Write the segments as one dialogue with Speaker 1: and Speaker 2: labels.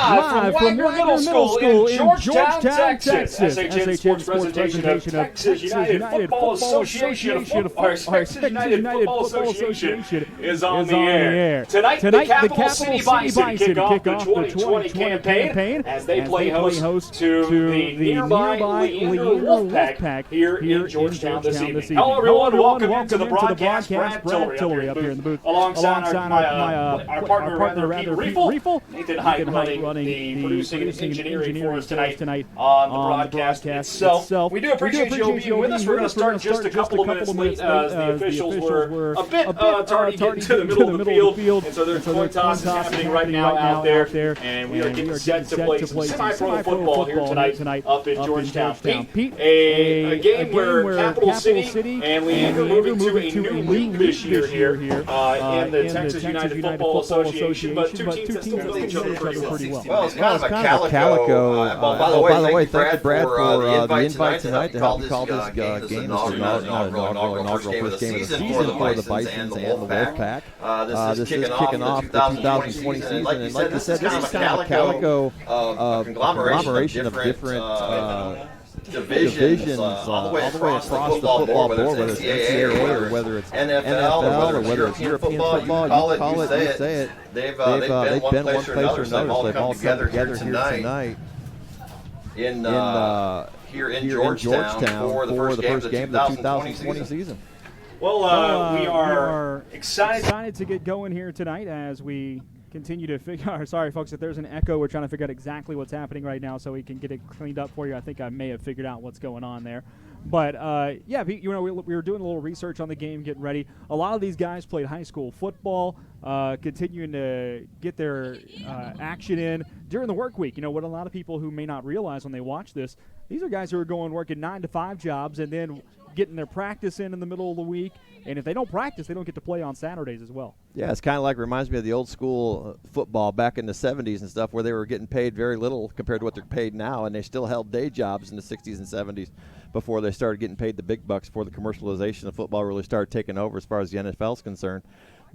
Speaker 1: Live from Wagner Middle School in Georgetown, Texas. SHN Sports presentation of Texas United Football Association. Texas United Football Association is on the air. Tonight, the Capital City Bison kick off the 2020 campaign as they play host to the nearby Leander Wolfpack here in Georgetown this evening. Hello, everyone. Welcome into the broadcast. Brad Tillery up here in the booth, alongside our partner, Pete Riefel. Nathan Height running the producing and engineering for us tonight on the broadcast itself. We do appreciate you being with us. We're going to start just a couple of minutes late as the officials were a bit tardy getting to the middle of the field. And so there's coin toss happening right now out there. And we are getting set to play some semi-pro football here tonight up in Georgetown. Pete, a game where Capital City and Leander moving to a new league this year here in the Texas United Football Association. But two teams that still know each other pretty well.
Speaker 2: Well, it's kind of a calico. By the way, thank you, Brad, for the invite tonight to help call this game. This is the inaugural first game of the season for the Bisons and the Wolfpack. This is kicking off the 2020 season. And like you said, this is kind of a calico conglomeration of different divisions all the way across the football board, whether it's NCAA or whether it's NFL or whether it's European football. You call it, you say it. They've been one place or another, so they've all come together here tonight here in Georgetown for the first game of the 2020 season.
Speaker 1: Well, we are excited to get going here tonight as we continue to figure out. Sorry, folks, if there's an echo, we're trying to figure out exactly what's happening right now so we can get it cleaned up for you. I think I may have figured out what's going on there. But, yeah, we were doing a little research on the game, getting ready. A lot of these guys played high school football, continuing to get their action in during the work week. You know, what a lot of people who may not realize when they watch this, these are guys who are working 9-to-5 jobs and then getting their practice in the middle of the week. And if they don't practice, they don't get to play on Saturdays as well.
Speaker 2: Yeah, it's kind of like, reminds me of the old school football back in the 70s and stuff, where they were getting paid very little compared to what they're paid now, and they still held day jobs in the 60s and 70s before they started getting paid the big bucks, before the commercialization of football really started taking over as far as the NFL is concerned.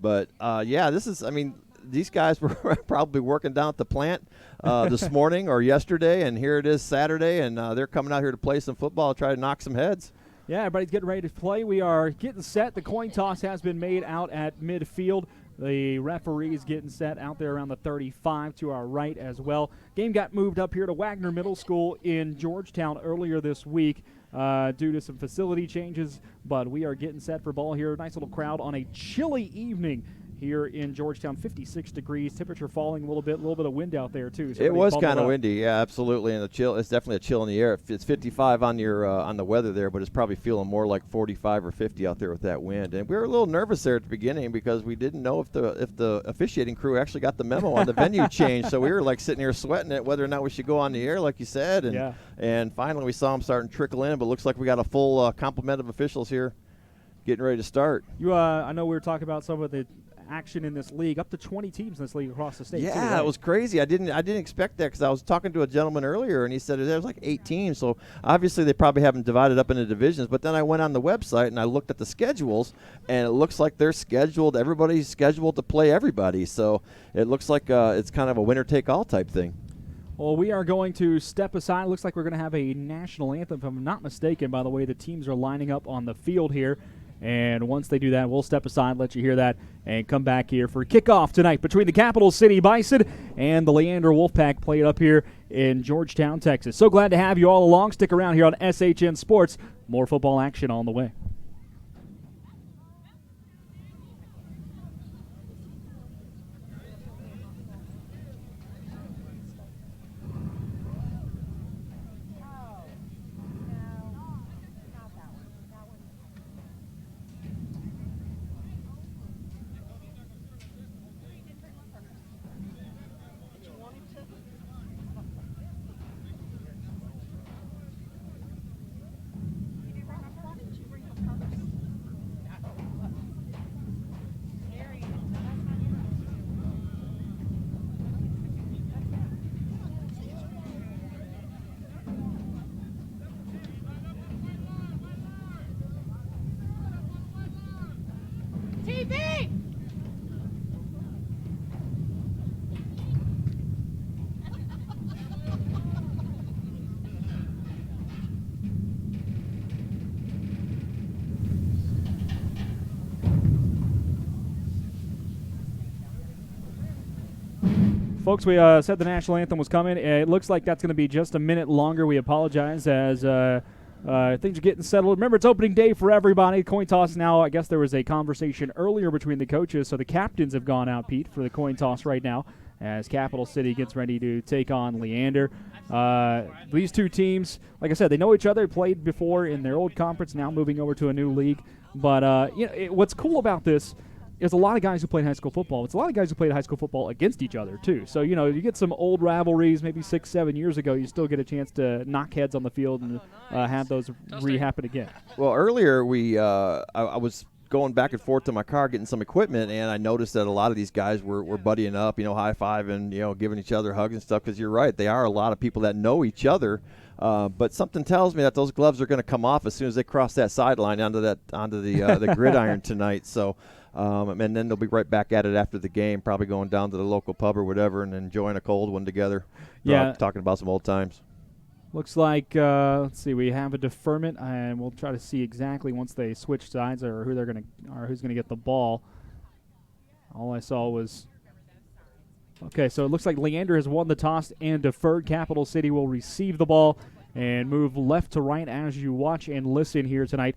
Speaker 2: But, yeah, these guys were probably working down at the plant this morning or yesterday, and here it is Saturday, and they're coming out here to play some football, try to knock some heads.
Speaker 1: Yeah, everybody's getting ready to play. We are getting set. The coin toss has been made out at midfield. The referee's getting set out there around the 35 to our right as well. Game got moved up here to Wagner Middle School in Georgetown earlier this week due to some facility changes, but we are getting set for ball here. Nice little crowd on a chilly evening here in Georgetown. 56 degrees, temperature falling a little bit of wind out there too. So
Speaker 2: it was kind of windy, yeah, absolutely, and it's definitely a chill in the air. It's 55 on the weather there, but it's probably feeling more like 45 or 50 out there with that wind. And we were a little nervous there at the beginning because we didn't know if the officiating crew actually got the memo on the venue change. So we were like sitting here sweating it whether or not we should go on the air, like you said. And finally we saw them starting to trickle in, but looks like we got a full complement of officials here getting ready to start.
Speaker 1: I know we were talking about some of the action in this league, up to 20 teams in this league across the state.
Speaker 2: Yeah,
Speaker 1: too, right?
Speaker 2: It was crazy. I didn't expect that because I was talking to a gentleman earlier and he said there's like 8 teams. So obviously they probably haven't divided up into divisions. But then I went on the website and I looked at the schedules, and it looks like they're scheduled. Everybody's scheduled to play everybody. So it looks like it's kind of a winner-take-all type thing.
Speaker 1: Well, we are going to step aside. It looks like we're going to have a national anthem, if I'm not mistaken, by the way the teams are lining up on the field here. And once they do that, we'll step aside, let you hear that, and come back here for kickoff tonight between the Capital City Bison and the Leander Wolfpack, played up here in Georgetown, Texas. So glad to have you all along. Stick around here on SHN Sports. More football action on the way. Folks, we said the national anthem was coming. It looks like that's going to be just a minute longer. We apologize as things are getting settled. Remember, it's opening day for everybody. Coin toss now. I guess there was a conversation earlier between the coaches, so the captains have gone out, Pete, for the coin toss right now as Capital City gets ready to take on Leander. These two teams, like I said, they know each other, played before in their old conference, now moving over to a new league. But what's cool about this is a lot of guys who played high school football. It's a lot of guys who played high school football against each other, too. So, you get some old rivalries, maybe 6-7 years ago, you still get a chance to knock heads on the field and have those re-happen again.
Speaker 2: Well, earlier I was going back and forth to my car getting some equipment, and I noticed that a lot of these guys were buddying up, high-fiving, giving each other hugs and stuff, because you're right, they are a lot of people that know each other. But something tells me that those gloves are going to come off as soon as they cross that sideline onto the gridiron tonight. So, and then they'll be right back at it after the game, probably going down to the local pub or whatever and enjoying a cold one together.
Speaker 1: Yeah,
Speaker 2: talking about some old times.
Speaker 1: Looks like let's see, we have a deferment, and we'll try to see exactly once they switch sides or who's gonna get the ball. All I saw was. Okay, so it looks like Leander has won the toss and deferred. Capital City will receive the ball and move left to right as you watch and listen here tonight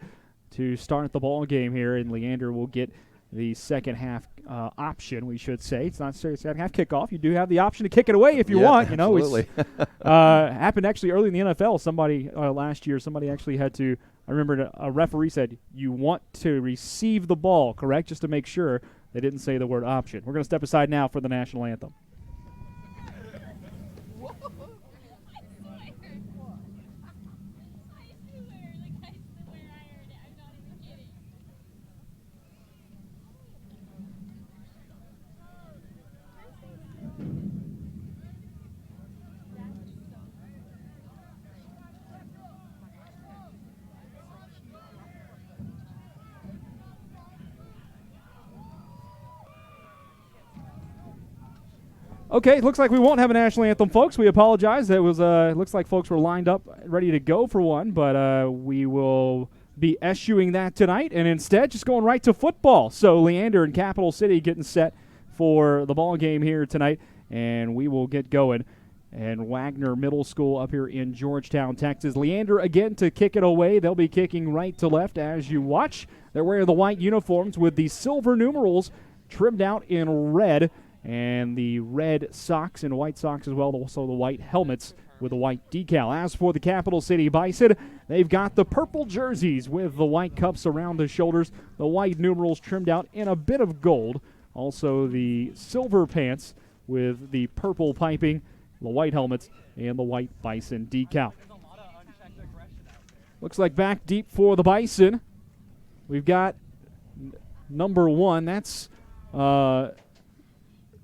Speaker 1: to start the ball game here, and Leander will get the second half option, we should say. It's not second half kickoff. You do have the option to kick it away if you want.
Speaker 2: Absolutely.
Speaker 1: Happened actually early in the NFL. Somebody last year, actually had to. I remember a referee said, "You want to receive the ball, correct?" Just to make sure they didn't say the word option. We're going to step aside now for the national anthem. Okay, looks like we won't have a national anthem, folks. We apologize. It was looks like folks were lined up ready to go for one, but we will be eschewing that tonight and instead just going right to football. So Leander and Capital City getting set for the ball game here tonight, and we will get going. And Wagner Middle School up here in Georgetown, Texas. Leander again to kick it away. They'll be kicking right to left as you watch. They're wearing the white uniforms with the silver numerals trimmed out in red, and the red socks and white socks as well, also the white helmets with the white decal. As for the Capital City Bison, they've got the purple jerseys with the white cuffs around the shoulders, the white numerals trimmed out in a bit of gold, also the silver pants with the purple piping, the white helmets, and the white Bison decal. Looks like back deep for the Bison. We've got number 1. That's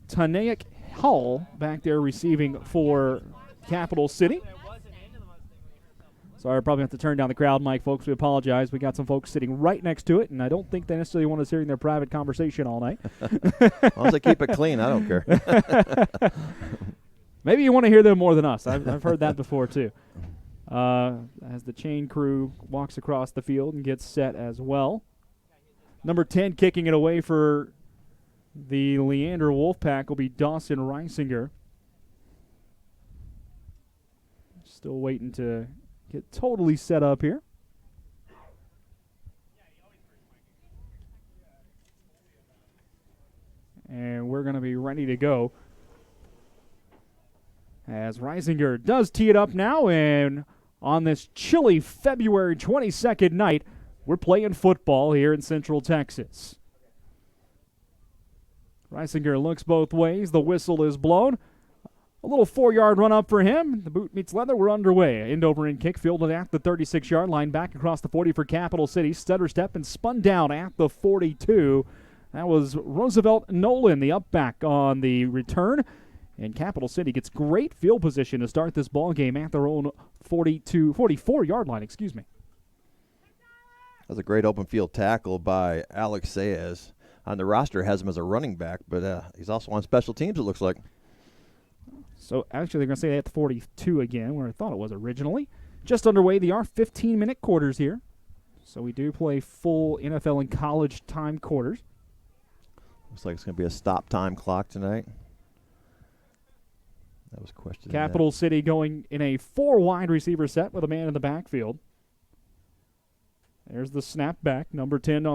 Speaker 1: Tanaic Hall back there receiving for Capital City. Sorry, I probably have to turn down the crowd mic, folks. We apologize. We got some folks sitting right next to it, and I don't think they necessarily want us hearing their private conversation all night.
Speaker 2: As long as they keep it clean, I don't care.
Speaker 1: Maybe you want to hear them more than us. I've heard that before, too. As the chain crew walks across the field and gets set as well. Number 10 kicking it away for the Leander Wolfpack will be Dawson Reisinger. Still waiting to get totally set up here. And we're going to be ready to go as Reisinger does tee it up now, and on this chilly February 22nd night, we're playing football here in Central Texas. Reisinger looks both ways. The whistle is blown. A little 4-yard run up for him. The boot meets leather. We're underway. End over end kick fielded at the 36-yard line. Back across the 40 for Capital City. Stutter step and spun down at the 42. That was Roosevelt Nolan, the up back on the return. And Capital City gets great field position to start this ball game at their own 44-yard line. Excuse me.
Speaker 2: That was a great open field tackle by Alex Saez. On the roster has him as a running back, but he's also on special teams, it looks like.
Speaker 1: So actually they're going to say at the 42 again, where I thought it was originally. Just underway, they are 15-minute quarters here. So we do play full NFL and college time quarters.
Speaker 2: Looks like it's going to be a stop time clock tonight. That was questioned.
Speaker 1: Capital City going in a 4 wide receiver set with a man in the backfield. There's the snap back. Number 10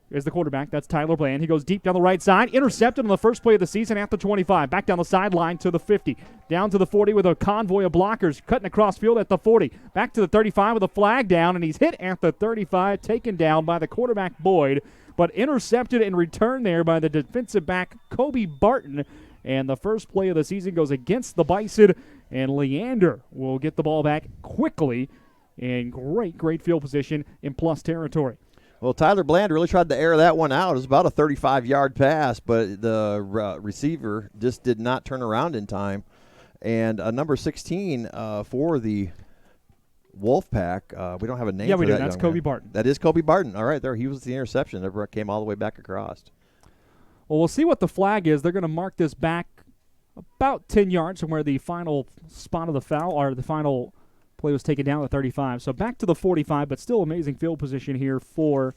Speaker 1: is the quarterback. That's Tyler Bland. He goes deep down the right side. Intercepted on the first play of the season at the 25. Back down the sideline to the 50. Down to the 40 with a convoy of blockers. Cutting across field at the 40. Back to the 35 with a flag down, and he's hit at the 35. Taken down by the quarterback Boyd, but intercepted and returned there by the defensive back Kobe Barton. And the first play of the season goes against the Bison, and Leander will get the ball back quickly in great field position in plus territory.
Speaker 2: Well, Tyler Bland really tried to air that one out. It was about a 35-yard pass, but the receiver just did not turn around in time. And number 16 for the Wolfpack, we don't have a name for that.
Speaker 1: Yeah, we do. That's Kobe Barton.
Speaker 2: That is Kobe Barton. All right, there. He was the interception that came all the way back across.
Speaker 1: Well, we'll see what the flag is. They're going to mark this back about 10 yards from where the final spot of the foul, or the final play was taken down at 35. So back to the 45, but still amazing field position here for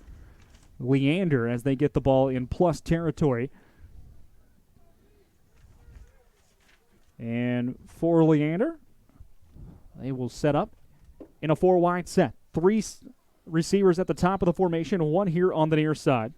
Speaker 1: Leander as they get the ball in plus territory. And for Leander, they will set up in a 4 wide set. 3 receivers at the top of the formation, 1 here on the near side.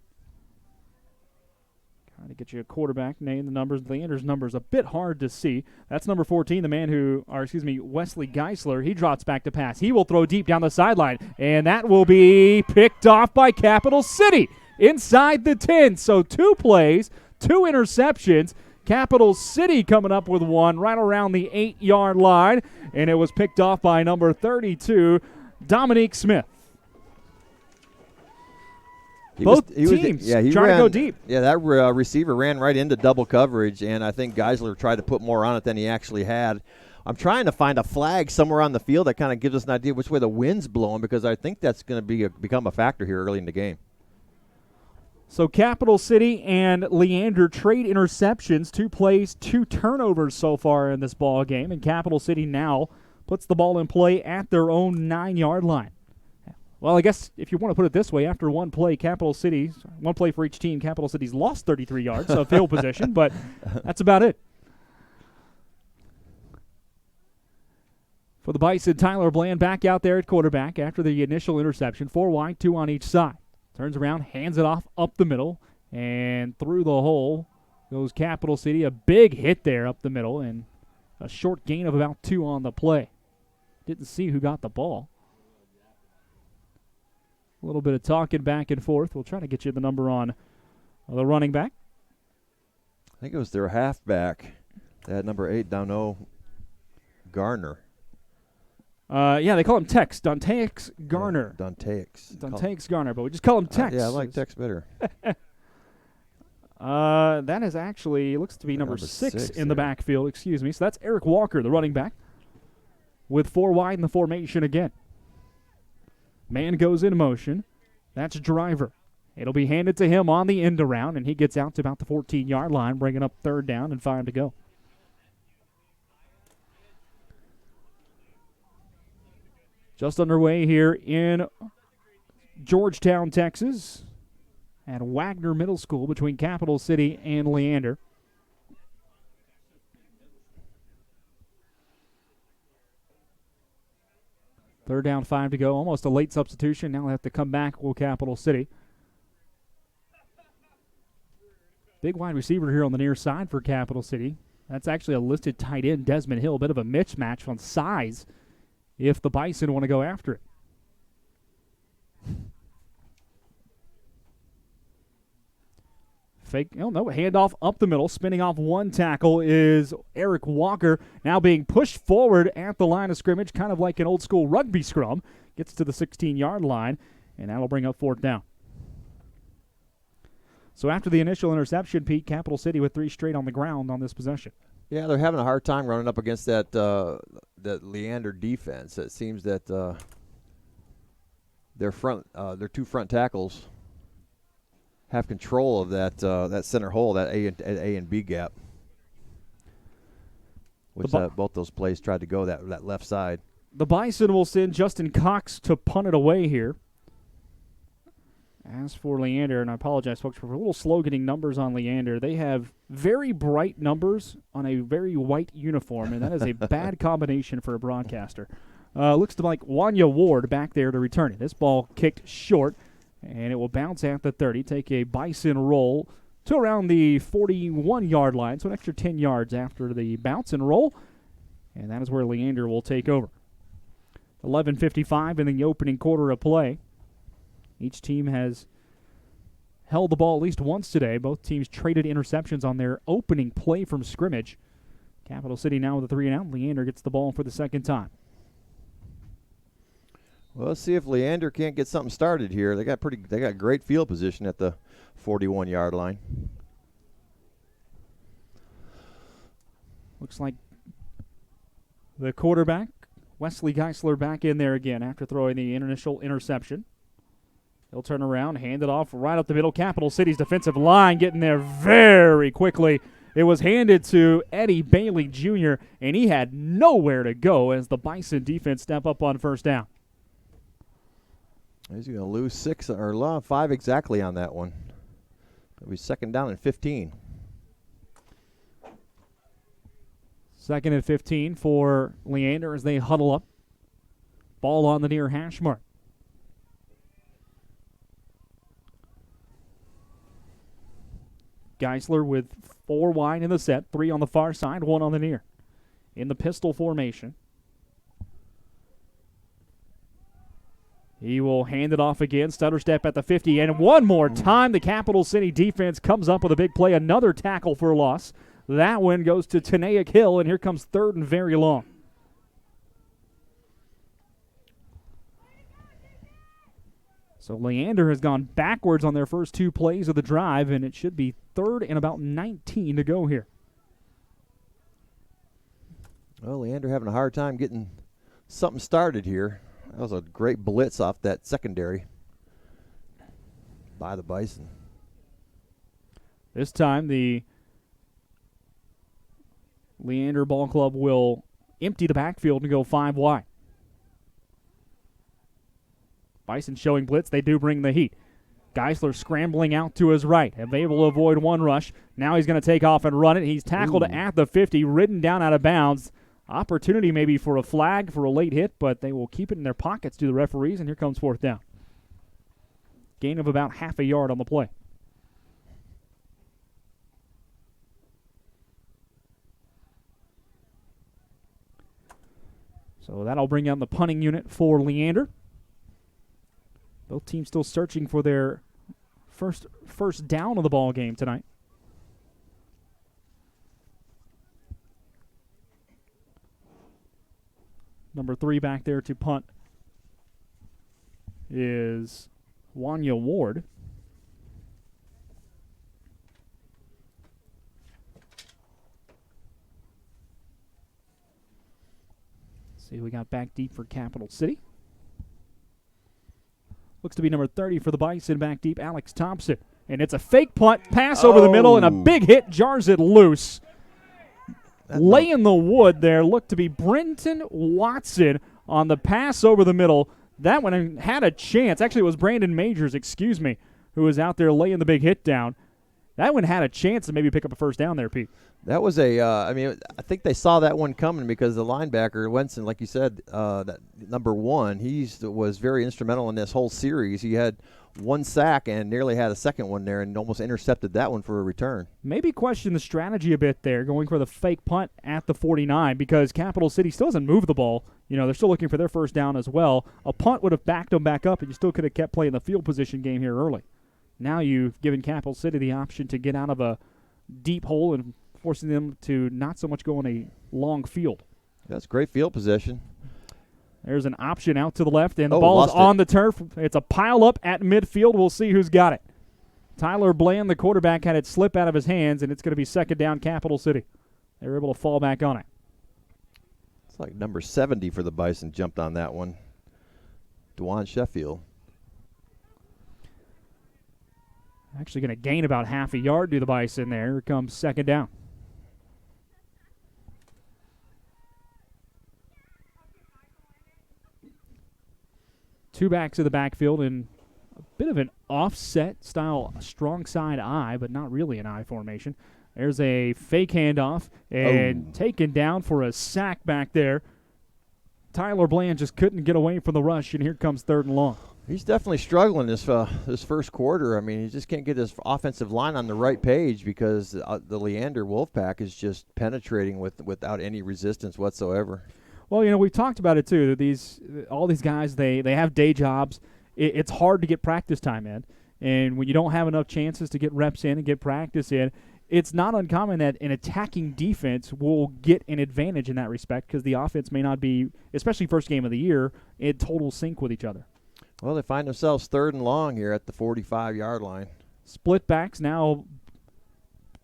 Speaker 1: Trying to get you a quarterback, name the numbers. Leander's number is a bit hard to see. That's number 14, the man Wesley Geisler. He drops back to pass. He will throw deep down the sideline, and that will be picked off by Capital City inside the 10. So 2 plays, 2 interceptions. Capital City coming up with one right around the 8-yard line, and it was picked off by number 32, Dominique Smith. Both teams trying to go deep.
Speaker 2: Yeah, that receiver ran right into double coverage, and I think Geisler tried to put more on it than he actually had. I'm trying to find a flag somewhere on the field that kind of gives us an idea which way the wind's blowing, because I think that's going to become a factor here early in the game.
Speaker 1: So Capital City and Leander trade interceptions, 2 plays, 2 turnovers so far in this ball game, and Capital City now puts the ball in play at their own 9-yard line. Well, I guess if you want to put it this way, after 1 play, one play for each team, Capital City's lost 33 yards of field position, but that's about it. For the Bison, Tyler Bland back out there at quarterback after the initial interception. 4 wide, 2 on each side. Turns around, hands it off up the middle, and through the hole goes Capital City. A big hit there up the middle, and a short gain of about 2 on the play. Didn't see who got the ball. A little bit of talking back and forth. We'll try to get you the number on the running back.
Speaker 2: I think it was their halfback, that number 8, Dano Garner.
Speaker 1: Yeah, they call him Tex. Dontaex Garner.
Speaker 2: Yeah,
Speaker 1: Dontaex Garner, but we just call him Tex.
Speaker 2: Yeah, I like Tex better.
Speaker 1: That is actually, looks to be number 6 in the backfield, excuse me. So that's Eric Walker, the running back, with 4 wide in the formation again. Man goes in motion. That's Driver. It'll be handed to him on the end around, and he gets out to about the 14-yard line, bringing up 3rd down and 5 to go. Just underway here in Georgetown, Texas, at Wagner Middle School between Capital City and Leander. Third down, 5 to go. Almost a late substitution. Now they have to come back with Capital City. Big wide receiver here on the near side for Capital City. That's actually a listed tight end, Desmond Hill. A bit of a mismatch on size if the Bison want to go after it. Handoff up the middle. Spinning off 1 tackle is Eric Walker. Now being pushed forward at the line of scrimmage, kind of like an old school rugby scrum. Gets to the 16-yard line, and that'll bring up 4th down. So after the initial interception, Pete, Capital City with 3 straight on the ground on this possession.
Speaker 2: Yeah, they're having a hard time running up against that Leander defense. It seems that their 2 front tackles have control of that center hole, that A and B gap, which both those plays tried to go that left side.
Speaker 1: The Bison will send Justin Cox to punt it away here. As for Leander, and I apologize, folks, for a little slow getting numbers on Leander. They have very bright numbers on a very white uniform, and that is a bad combination for a broadcaster. Looks to like Wanya Ward back there to return it. This ball kicked short, and it will bounce at the 30, take a Bison roll to around the 41-yard line, so an extra 10 yards after the bounce and roll, and that is where Leander will take over. 11:55 in the opening quarter of play. Each team has held the ball at least once today. Both teams traded interceptions on their opening play from scrimmage. Capital City now with a 3-and-out. Leander gets the ball for the second time.
Speaker 2: Well, let's see if Leander can't get something started here. They got great field position at the 41-yard line.
Speaker 1: Looks like the quarterback, Wesley Geisler, back in there again after throwing the initial interception. He'll turn around, hand it off right up the middle. Capital City's defensive line getting there very quickly. It was handed to Eddie Bailey Jr., and he had nowhere to go as the Bison defense step up on first down.
Speaker 2: He's going to lose 6 or 5 exactly on that one. It'll be second down and 15.
Speaker 1: Second and 15 for Leander as they huddle up. Ball on the near hash mark. Geisler with 4 wide in the set, 3 on the far side, 1 on the near. In the pistol formation. He will hand it off again, stutter step at the 50, and one more time the Capital City defense comes up with a big play, another tackle for loss. That one goes to Tanaic Hill, and here comes 3rd and very long. So Leander has gone backwards on their first 2 plays of the drive, and it should be 3rd and about 19 to go here.
Speaker 2: Well, Leander having a hard time getting something started here. That was a great blitz off that secondary by the Bison.
Speaker 1: This time the Leander Ball Club will empty the backfield and go 5 wide. Bison showing blitz. They do bring the heat. Geisler scrambling out to his right, able to avoid one rush. Now he's going to take off and run it. He's tackled at the 50, ridden down out of bounds. Opportunity maybe for a flag for a late hit, but they will keep it in their pockets to the referees, and here comes 4th down. Gain of about half a yard on the play. So that'll bring down the punting unit for Leander. Both teams still searching for their first down of the ball game tonight. Number 3 back there to punt is Wanya Ward. Let's see who we got back deep for Capital City. Looks to be number 30 for the Bison back deep, Alex Thompson. And it's a fake punt, pass over the middle, and a big hit jars it loose. Laying the wood there looked to be Brenton Watson on the pass over the middle. That one had a chance. Actually, it was Brandon Majors, who was out there laying the big hit down. That one had a chance to maybe pick up a first down there, Pete.
Speaker 2: That was I think they saw that one coming because the linebacker, Wenson, like you said, that number 1, he was very instrumental in this whole series. He had 1 sack and nearly had a second one there and almost intercepted that one for a return.
Speaker 1: Maybe question the strategy a bit there, going for the fake punt at the 49 because Capital City still doesn't move the ball. You know, they're still looking for their first down as well. A punt would have backed them back up, and you still could have kept playing the field position game here early. Now you've given Capital City the option to get out of a deep hole and forcing them to not so much go on a long field.
Speaker 2: That's great field position.
Speaker 1: There's an option out to the left, and the ball is on the turf. It's a pile-up at midfield. We'll see who's got it. Tyler Bland, the quarterback, had it slip out of his hands, and it's going to be second down Capital City. They were able to fall back on it.
Speaker 2: It's like number 70 for the Bison jumped on that one. DeJuan Sheffield.
Speaker 1: Actually going to gain about half a yard to the Bison there. Here comes second down. Two backs in the backfield, and bit of an offset style strong side I, but not really an I formation. There's a fake handoff and taken down for a sack back there. Tyler Bland just couldn't get away from the rush, and here comes 3rd and long.
Speaker 2: He's definitely struggling this first quarter. I mean, he just can't get his offensive line on the right page because the Leander Wolfpack is just penetrating without any resistance whatsoever.
Speaker 1: Well, we've talked about it too. All these guys, they have day jobs. It's hard to get practice time in, and when you don't have enough chances to get reps in and get practice in, it's not uncommon that an attacking defense will get an advantage in that respect because the offense may not be, especially first game of the year, in total sync with each other.
Speaker 2: Well, they find themselves 3rd and long here at the 45-yard line.
Speaker 1: Split backs now.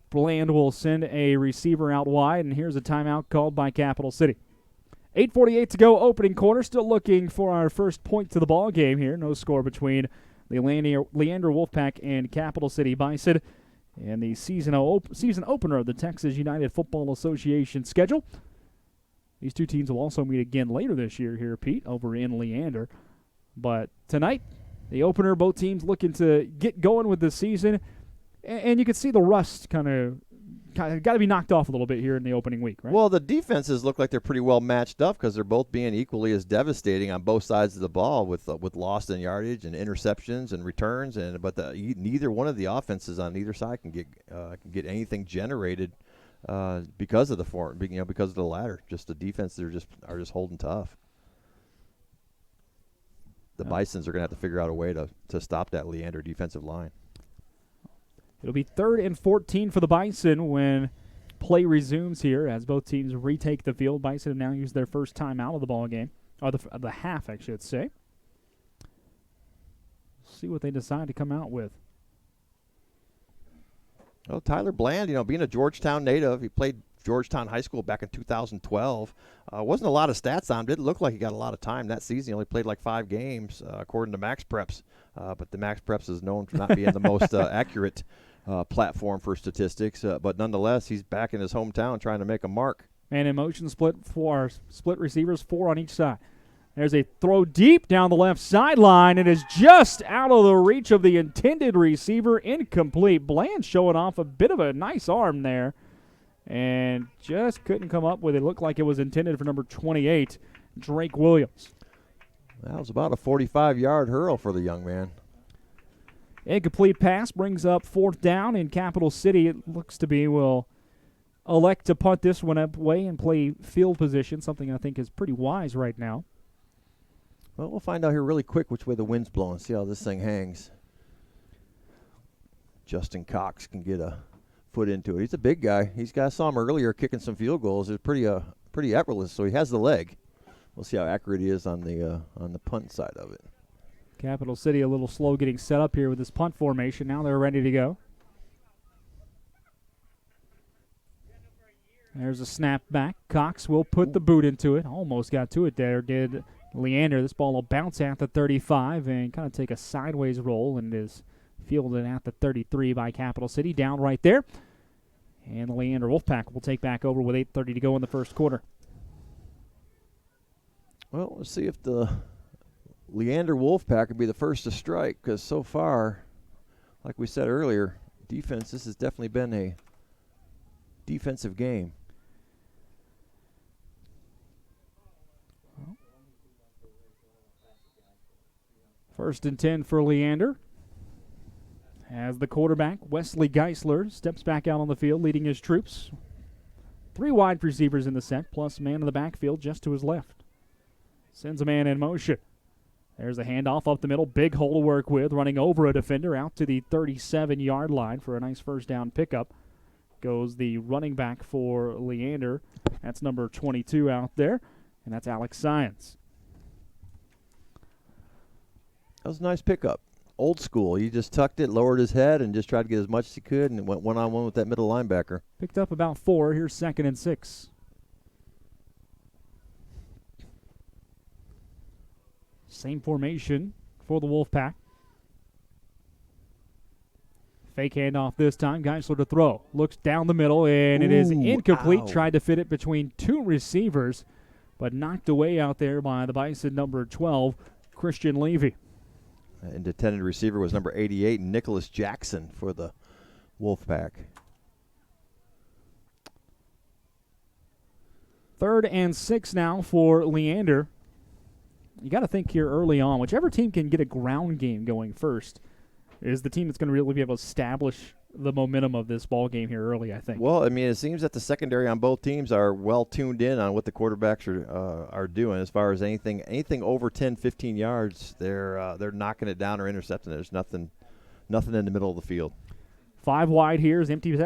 Speaker 1: Bland will send a receiver out wide, and here's a timeout called by Capital City. 8:48 to go, opening quarter. Still looking for our first point to the ball game here. No score between the Leander Wolfpack and Capital City Bison. And the season opener of the Texas United Football Association schedule. These two teams will also meet again later this year here, Pete, over in Leander. But tonight, the opener, both teams looking to get going with the season. And you can see the rust kind of got to be knocked off a little bit here in the opening week, right?
Speaker 2: Well, the defenses look like they're pretty well matched up because they're both being equally as devastating on both sides of the ball with lost in yardage and interceptions and returns. But neither one of the offenses on either side can get anything generated because of because of the ladder. Just the defense, are just holding tough. The Bisons are going to have to figure out a way to stop that Leander defensive line.
Speaker 1: It'll be 3rd and 14 for the Bison when play resumes here as both teams retake the field. Bison have now used their first time out of the ball game, or the half, I should say. See what they decide to come out with.
Speaker 2: Oh, Tyler Bland, being a Georgetown native, he played Georgetown High School back in 2012. Wasn't a lot of stats on him. Didn't look like he got a lot of time that season. He only played like 5 games, according to Max Preps. But the Max Preps is known for not being the most accurate platform for statistics. But nonetheless, he's back in his hometown trying to make a mark.
Speaker 1: Man in motion split for our split receivers, 4 on each side. There's a throw deep down the left sideline. It is just out of the reach of the intended receiver. Incomplete. Bland showing off a bit of a nice arm there. And just couldn't come up with it. Looked like it was intended for number 28, Drake Williams.
Speaker 2: That was about a 45-yard hurl for the young man.
Speaker 1: Incomplete pass brings up 4th down in Capital City. It looks to be will elect to punt this one away and play field position, something I think is pretty wise right now.
Speaker 2: Well, we'll find out here really quick which way the wind's blowing, see how this thing hangs. Justin Cox can get a foot into it. He's a big guy. I saw him earlier kicking some field goals. It's pretty effortless, so he has the leg. We'll see how accurate he is on the punt side of it.
Speaker 1: Capital City a little slow getting set up here with this punt formation. Now they're ready to go. There's a snap back. Cox will put the boot into it. Almost got to it there, did Leander. This ball will bounce at the 35 and kind of take a sideways roll and is fielded at the 33 by Capital City. Down right there. And the Leander Wolfpack will take back over with 8:30 to go in the first quarter.
Speaker 2: Well, let's see if the Leander Wolfpack would be the first to strike, because so far, like we said earlier, this has definitely been a defensive game.
Speaker 1: First and 10 for Leander. As the quarterback, Wesley Geisler, steps back out on the field, leading his troops. 3 wide receivers in the set, plus man in the backfield just to his left. Sends a man in motion. There's a handoff up the middle, big hole to work with, running over a defender out to the 37-yard line for a nice first down pickup. Goes the running back for Leander. That's number 22 out there, and that's Alex Science.
Speaker 2: That was a nice pickup. Old school. He just tucked it, lowered his head, and just tried to get as much as he could, and went one-on-one with that middle linebacker.
Speaker 1: Picked up about 4. Here's 2nd and 6. Same formation for the Wolfpack. Fake handoff this time. Geisler to throw. Looks down the middle, and it is incomplete.
Speaker 2: Ow.
Speaker 1: Tried to fit it between 2 receivers, but knocked away out there by the Bison number 12, Christian Levy.
Speaker 2: And the intended receiver was number 88, Nicholas Jackson for the Wolfpack.
Speaker 1: 3rd and 6 now for Leander. You got to think here early on, whichever team can get a ground game going first is the team that's going to really be able to establish the momentum of this ball game here early, I think.
Speaker 2: Well, I mean, it seems that the secondary on both teams are well tuned in on what the quarterbacks are doing as far as anything over 10, 15 yards. They're knocking it down or intercepting it. There's nothing in the middle of the field.
Speaker 1: 5 wide here is empty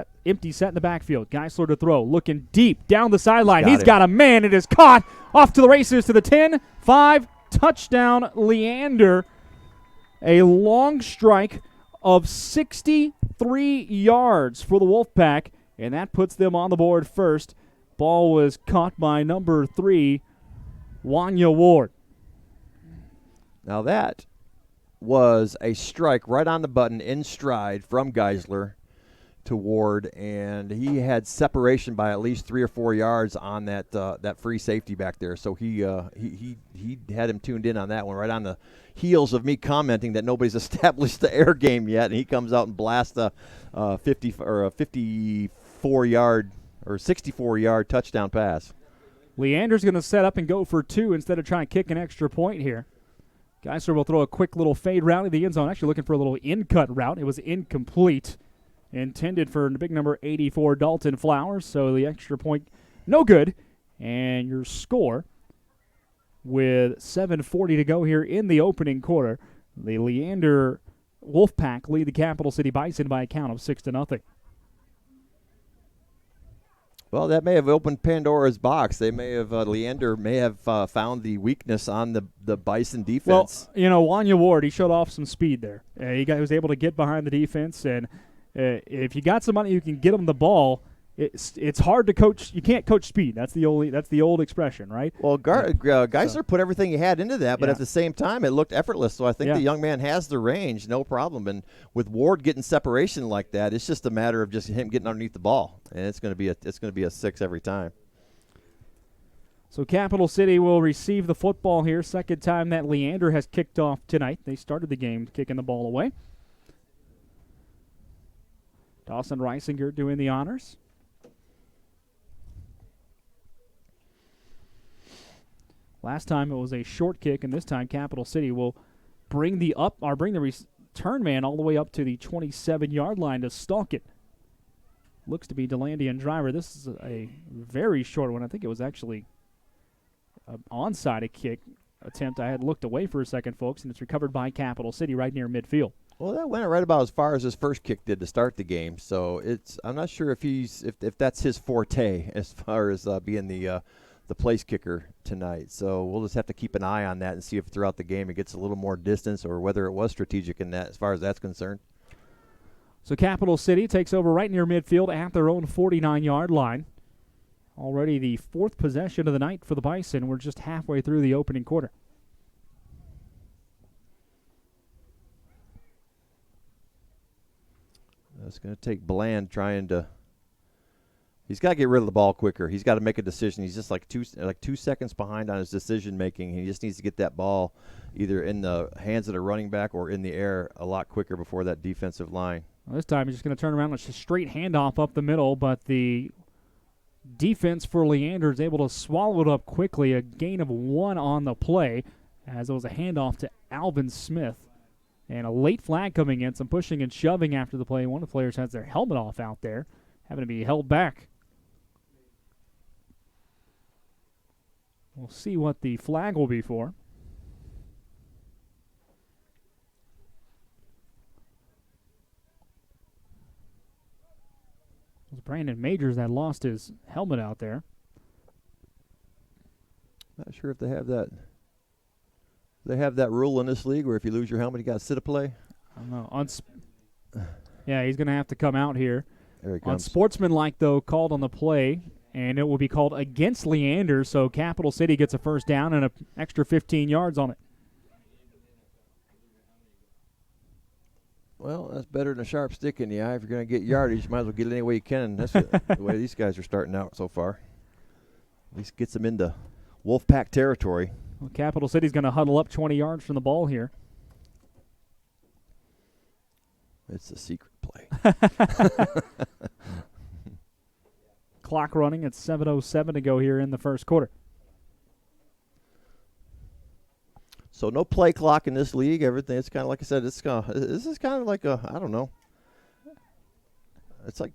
Speaker 1: set in the backfield. Geisler to throw, looking deep down the sideline. He's got a man. It is caught. Off to the races to the 10, 5, touchdown Leander. A long strike of 63 yards for the Wolfpack, and that puts them on the board first. Ball was caught by number 3, Wanya Ward.
Speaker 2: Now that was a strike right on the button in stride from Geisler to Ward, and he had separation by at least 3 or 4 yards on that free safety back there. So he had him tuned in on that one, right on the heels of me commenting that nobody's established the air game yet, and he comes out and blasts a 54-yard or 64-yard touchdown pass.
Speaker 1: Leander's going to set up and go for 2 instead of trying to kick an extra point here. Geisler will throw a quick little fade route in the end zone, actually looking for a little in-cut route. It was incomplete, intended for the big number 84, Dalton Flowers, so the extra point no good. And your score, with 7:40 to go here in the opening quarter, the Leander Wolfpack lead the Capital City Bison by a count of 6-0.
Speaker 2: Well, that may have opened Pandora's box. They may have Leander may have found the weakness on the Bison defense.
Speaker 1: Well, Wanya Ward, he showed off some speed there. He was able to get behind the defense, and if you got somebody who can get him the ball, it's hard to coach. You can't coach speed. That's the old expression, right?
Speaker 2: Well, Geisler put everything he had into that, but at the same time, it looked effortless. So I think the young man has the range, no problem. And with Ward getting separation like that, it's just a matter of just him getting underneath the ball, and it's going to be a 6 every time.
Speaker 1: So Capital City will receive the football here. Second time that Leander has kicked off tonight. They started the game kicking the ball away. Dawson Reisinger doing the honors. Last time it was a short kick, and this time Capital City will bring the return man all the way up to the 27-yard line to stalk it. Looks to be DeLandian Driver. This is a very short one. I think it was actually an onside kick attempt. I had looked away for a second, folks, and it's recovered by Capital City right near midfield.
Speaker 2: Well, that went right about as far as his first kick did to start the game. So I'm not sure if that's his forte as far as being the place kicker tonight. So we'll just have to keep an eye on that and see if throughout the game it gets a little more distance or whether it was strategic in that as far as that's concerned.
Speaker 1: So Capital City takes over right near midfield at their own 49-yard line. Already the 4th possession of the night for the Bison. We're just halfway through the opening quarter.
Speaker 2: It's going to take Bland trying to. He's got to get rid of the ball quicker. He's got to make a decision. He's just like 2 seconds behind on his decision making. He just needs to get that ball either in the hands of the running back or in the air a lot quicker before that defensive line.
Speaker 1: Well, this time he's just going to turn around and just a straight handoff up the middle, but the defense for Leander is able to swallow it up quickly. A gain of 1 on the play as it was a handoff to Alvin Smith. And a late flag coming in, some pushing and shoving after the play. One of the players has their helmet off out there, having to be held back. We'll see what the flag will be for. It was Brandon Majors that lost his helmet out there.
Speaker 2: Not sure if they have that. They have that rule in this league where if you lose your helmet, you got to sit a play.
Speaker 1: I don't know. Yeah, he's going to have to come out here.
Speaker 2: There he comes.
Speaker 1: Unsportsmanlike, though, called on the play, and it will be called against Leander, so Capital City gets a first down and an extra 15 yards on it.
Speaker 2: Well, that's better than a sharp stick in the eye. If you're going to get yardage, you might as well get it any way you can. And that's the way these guys are starting out so far. At least gets them into Wolfpack territory.
Speaker 1: Well, Capital City's going to huddle up 20 yards from the ball here.
Speaker 2: It's a secret play.
Speaker 1: Clock running at 7:07 to go here in the first quarter.
Speaker 2: So no play clock in this league. Everything. It's kind of like I said. This is kind of like I don't know. It's like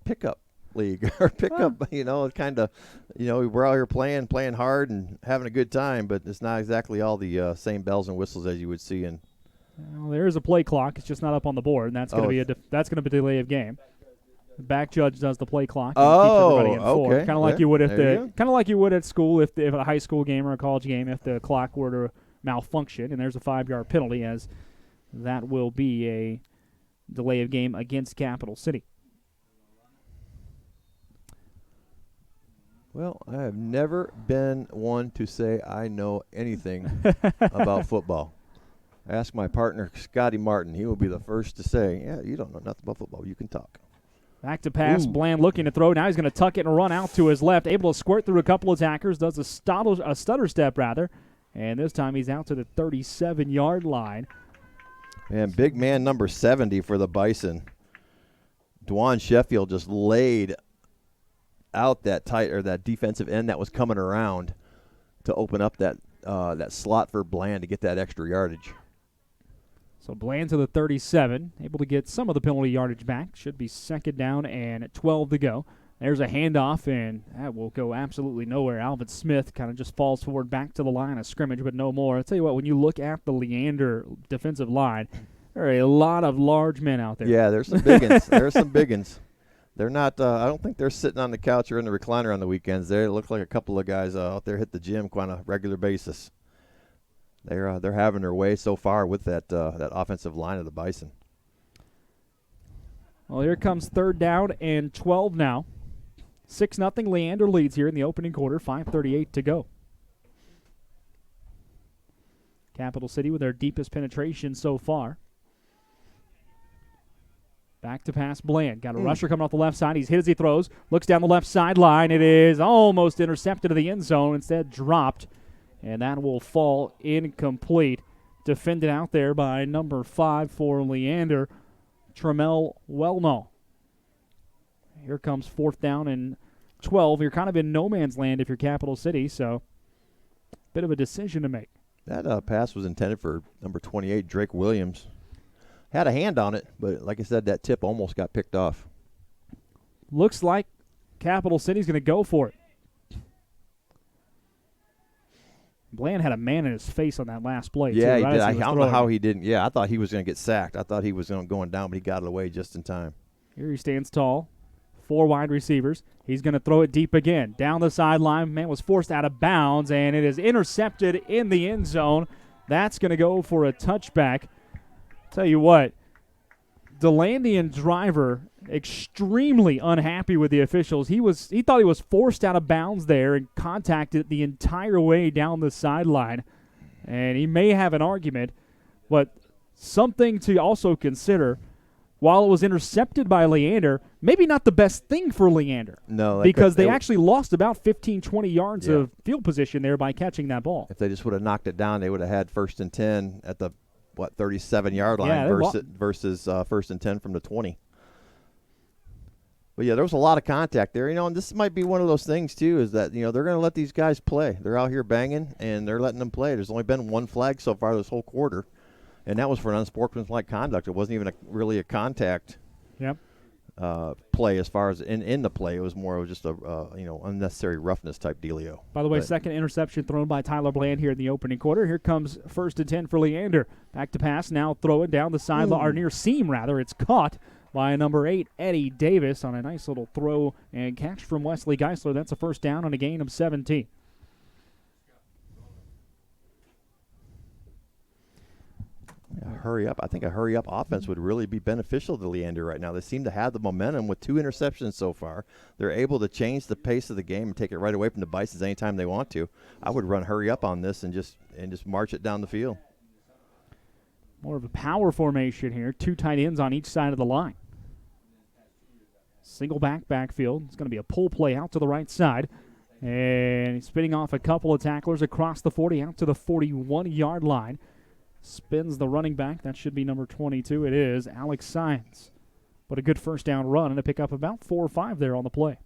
Speaker 2: pickup league or pickup. It's kind of, we're out here playing hard and having a good time, but it's not exactly all the same bells and whistles as you would see in.
Speaker 1: Well, there is a play clock. It's just not up on the board, and that's going to be that's going to be a delay of game. The back judge does the play clock and keeps everybody in four.
Speaker 2: Okay.
Speaker 1: Kind of like you would at school if a high school game or a college game if the clock were to malfunction, and there's a 5-yard penalty, as that will be a delay of game against Capital City.
Speaker 2: Well, I have never been one to say I know anything about football. Ask my partner, Scotty Martin. He will be the first to say, yeah, you don't know nothing about football. You can talk.
Speaker 1: Back to pass. Ooh. Bland looking to throw. Now he's going to tuck it and run out to his left. Able to squirt through a couple of attackers. Does a stutter step, rather. And this time he's out to the 37-yard line.
Speaker 2: And big man number 70 for the Bison. Dwan Sheffield just laid out that that defensive end that was coming around to open up that slot for Bland to get that extra yardage.
Speaker 1: So Bland to the 37, able to get some of the penalty yardage back. Should be second down and 12 to go. There's a handoff, and that will go absolutely nowhere. Alvin Smith kind of just falls forward back to the line of scrimmage, but no more. I'll tell you what, when you look at the Leander defensive line, there are a lot of large men out there.
Speaker 2: Yeah, there's some big ones. There's some big ones. They're not, I don't think they're sitting on the couch or in the recliner on the weekends. They look like a couple of guys out there hit the gym quite on a regular basis. They're having their way so far with that offensive line of the Bison.
Speaker 1: Well, here comes third down and 12 now. 6-0 Leander leads here in the opening quarter, 5:38 to go. Capital City with their deepest penetration so far. Back to pass Bland. Got a rusher coming off the left side. He's hit as he throws. Looks down the left sideline. It is almost intercepted to the end zone. Instead dropped. And that will fall incomplete. Defended out there by number 5 for Leander, Tremel Wellnall. Here comes fourth down and 12. You're kind of in no man's land if you're Capital City, so bit of a decision to make.
Speaker 2: That pass was intended for number 28, Drake Williams. Had a hand on it, but like I said, that tip almost got picked off.
Speaker 1: Looks like Capital City's going to go for it. Bland had a man in his face on that last play.
Speaker 2: Yeah,
Speaker 1: too,
Speaker 2: he did. I don't know how he didn't. Yeah, I thought he was going to get sacked. I thought he was going down, but he got it away just in time.
Speaker 1: Here he stands tall. 4 wide receivers. He's going to throw it deep again. Down the sideline. Man was forced out of bounds, and it is intercepted in the end zone. That's going to go for a touchback. Tell you what, DeLandian driver extremely unhappy with the officials. He thought he was forced out of bounds there and contacted the entire way down the sideline. And he may have an argument, but something to also consider. While it was intercepted by Leander, maybe not the best thing for Leander.
Speaker 2: No.
Speaker 1: Because they actually lost about 15, 20 yards of field position there by catching that ball.
Speaker 2: If they just would have knocked it down, they would have had 1st and 10 at the, 37-yard line versus 1st and 10 from the 20. But, yeah, there was a lot of contact there. And this might be one of those things, too, is that, they're going to let these guys play. They're out here banging, and they're letting them play. There's only been one flag so far this whole quarter. And that was for an unsportsmanlike conduct. It wasn't even really a contact play as far as in the play. It was more of just a unnecessary roughness type dealio.
Speaker 1: By the way, second interception thrown by Tyler Bland here in the opening quarter. Here comes 1st and 10 for Leander. Back to pass now, throwing down the sideline, or near seam rather. It's caught by number 8, Eddie Davis, on a nice little throw and catch from Wesley Geisler. That's a first down and a gain of 17.
Speaker 2: Hurry up. I think a hurry-up offense would really be beneficial to Leander right now. They seem to have the momentum with 2 interceptions so far. They're able to change the pace of the game and take it right away from the Bisons anytime they want to. I would run hurry up on this and just march it down the field.
Speaker 1: More of a power formation here. 2 tight ends on each side of the line. Single backfield. It's going to be a pull play out to the right side. And he's spinning off a couple of tacklers across the 40 out to the 41-yard line. Spins the running back. That should be number 22. It is Alex Sines. But a good first down run and to pick up about 4 or 5 there on the play.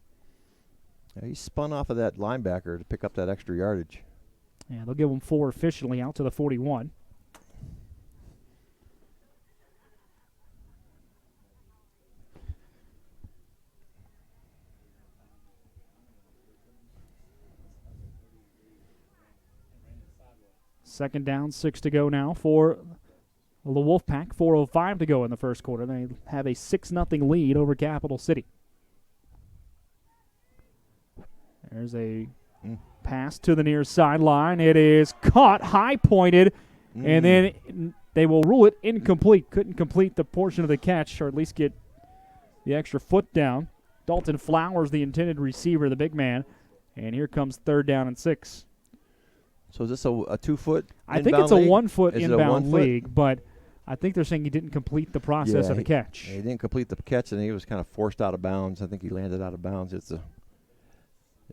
Speaker 2: Yeah, he spun off of that linebacker to pick up that extra yardage.
Speaker 1: Yeah, they'll give him 4 officially out to the 41. Second down, 6 to go now for the Wolfpack. 4:05 to go in the first quarter. They have a 6-0 lead over Capital City. There's a pass to the near sideline. It is caught, high-pointed, and then they will rule it incomplete. Couldn't complete the portion of the catch, or at least get the extra foot down. Dalton Flowers, the intended receiver, the big man. And here comes 3rd down and 6.
Speaker 2: So is this a 2-foot
Speaker 1: I think it's a 1-foot inbound
Speaker 2: 1
Speaker 1: league, but I think they're saying he didn't complete the process of the catch.
Speaker 2: He didn't complete the catch, and he was kind of forced out of bounds. I think he landed out of bounds. It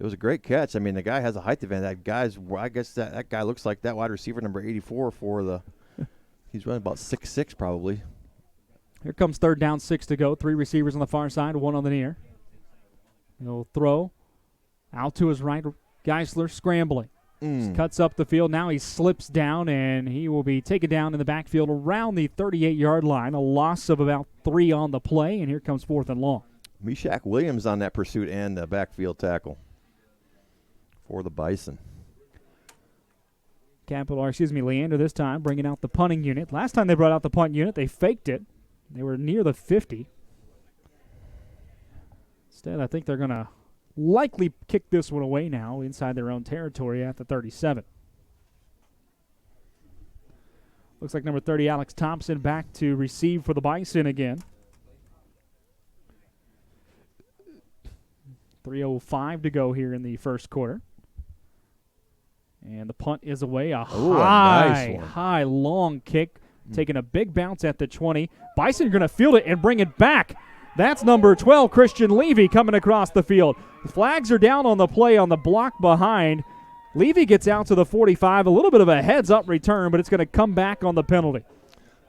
Speaker 2: was a great catch. I mean, the guy has a height advantage. I guess that guy looks like that wide receiver number 84 for the – he's running about 6'6", probably.
Speaker 1: Here comes 3rd down, 6 to go. 3 receivers on the far side, 1 on the near. He'll throw out to his right. Geisler scrambling. Cuts up the field. Now he slips down, and he will be taken down in the backfield around the 38-yard line. A loss of about 3 on the play, and here comes 4th and long.
Speaker 2: Meshach Williams on that pursuit and the backfield tackle for the Bison.
Speaker 1: Leander this time bringing out the punting unit. Last time they brought out the punt unit, they faked it. They were near the 50. Instead, I think they're going to likely kick this one away now inside their own territory at the 37. Looks like number 30, Alex Thompson, back to receive for the Bison again. 3:05 to go here in the first quarter. And the punt is away. High, long kick. Taking a big bounce at the 20. Bison are going to field it and bring it back. That's number 12, Christian Levy, coming across the field. The flags are down on the play on the block behind. Levy gets out to the 45. A little bit of a heads-up return, but it's going to come back on the penalty.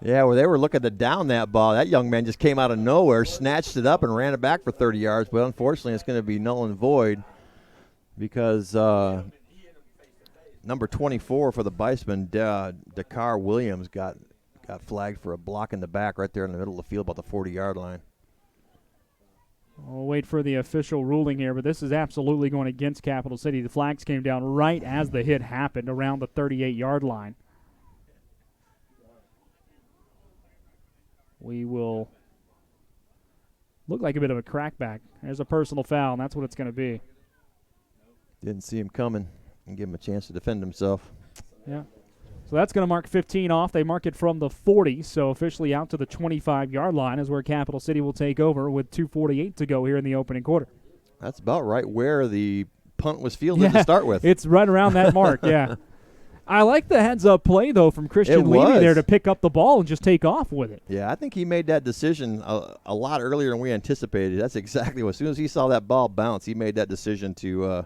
Speaker 2: Yeah, well, they were looking to down that ball. That young man just came out of nowhere, snatched it up, and ran it back for 30 yards. But unfortunately, it's going to be null and void because number 24 for the Bison, Dakar Williams, got flagged for a block in the back right there in the middle of the field about the 40-yard line.
Speaker 1: We'll wait for the official ruling here, but this is absolutely going against Capital City. The flags came down right as the hit happened around the 38-yard line. We will look like a bit of a crackback. There's a personal foul, and that's what it's going to be.
Speaker 2: Didn't see him coming and give him a chance to defend himself.
Speaker 1: Yeah. So that's going to mark 15 off. They mark it from the 40, so officially out to the 25-yard line is where Capital City will take over with 2:48 to go here in the opening quarter.
Speaker 2: That's about right where the punt was fielded to start with.
Speaker 1: It's right around that mark, yeah. I like the heads-up play, though, from Christian Levy there to pick up the ball and just take off with it.
Speaker 2: Yeah, I think he made that decision a lot earlier than we anticipated. That's exactly what. As soon as he saw that ball bounce, he made that decision to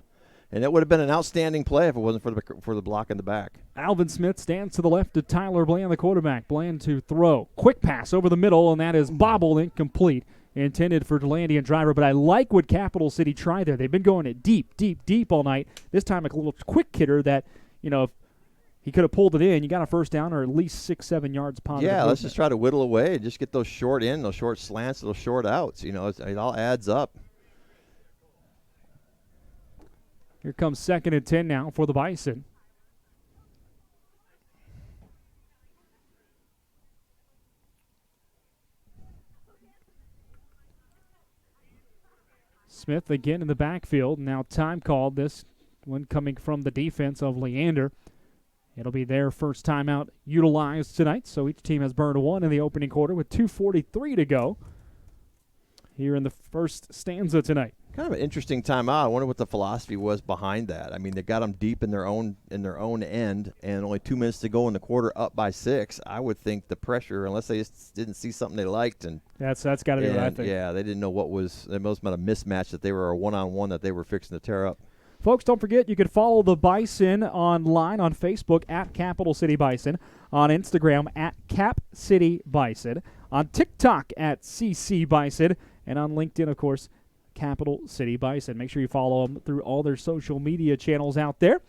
Speaker 2: and it would have been an outstanding play if it wasn't for the block in the back.
Speaker 1: Alvin Smith stands to the left of Tyler Bland, the quarterback. Bland to throw. Quick pass over the middle, and that is bobbled incomplete. Intended for Delaney and Driver, but I like what Capital City tried there. They've been going it deep all night. This time a little quick hitter that, if he could have pulled it in, you got a first down or at least 6-7 yards positive.
Speaker 2: Yeah, let's just try to whittle away and just get those short those short slants, those short outs. It all adds up.
Speaker 1: Here comes 2nd and 10 now for the Bison. Smith again in the backfield. Now time called. This one coming from the defense of Leander. It'll be their first timeout utilized tonight. So each team has burned one in the opening quarter with 2:43 to go here in the first stanza tonight.
Speaker 2: Kind of an interesting timeout. I wonder what the philosophy was behind that. I mean, they got them deep in their own end, and only 2 minutes to go in the quarter, up by 6. I would think the pressure, unless they just didn't see something they liked, and
Speaker 1: that's got to be what I think.
Speaker 2: Yeah, they didn't know what was. They must have been a mismatch that they were a one-on-one that they were fixing to tear up.
Speaker 1: Folks, don't forget you can follow the Bison online on Facebook at Capital City Bison, on Instagram at Cap City Bison, on TikTok at CC Bison, and on LinkedIn, of course, Capital City Bison. Make sure you follow them through all their social media channels out there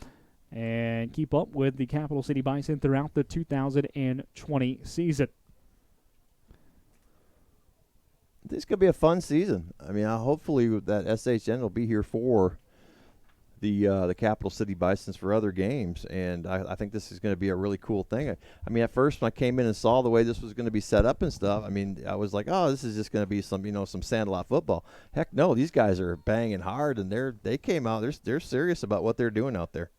Speaker 1: and keep up with the Capital City Bison throughout the 2020 season.
Speaker 2: This could be a fun season. I mean, hopefully that SHN will be here for the Capital City Bisons for other games, and I think this is going to be a really cool thing. I mean, at first when I came in and saw the way this was going to be set up and stuff, I mean, I was like, oh, this is just going to be some sandlot football. Heck no, these guys are banging hard, and they came out. They're serious about what they're doing out there.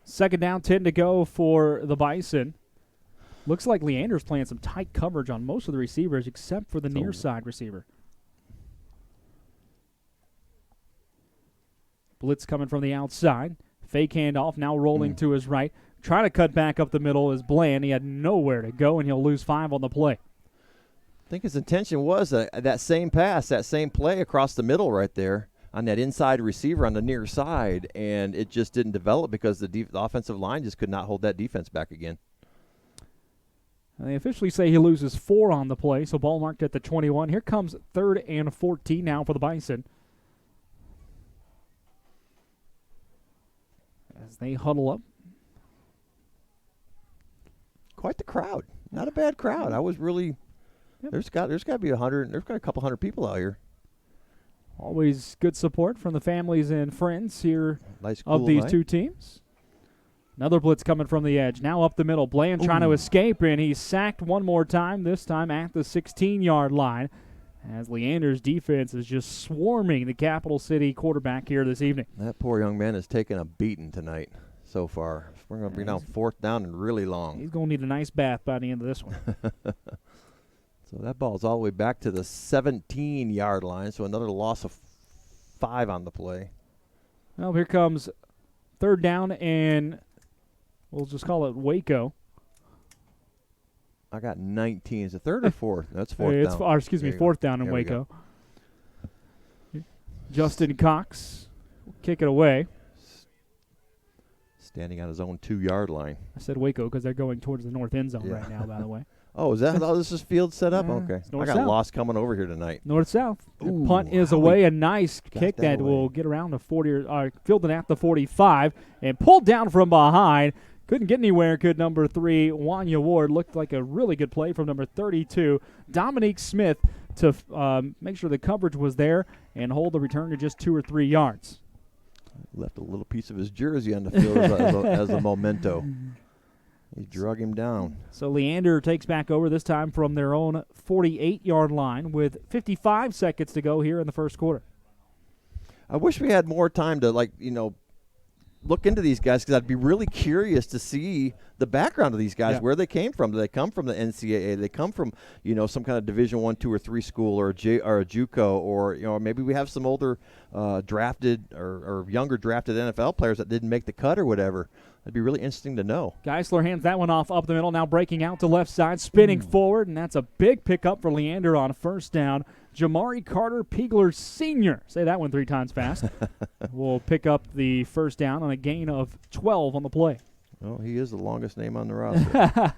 Speaker 1: Second down, 10 to go for the Bison. Looks like Leander's playing some tight coverage on most of the receivers except for the near side receiver. Blitz coming from the outside. Fake handoff, now rolling to his right. Trying to cut back up the middle is Bland. He had nowhere to go, and he'll lose 5 on the play.
Speaker 2: I think his intention was that same pass, that same play across the middle right there on that inside receiver on the near side, and it just didn't develop because the offensive line just could not hold that defense back again.
Speaker 1: And they officially say he loses 4 on the play, so ball marked at the 21. Here comes 3rd and 14 now for the Bison. As they huddle up.
Speaker 2: Quite the crowd. Not a bad crowd. I was really there's got to be 100. There's got a couple hundred people out here.
Speaker 1: Always good support from the families and friends here
Speaker 2: nice,
Speaker 1: of
Speaker 2: cool
Speaker 1: these
Speaker 2: night.
Speaker 1: two teams. Another blitz coming from the edge. Now up the middle. Bland trying to escape, and he's sacked one more time, this time at the 16-yard line, as Leander's defense is just swarming the Capital City quarterback here this evening.
Speaker 2: That poor young man has taken a beating tonight so far. We're going to be down 4th down and really long.
Speaker 1: He's going to need a nice bath by the end of this one.
Speaker 2: So that ball's all the way back to the 17-yard line, so another loss of 5 on the play.
Speaker 1: Well, here comes 3rd down, and we'll just call it Waco.
Speaker 2: I got 19. Is it 3rd or 4th? That's 4th down.
Speaker 1: Excuse me, 4th down in Waco. Justin Cox will kick it away.
Speaker 2: Standing on his own 2-yard line.
Speaker 1: I said Waco because they're going towards the north end zone right now, by the way.
Speaker 2: Oh, is that how this is field set up? Okay. I got lost coming over here tonight.
Speaker 1: North-south. The punt is away. A nice kick that will get around the 40, or fielded at the 45, and pulled down from behind. Couldn't get anywhere, could number 3, Wanya Ward. Looked like a really good play from number 32, Dominique Smith, to make sure the coverage was there and hold the return to just 2 or 3 yards.
Speaker 2: Left a little piece of his jersey on the field as a memento. He drug him down.
Speaker 1: So Leander takes back over, this time from their own 48-yard line with 55 seconds to go here in the first quarter.
Speaker 2: I wish we had more time to, look into these guys, because I'd be really curious to see the background of these guys, where they came from. Do they come from the NCAA? Do they come from, some kind of Division I, 2, or 3 school, or a JUCO, or maybe we have some older drafted or younger drafted NFL players that didn't make the cut or whatever. It'd be really interesting to know.
Speaker 1: Geisler hands that one off up the middle, now breaking out to left side, spinning forward, and that's a big pickup for Leander on 1st down. Jamari Carter Pegler Sr., say that one 3 times fast, will pick up the 1st down on a gain of 12 on the play.
Speaker 2: Well, he is the longest name on the roster.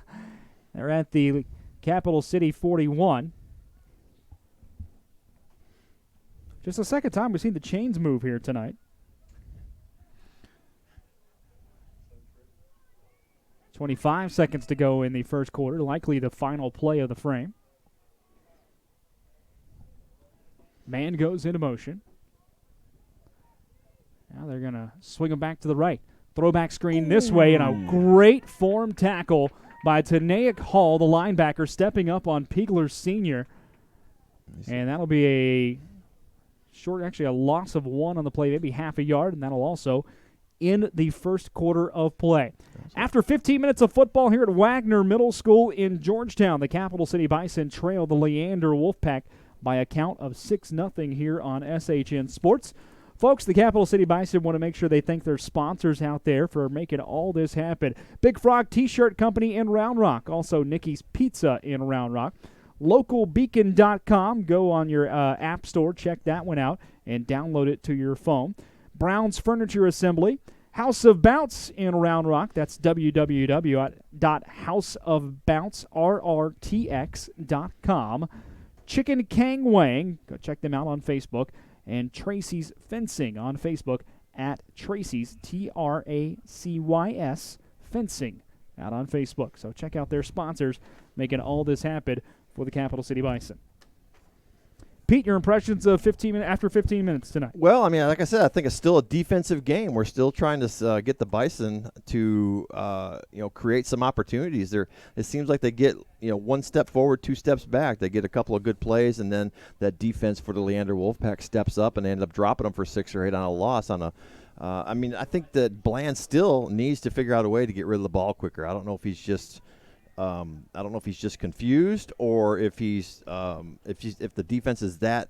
Speaker 1: They're at the Capital City 41. Just the second time we've seen the chains move here tonight. 25 seconds to go in the first quarter, likely the final play of the frame. Man goes into motion. Now they're going to swing him back to the right. Throwback screen this way, and a great form tackle by Tanaic Hall, the linebacker, stepping up on Pegler Sr. And that'll be a loss of 1 on the play, maybe half a yard, and that'll also in the first quarter of play. After 15 minutes of football here at Wagner Middle School in Georgetown, the Capital City Bison trail the Leander Wolfpack by a count of 6-0 here on SHN Sports. Folks, the Capital City Bison want to make sure they thank their sponsors out there for making all this happen. Big Frog T-Shirt Company in Round Rock, also Nikki's Pizza in Round Rock. LocalBeacon.com, go on your app store, check that one out, and download it to your phone. Brown's Furniture Assembly, House of Bounce in Round Rock. That's www.houseofbouncerrtx.com. Chicken Kang Wang. Go check them out on Facebook. And Tracy's Fencing on Facebook at Tracy's, Tracys Fencing out on Facebook. So check out their sponsors making all this happen for the Capital City Bison. Pete, your impressions of after 15 minutes tonight?
Speaker 2: Well, I mean, like I said, I think it's still a defensive game. We're still trying to get the Bison to, create some opportunities. It seems like they get, one step forward, 2 steps back. They get a couple of good plays, and then that defense for the Leander Wolfpack steps up and they end up dropping them for 6 or 8 on a loss. I think that Bland still needs to figure out a way to get rid of the ball quicker. I don't know if he's just confused, or if if the defense is that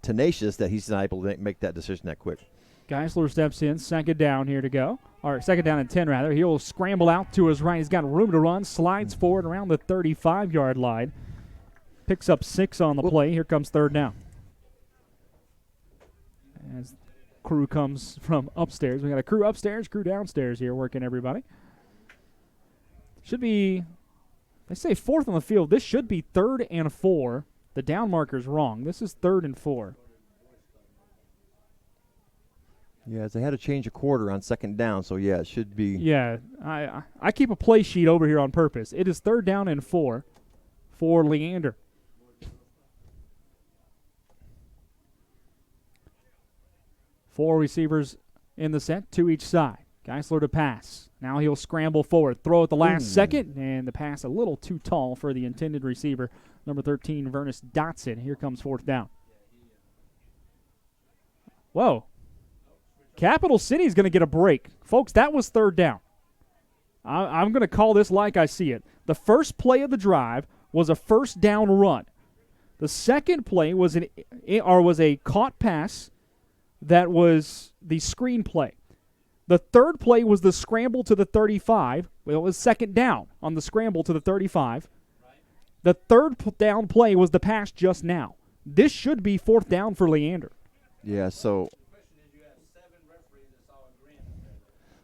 Speaker 2: tenacious that he's not able to make that decision that quick.
Speaker 1: Geisler steps in, second down here to go, or second down and 10 rather. He'll scramble out to his right. He's got room to run, slides forward around the 35-yard line, picks up 6 on the play. Here comes third down. As crew comes from upstairs, we got a crew upstairs, crew downstairs here working everybody. Should be, they say 4th on the field. This should be 3rd and 4. The down marker's wrong. This is 3rd and 4.
Speaker 2: Yeah, they had to change a quarter on second down, so yeah, it should be.
Speaker 1: Yeah, I keep a play sheet over here on purpose. It is 3rd down and 4 for Leander. Four receivers in the set, 2 each side. Geisler to pass. Now he'll scramble forward, throw at the last second, and the pass a little too tall for the intended receiver, number 13, Vernis Dotson. Here comes 4th down. Whoa. Capital City's going to get a break. Folks, that was 3rd down. I'm going to call this like I see it. The first play of the drive was a first down run. The second play was a caught pass that was the screen play. The third play was the scramble to the 35. Well, it was second down on the scramble to the 35. The third down play was the pass just now. This should be 4th down for Leander.
Speaker 2: Yeah, so.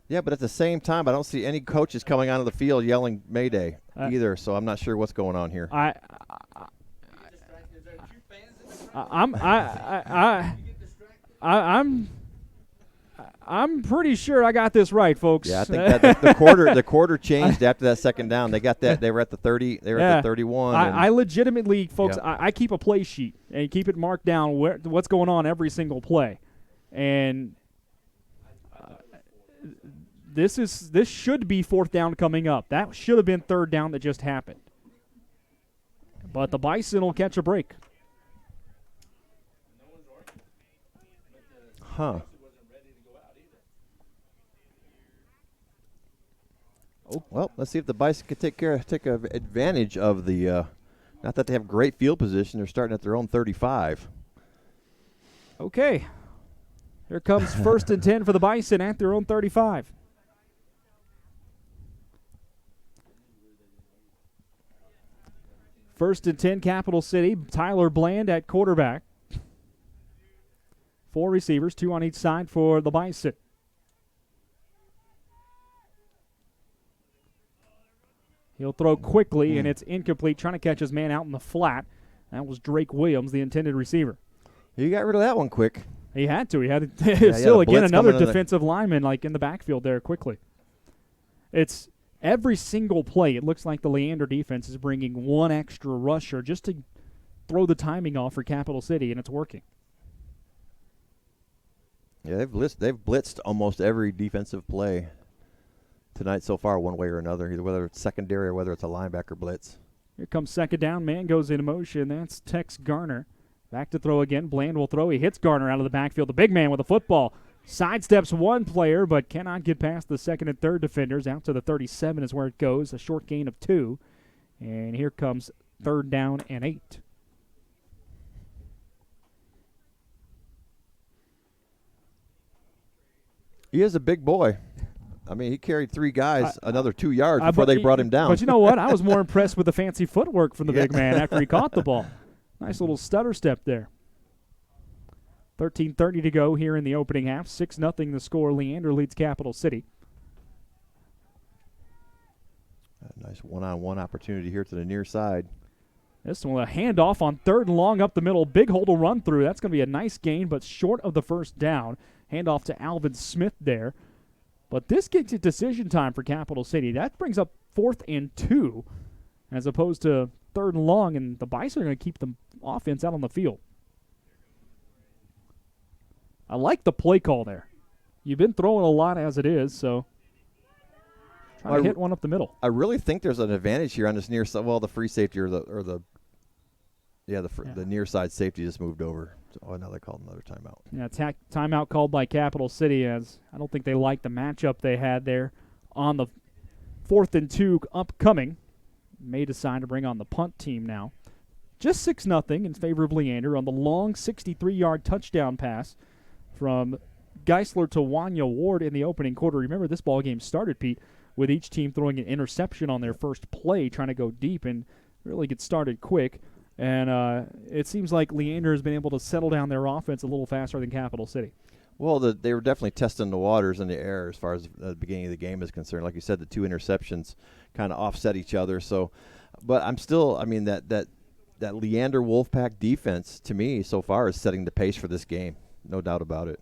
Speaker 2: Yeah, but at the same time, I don't see any coaches coming onto the field yelling Mayday either, so I'm not sure what's going on here.
Speaker 1: I'm pretty sure I got this right, folks.
Speaker 2: Yeah, I think that the quarter changed after that second down. They got that. They were at the 30. They were at the 31.
Speaker 1: I legitimately, folks, I keep a play sheet and keep it marked down what's going on every single play, and this should be 4th down coming up. That should have been 3rd down that just happened, but the Bison will catch a break.
Speaker 2: Huh. Well, let's see if the Bison can take advantage of the. Not that they have great field position; they're starting at their own 35.
Speaker 1: Okay, here comes 1st and 10 for the Bison at their own 35. First and 10, Capital City. Tyler Bland at quarterback. 4 receivers, 2 on each side for the Bison. He'll throw quickly, and it's incomplete, trying to catch his man out in the flat. That was Drake Williams, the intended receiver.
Speaker 2: He got rid of that one quick.
Speaker 1: He had to. He had to. Still, again, another defensive lineman in the backfield there quickly. It's every single play, it looks like the Leander defense is bringing one extra rusher just to throw the timing off for Capital City, and it's working.
Speaker 2: Yeah, they've blitzed almost every defensive play tonight so far, one way or another, either whether it's secondary or whether it's a linebacker blitz.
Speaker 1: Here comes second down. Man goes into motion. That's Tex Garner. Back to throw again. Bland will throw. He hits Garner out of the backfield. The big man with the football. Sidesteps one player, but cannot get past the second and third defenders. Out to the 37 is where it goes. A short gain of 2. And here comes 3rd down and 8.
Speaker 2: He is a big boy. I mean, he carried 3 guys another 2 yards before they brought him down.
Speaker 1: But you know what? I was more impressed with the fancy footwork from the big man after he caught the ball. Nice little stutter step there. 13:30 to go here in the opening half. 6-0 the score. Leander leads Capital City.
Speaker 2: A nice one-on-one opportunity here to the near side.
Speaker 1: This one, a handoff on 3rd and long up the middle. Big hole to run through. That's going to be a nice gain, but short of the first down. Handoff to Alvin Smith there. But this gets it decision time for Capital City. That brings up 4th and 2 as opposed to 3rd and long, and the Bison are going to keep the offense out on the field. I like the play call there. You've been throwing a lot as it is, so trying to hit one up the middle.
Speaker 2: I really think there's an advantage here on this near side. Well, the free safety the near side safety just moved over. Oh, now they called another timeout.
Speaker 1: Yeah, timeout called by Capital City, as I don't think they liked the matchup they had there on the 4th and 2 upcoming. May decide to bring on the punt team now. Just 6-0 in favor of Leander on the long 63-yard touchdown pass from Geisler to Wanya Ward in the opening quarter. Remember, this ball game started, Pete, with each team throwing an interception on their first play, trying to go deep and really get started quick. And it seems like Leander has been able to settle down their offense a little faster than Capital City.
Speaker 2: Well, they were definitely testing the waters in the air as far as the beginning of the game is concerned. Like you said, the 2 interceptions kind of offset each other. So, but I'm still, that Leander Wolfpack defense, to me, so far is setting the pace for this game. No doubt about it.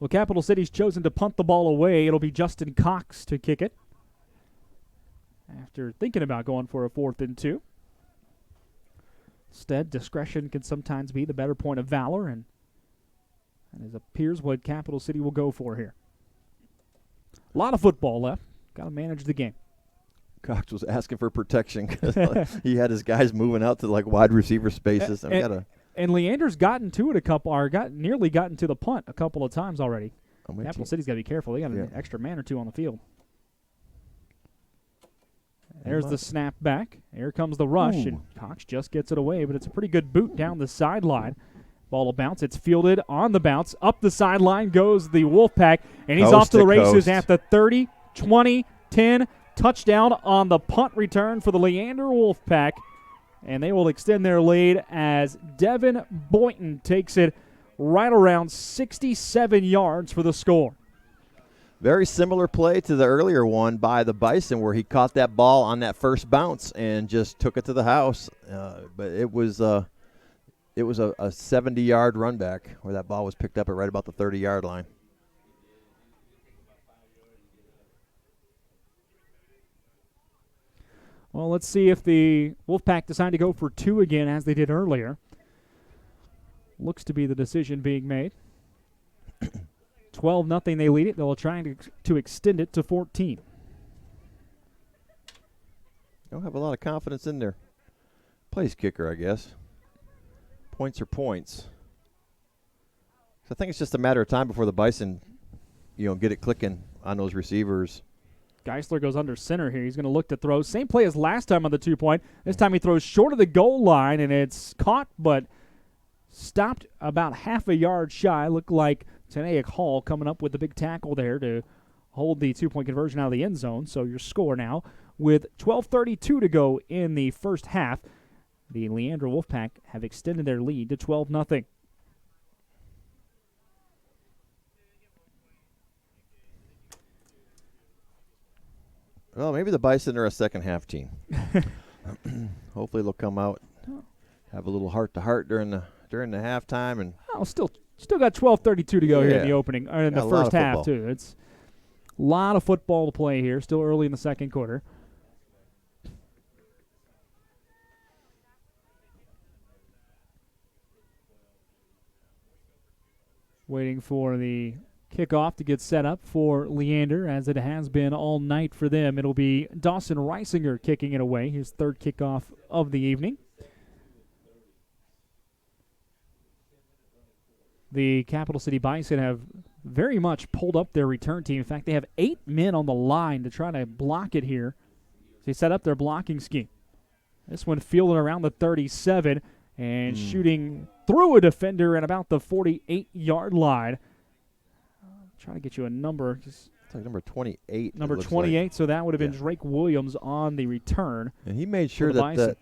Speaker 1: Well, Capital City's chosen to punt the ball away. It'll be Justin Cox to kick it after thinking about going for a 4th and 2. Instead, discretion can sometimes be the better point of valor, and it appears what Capital City will go for here. A lot of football left. Got to manage the game.
Speaker 2: Cox was asking for protection because he had his guys moving out to wide receiver spaces.
Speaker 1: And Leander's gotten to it nearly gotten to the punt a couple of times already. Capital City's got to be careful. They got an extra man or two on the field. There's the snap back. Here comes the rush, and Cox just gets it away, but it's a pretty good boot down the sideline. Ball will bounce. It's fielded on the bounce. Up the sideline goes the Wolfpack, and he's off to the races at the 30, 20, 10. Touchdown on the punt return for the Leander Wolfpack. And they will extend their lead as Devin Boynton takes it right around 67 yards for the score.
Speaker 2: Very similar play to the earlier one by the Bison where he caught that ball on that first bounce and just took it to the house. But it was a 70-yard run back where that ball was picked up at right about the 30-yard line.
Speaker 1: Well, let's see if the Wolfpack decide to go for 2 again as they did earlier. Looks to be the decision being made. 12-0 they lead it. They'll try to extend it to 14.
Speaker 2: Don't have a lot of confidence in their place kicker, I guess. Points are points. So I think it's just a matter of time before the Bison, get it clicking on those receivers.
Speaker 1: Geisler goes under center here. He's going to look to throw. Same play as last time on the 2-point. This time he throws short of the goal line, and it's caught but stopped about half a yard shy. Looked like Tanaic Hall coming up with the big tackle there to hold the 2-point conversion out of the end zone. So your score now with 12:32 to go in the first half. The Leander Wolfpack have extended their lead to 12-0.
Speaker 2: Well, maybe the Bison are a second-half team. Hopefully they'll come out, have a little heart-to-heart during the halftime, and
Speaker 1: still got 12:32 to go here in the opening, or in the first half too. It's a lot of football to play here. Still early in the second quarter. Waiting for the kickoff to get set up for Leander, as it has been all night for them. It'll be Dawson Reisinger kicking it away, his 3rd kickoff of the evening. The Capital City Bison have very much pulled up their return team. In fact, they have 8 men on the line to try to block it here. They set up their blocking scheme. This one fielded around the 37 and shooting through a defender at about the 48-yard line. Try to get you a number. Just
Speaker 2: It's like number 28.
Speaker 1: Number 28, so that would have been Drake Williams on the return.
Speaker 2: And he made sure that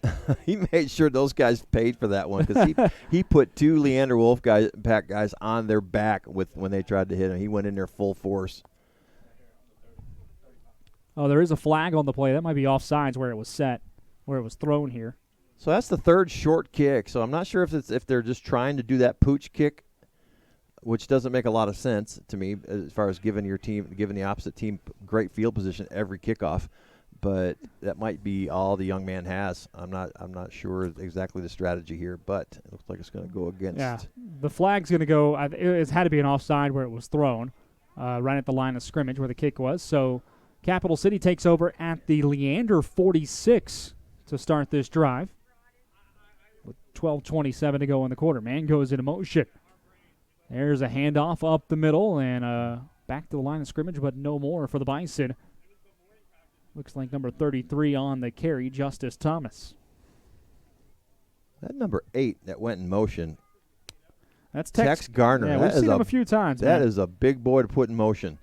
Speaker 2: he made sure those guys paid for that one because he put 2 Leander Wolfpack guys on their back when they tried to hit him. He went in there full force.
Speaker 1: Oh, there is a flag on the play. That might be offsides where it was set, where it was thrown here.
Speaker 2: So that's the 3rd short kick. So I'm not sure if they're just trying to do that pooch kick, which doesn't make a lot of sense to me as far as giving the opposite team great field position every kickoff. But that might be all the young man has. I'm not sure exactly the strategy here, but it looks like it's going to go against.
Speaker 1: Yeah, the flag's going to go. It's had to be an offside where it was thrown, right at the line of scrimmage where the kick was. So Capital City takes over at the Leander 46 to start this drive. With 12:27 to go in the quarter, man goes into motion. There's a handoff up the middle and back to the line of scrimmage, but no more for the Bison. Looks like number 33 on the carry, Justice Thomas.
Speaker 2: That number 8 that went in motion.
Speaker 1: That's
Speaker 2: Tex Garner.
Speaker 1: Yeah, we've seen him a few times.
Speaker 2: That is a big boy to put in motion.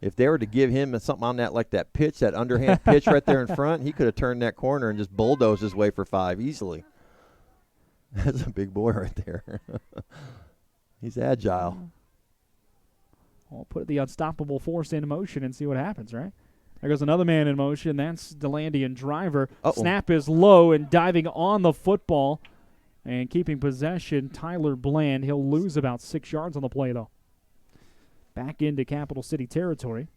Speaker 2: If they were to give him something on that, like that pitch, that underhand pitch right there in front, he could have turned that corner and just bulldozed his way for 5 easily. That's a big boy right there. He's agile.
Speaker 1: I'll put the unstoppable force in motion and see what happens, right? There goes another man in motion. That's Delandian Driver. Snap is low and diving on the football and keeping possession. Tyler Bland. He'll lose about 6 yards on the play, though. Back into Capital City territory.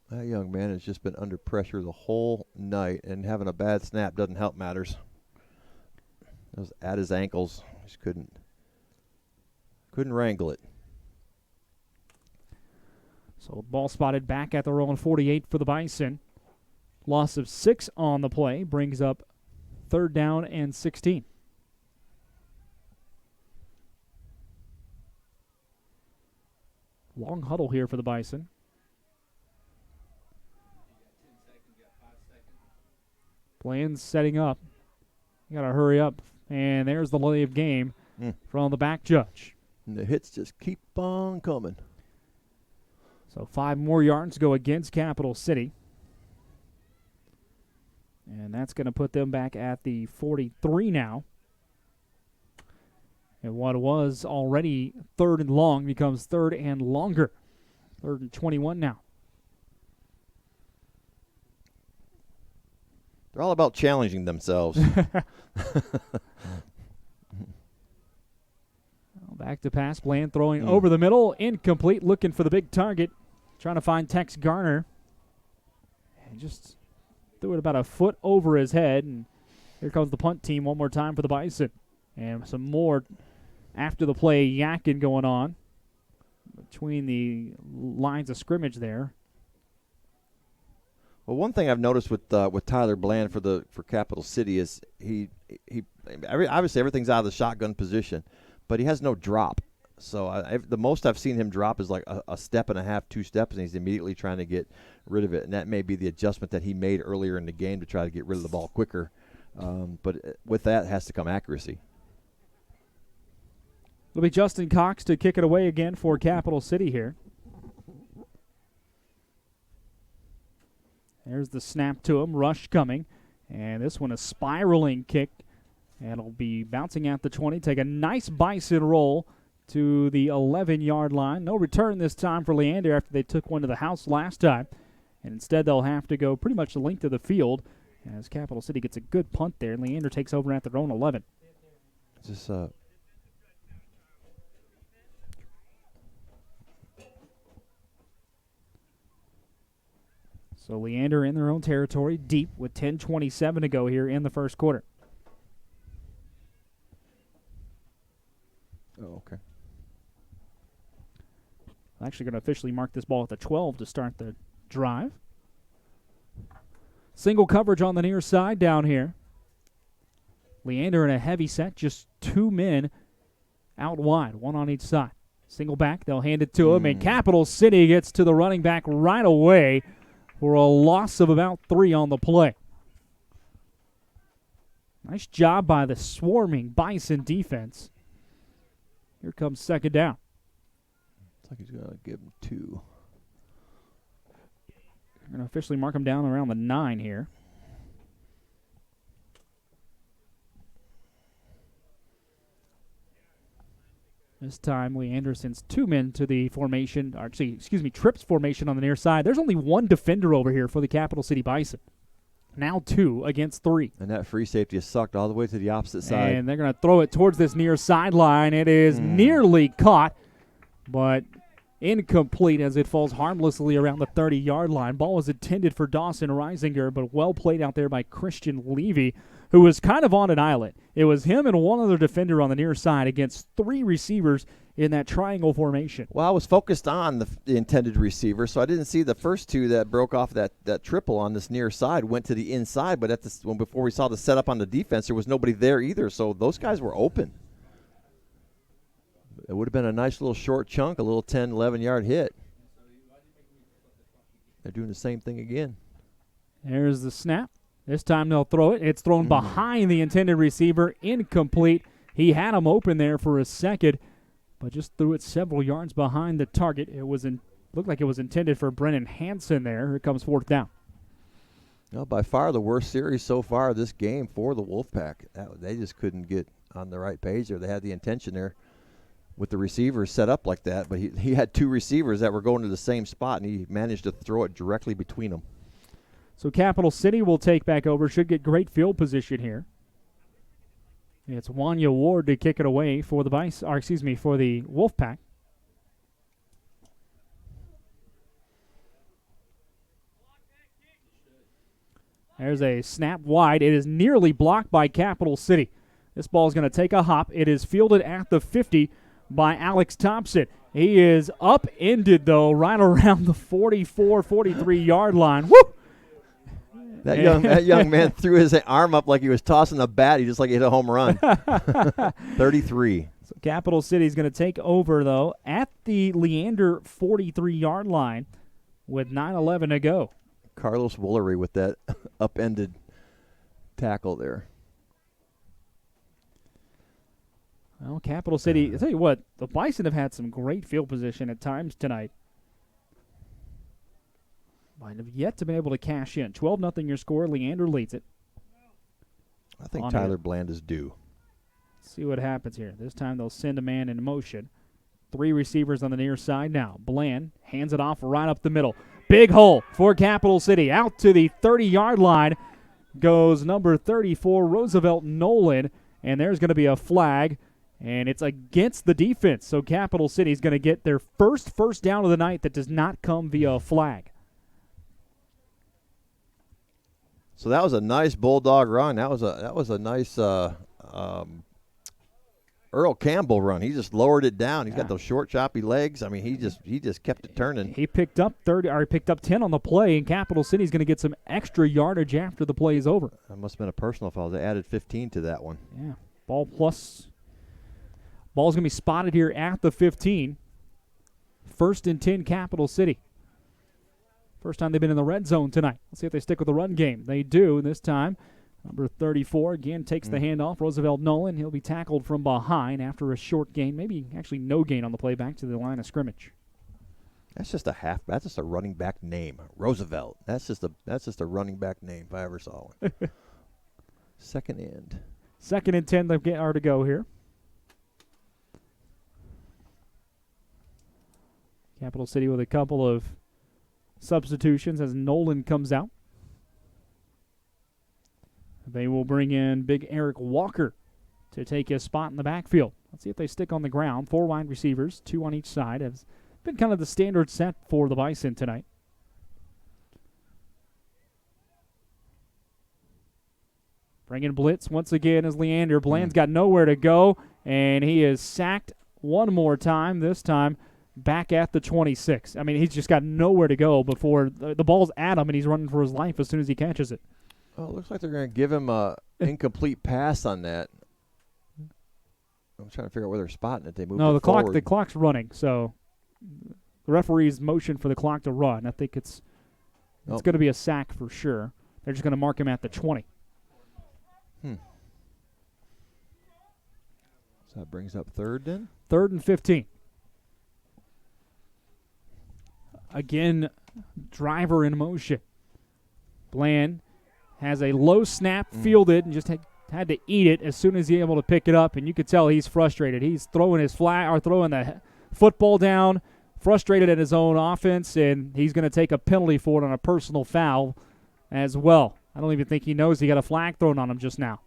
Speaker 2: That young man has just been under pressure the whole night, and having a bad snap doesn't help matters. It was at his ankles. Just couldn't wrangle it.
Speaker 1: So ball spotted back at the row on 48 for the Bison. Loss of 6 on the play brings up 3rd down and 16. Long huddle here for the Bison. Bland's setting up. You got to hurry up. And there's the delay of game from the back judge.
Speaker 2: And the hits just keep on coming.
Speaker 1: So 5 more yards go against Capital City. And that's going to put them back at the 43 now. And what was already 3rd and long becomes 3rd and longer. 3rd and 21 now.
Speaker 2: They're all about challenging themselves.
Speaker 1: Back to pass. Bland throwing over the middle. Incomplete. Looking for the big target. Trying to find Tex Garner. And just threw it about a foot over his head. And here comes the punt team one more time for the Bison. And some more after the play yakking going on between the lines of scrimmage there.
Speaker 2: Well, one thing I've noticed with Tyler Bland for Capital City is he obviously everything's out of the shotgun position, but he has no drop. So the most I've seen him drop is like a step and a half, 2 steps, and he's immediately trying to get rid of it. And that may be the adjustment that he made earlier in the game to try to get rid of the ball quicker. But with that has to come accuracy.
Speaker 1: It'll be Justin Cox to kick it away again for Capital City here. There's the snap to him, rush coming. And this one a spiraling kick. And it'll be bouncing at the 20. Take a nice Bison roll to the 11-yard line. No return this time for Leander after they took one to the house last time. And instead they'll have to go pretty much the length of the field as Capital City gets a good punt there. And Leander takes over at their own 11.
Speaker 2: Just
Speaker 1: So Leander in their own territory, deep with 10:27 to go here in the first quarter.
Speaker 2: Oh, okay.
Speaker 1: I'm actually going to officially mark this ball at the 12 to start the drive. Single coverage on the near side down here. Leander in a heavy set, just 2 men out wide, 1 on each side. Single back, they'll hand it to him, and Capital City gets to the running back right away for a loss of about 3 on the play. Nice job by the swarming Bison defense. Here comes second down.
Speaker 2: Looks like he's going to give him 2.
Speaker 1: We're going to officially mark him down around the 9 here. This time, Lee Anderson's 2 men to the formation, or actually, excuse me, trips formation on the near side. There's only 1 defender over here for the Capital City Bison. Now 2 against 3.
Speaker 2: And that free safety is sucked all the way to the opposite side.
Speaker 1: And they're going to throw it towards this near sideline. It is nearly caught, but incomplete as it falls harmlessly around the 30-yard line. Ball was intended for Dawson Reisinger, but well played out there by Christian Levy, who was kind of on an island. It was him and 1 other defender on the near side against 3 receivers in that triangle formation.
Speaker 2: Well, I was focused on the intended receiver, so I didn't see the first 2 that broke off that triple on this near side, went to the inside, but before we saw the setup on the defense, there was nobody there either, so those guys were open. It would have been a nice little short chunk, a little 10, 11-yard hit. They're doing the same thing again.
Speaker 1: There's the snap. This time they'll throw it. It's thrown behind the intended receiver, incomplete. He had him open there for a second, but just threw it several yards behind the target. It was looked like it was intended for Brennan Hansen there. Here comes 4th down.
Speaker 2: Well, by far the worst series so far this game for the Wolfpack. They just couldn't get on the right page there. They had the intention there with the receivers set up like that, but he had 2 receivers that were going to the same spot, and he managed to throw it directly between them.
Speaker 1: So Capital City will take back over. Should get great field position here. It's Wanya Ward to kick it away for the for the Wolfpack. There's a snap wide. It is nearly blocked by Capital City. This ball is going to take a hop. It is fielded at the 50 by Alex Thompson. He is upended, though, right around the 44, 43-yard line. Woo!
Speaker 2: That young man threw his arm up like he was tossing a bat. He just like hit a home run. 33.
Speaker 1: So Capital City is going to take over, though, at the Leander 43-yard line with 9:11 to go.
Speaker 2: Carlos Woolery with that upended tackle there.
Speaker 1: Well, Capital City, I'll tell you what, the Bison have had some great field position at times tonight. Might have yet to be able to cash in. 12-0 your score. Leander leads it.
Speaker 2: I think Tyler Bland is due.
Speaker 1: Let's see what happens here. This time they'll send a man in motion. 3 receivers on the near side now. Bland hands it off right up the middle. Big hole for Capital City. Out to the 30-yard line goes number 34, Roosevelt Nolan. And there's going to be a flag, and it's against the defense. So Capital City is going to get their first down of the night that does not come via a flag.
Speaker 2: So that was a nice bulldog run. That was a nice Earl Campbell run. He just lowered it down. He's got those short, choppy legs. I mean, he just kept it turning.
Speaker 1: He picked up 10 on the play, and Capital City's going to get some extra yardage after the play is over.
Speaker 2: That must have been a personal foul. They added 15 to that one.
Speaker 1: Yeah, ball's going to be spotted here at the 15. 1st and 10, Capital City. First time they've been in the red zone tonight. Let's see if they stick with the run game. They do this time. Number 34 again takes the handoff. Roosevelt Nolan. He'll be tackled from behind after a short gain, maybe actually no gain on the play back to the line of scrimmage.
Speaker 2: That's just a running back name, Roosevelt. That's just a running back name if I ever saw one. 2nd and
Speaker 1: 2nd and 10 they are to go here. Capital City with a couple of substitutions as Nolan comes out. They will bring in big Eric Walker to take his spot in the backfield. Let's see if they stick on the ground. 4 wide receivers, 2 on each side. Has been kind of the standard set for the Bison tonight. Bringing blitz once again is Leander. Bland's got nowhere to go, and he is sacked one more time, this time back at the 26. I mean, he's just got nowhere to go before the ball's at him, and he's running for his life as soon as he catches it.
Speaker 2: Oh, it looks like they're going to give him an incomplete pass on that. I'm trying to figure out where they're spotting it. They moved it forward.
Speaker 1: The clock's running, so the referee's motion for the clock to run. I think it's going to be a sack for sure. They're just going to mark him at the 20.
Speaker 2: So that brings up 3rd then?
Speaker 1: 3rd and 15. Again, driver in motion. Bland has a low snap fielded and just had to eat it as soon as he's able to pick it up, and you could tell he's frustrated. He's throwing throwing the football down, frustrated at his own offense, and he's going to take a penalty for it on a personal foul as well. I don't even think he knows he got a flag thrown on him just now.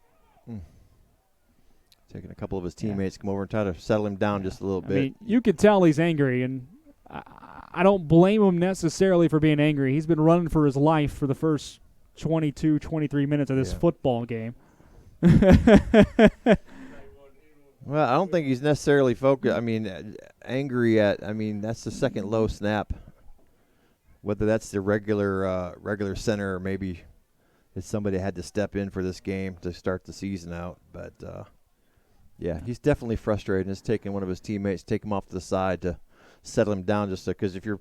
Speaker 2: Taking a couple of his teammates come over and try to settle him down just a little bit.
Speaker 1: I mean, you could tell he's angry, and I don't blame him necessarily for being angry. He's been running for his life for the first 22, 23 minutes of this football game.
Speaker 2: Well, I don't think he's necessarily focused. I mean, angry at. I mean, that's the second low snap. Whether that's the regular center or maybe it's somebody that had to step in for this game to start the season out. But yeah, he's definitely frustrated. And it's taking one of his teammates, take him off to the side to settle him down. Just because if your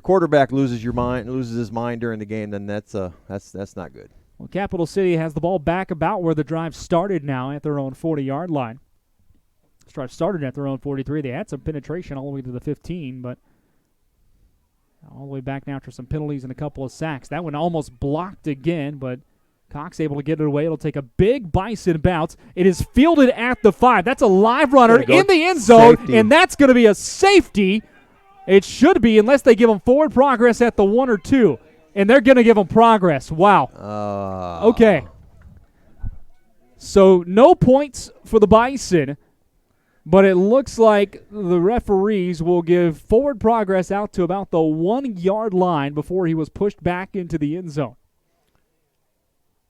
Speaker 2: quarterback loses his mind during the game, then that's not good.
Speaker 1: Well, Capital City has the ball back about where the drive started now at their own 40-yard line. This drive started at their own 43. They had some penetration all the way to the 15, but all the way back now after some penalties and a couple of sacks. That one almost blocked again, but Cox able to get it away. It'll take a big Bison bounce. It is fielded at the 5. That's a live runner in the end zone, and that's going to be a safety. It should be, unless they give them forward progress at the 1 or 2. And they're going to give them progress. Wow. Okay. So no points for the Bison, but it looks like the referees will give forward progress out to about the 1-yard line before he was pushed back into the end zone.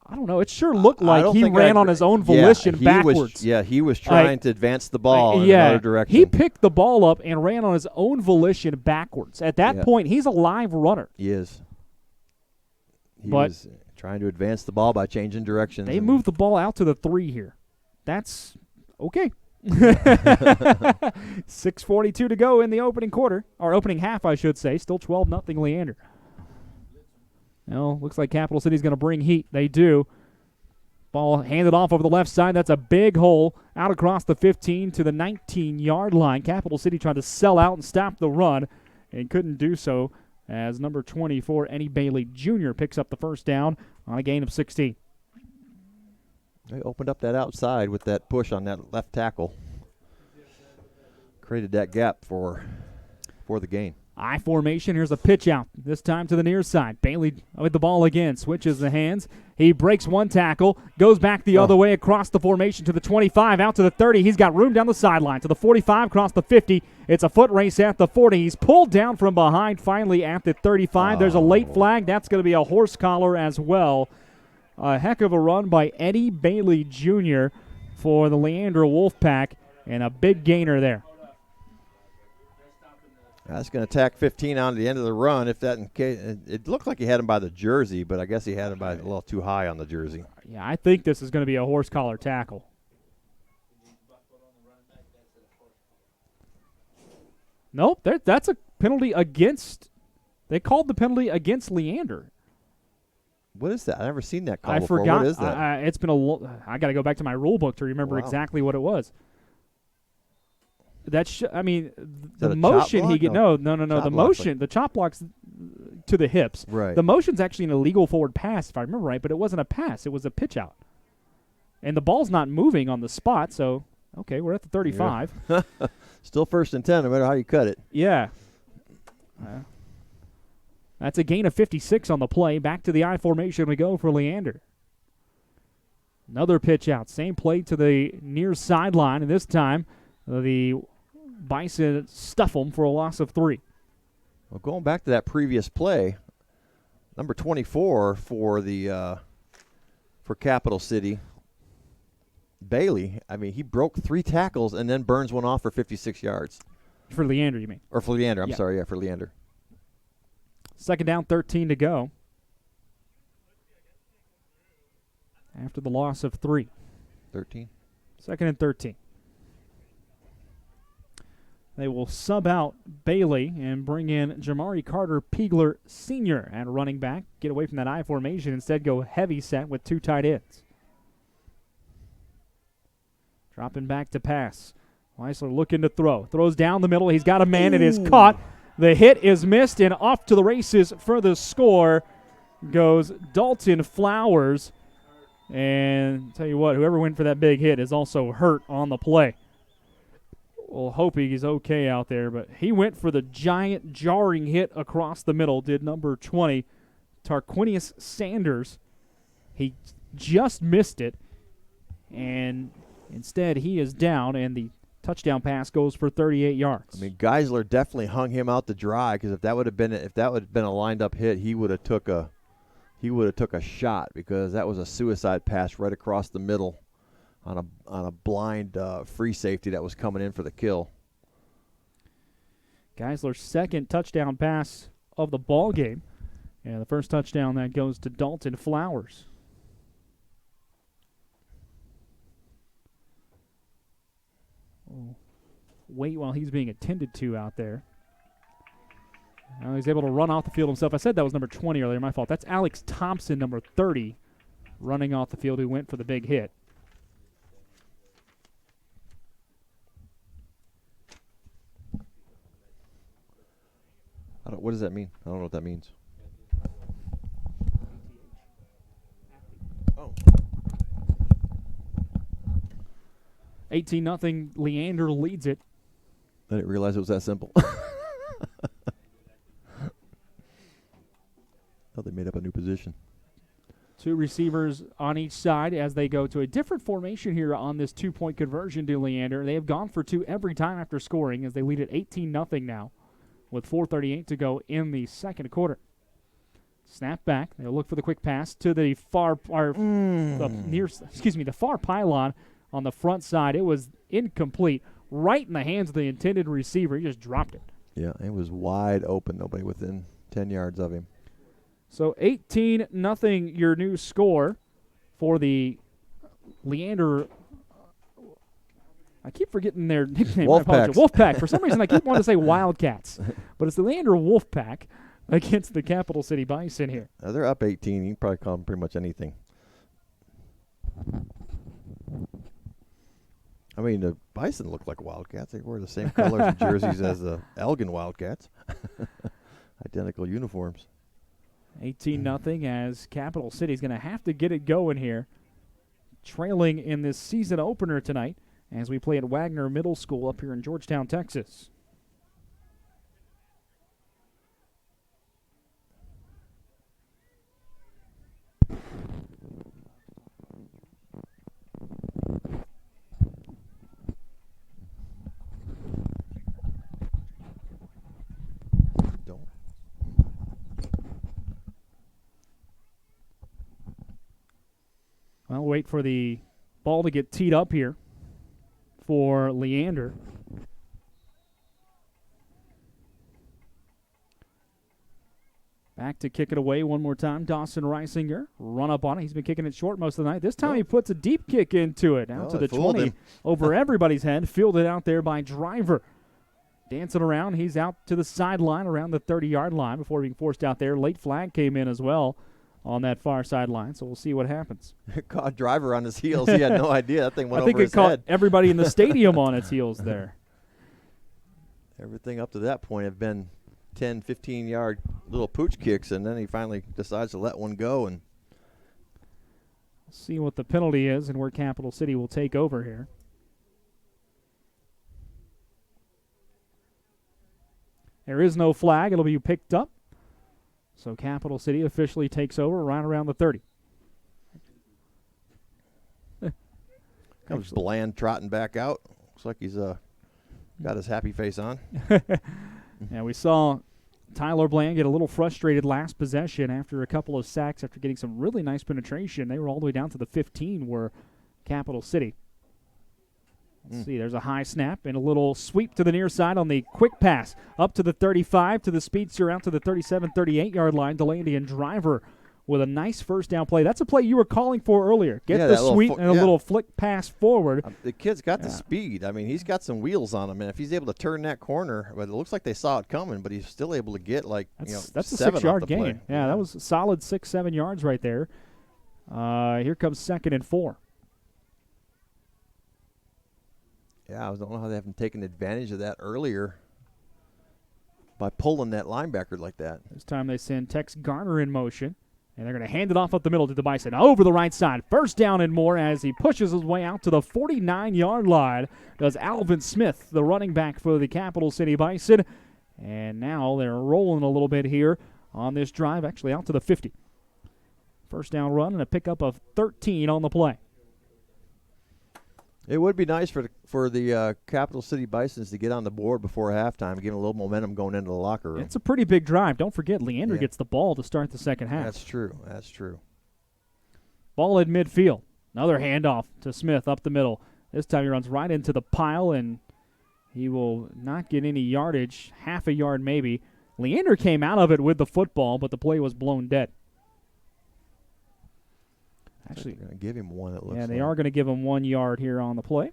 Speaker 1: I don't know. It sure looked like he ran on his own volition backwards.
Speaker 2: He was trying to advance the ball in another direction.
Speaker 1: He picked the ball up and ran on his own volition backwards. At that point, he's a live runner.
Speaker 2: He is. He was trying to advance the ball by changing directions.
Speaker 1: They moved the ball out to the 3 here. That's okay. 6:42 to go in the opening quarter, or opening half, I should say. Still 12-0 Leander. Well, looks like Capital City's going to bring heat. They do. Ball handed off over the left side. That's a big hole out across the 15 to the 19-yard line. Capital City tried to sell out and stop the run and couldn't do so, as number 24, Eddie Bailey Jr. picks up the first down on a gain of 16.
Speaker 2: They opened up that outside with that push on that left tackle. Created that gap for the gain.
Speaker 1: I formation. Here's a pitch out, this time to the near side. Bailey with the ball again, switches the hands. He breaks one tackle, goes back the other way across the formation to the 25, out to the 30. He's got room down the sideline to the 45, across the 50. It's a foot race at the 40. He's pulled down from behind finally at the 35. There's a late flag. That's going to be a horse collar as well. A heck of a run by Eddie Bailey Jr. for the Leander Wolfpack, and a big gainer there.
Speaker 2: That's going to tack 15 on to the end of the run. If that, it looked like he had him by the jersey, but I guess he had him by a little too high on the jersey.
Speaker 1: Yeah, I think this is going to be a horse collar tackle. Nope, that's a penalty against. They called the penalty against Leander.
Speaker 2: What is that? I've never seen that call before.
Speaker 1: I forgot.
Speaker 2: What is that?
Speaker 1: It's been I got to go back to my rule book to remember exactly what it was. The motion he get no. The motion, the chop blocks to the hips.
Speaker 2: Right.
Speaker 1: The motion's actually an illegal forward pass, if I remember right, but it wasn't a pass. It was a pitch out. And the ball's not moving on the spot, so, okay, we're at the 35.
Speaker 2: Yeah. Still 1st and 10, no matter how you cut it.
Speaker 1: Yeah. That's a gain of 56 on the play. Back to the I formation we go for Leander. Another pitch out. Same play to the near sideline, and this time the Bison stuff them for a loss of 3.
Speaker 2: Well, going back to that previous play, number 24 for Capital City, Bailey, he broke 3 tackles and then burns one off for 56 yards.
Speaker 1: For Leander, you mean?
Speaker 2: Or for Leander, I'm sorry, for Leander.
Speaker 1: 2nd down, 13 to go. After the loss of 3.
Speaker 2: 13.
Speaker 1: 2nd and 13. They will sub out Bailey and bring in Jamari Carter Piegler Sr. at running back. Get away from that I formation. Instead, go heavy set with 2 tight ends. Dropping back to pass. Weisler looking to throw. Throws down the middle. He's got a man. It is caught The hit is missed, and off to the races for the score goes Dalton Flowers. And tell you what, whoever went for that big hit is also hurt on the play. We'll hope he's okay out there, but he went for the giant jarring hit across the middle, did number 20, Tarquinius Sanders. He just missed it, and instead he is down, and the touchdown pass goes for 38 yards.
Speaker 2: I mean, Geisler definitely hung him out to dry, because if that would have been a lined up hit, he would have took a shot, because that was a suicide pass right across the middle on a blind free safety that was coming in for the kill.
Speaker 1: Geisler's second touchdown pass of the ball game, and the first touchdown that goes to Dalton Flowers. Wait while he's being attended to out there. Now he's able to run off the field himself. I said that was number 20 earlier, my fault. That's Alex Thompson, number 30, running off the field, who went for the big hit.
Speaker 2: What does that mean? I don't know what that means. Oh.
Speaker 1: 18-0, Leander leads it.
Speaker 2: I didn't realize it was that simple. Oh, they made up a new position.
Speaker 1: Two receivers on each side as they go to a different formation here on this two-point conversion to Leander. They have gone for two every time after scoring as they lead at 18-0 now with 4:38 to go in the second quarter. Snap back. They'll look for the quick pass to the far the far pylon on the front side. It was incomplete, right in the hands of the intended receiver. He just dropped it.
Speaker 2: Yeah, it was wide open. Nobody within 10 yards of him.
Speaker 1: So 18-0 your new score for the Leander. I keep forgetting their nickname. Wolfpack. For some reason, I keep wanting to say Wildcats, but it's the Leander Wolfpack against the Capital City Bison here.
Speaker 2: They're up 18. You can probably call them pretty much anything. I mean, the Bison look like Wildcats. They wear the same colors and jerseys as the Elgin Wildcats. Identical uniforms.
Speaker 1: 18-0 as Capital City is going to have to get it going here. Trailing in this season opener tonight as we play at Wagner Middle School up here in Georgetown, Texas. Well, wait for the ball to get teed up here for Leander. Back to kick it away one more time. Dawson Reisinger, run up on it. He's been kicking it short most of the night. This time he puts a deep kick into it. Out to the 20 over everybody's head. Fielded out there by Driver. Dancing around. He's out to the sideline around the 30-yard line before being forced out there. Late flag came in as well on that far sideline, so we'll see what happens.
Speaker 2: Caught Driver on his heels. He had no idea. That thing went over his head.
Speaker 1: I think it caught everybody in the stadium on its heels there.
Speaker 2: Everything up to that point have been 10, 15-yard little pooch kicks, and then he finally decides to let one go. And
Speaker 1: see what the penalty is and where Capital City will take over here. There is no flag. It'll be picked up. So Capital City officially takes over right around the 30.
Speaker 2: Comes Bland trotting back out. Looks like he's got his happy face on.
Speaker 1: Yeah, we saw Tyler Bland get a little frustrated last possession after a couple of sacks after getting some really nice penetration. They were all the way down to the 15 were Capital City. Let's see, there's a high snap and a little sweep to the near side on the quick pass. Up to the 35, to the speedster, out to the 37, 38-yard line. Delaney and Driver with a nice first down play. That's a play you were calling for earlier. Get the sweep and a little flick pass forward.
Speaker 2: The kid's got the speed. I mean, he's got some wheels on him, and if he's able to turn that corner, but it looks like they saw it coming, but he's still able to get that's
Speaker 1: a 6-yard gain. Yeah, that was a solid 6-7 yards right there. Here comes 2nd and 4.
Speaker 2: Yeah, I don't know how they haven't taken advantage of that earlier. by pulling that linebacker like that.
Speaker 1: This time they send Tex Garner in motion, and they're going to hand it off up the middle to the Bison. Over the right side, first down and more as he pushes his way out to the 49-yard line. Does Alvin Smith, the running back for the Capital City Bison. And now they're rolling a little bit here on this drive, actually out to the 50. First down run and a pickup of 13 on the play.
Speaker 2: It would be nice for the Capital City Bisons to get on the board before halftime, give them a little momentum going into the locker room.
Speaker 1: It's a pretty big drive. Don't forget, Leander gets the ball to start the second half.
Speaker 2: That's true. That's true.
Speaker 1: Ball at midfield. Another handoff to Smith up the middle. This time he runs right into the pile, and he will not get any yardage, half a yard maybe. Leander came out of it with the football, but the play was blown dead. Actually,
Speaker 2: they're going to give him one, it looks like.
Speaker 1: Yeah, they are going to give him 1 yard here on the play.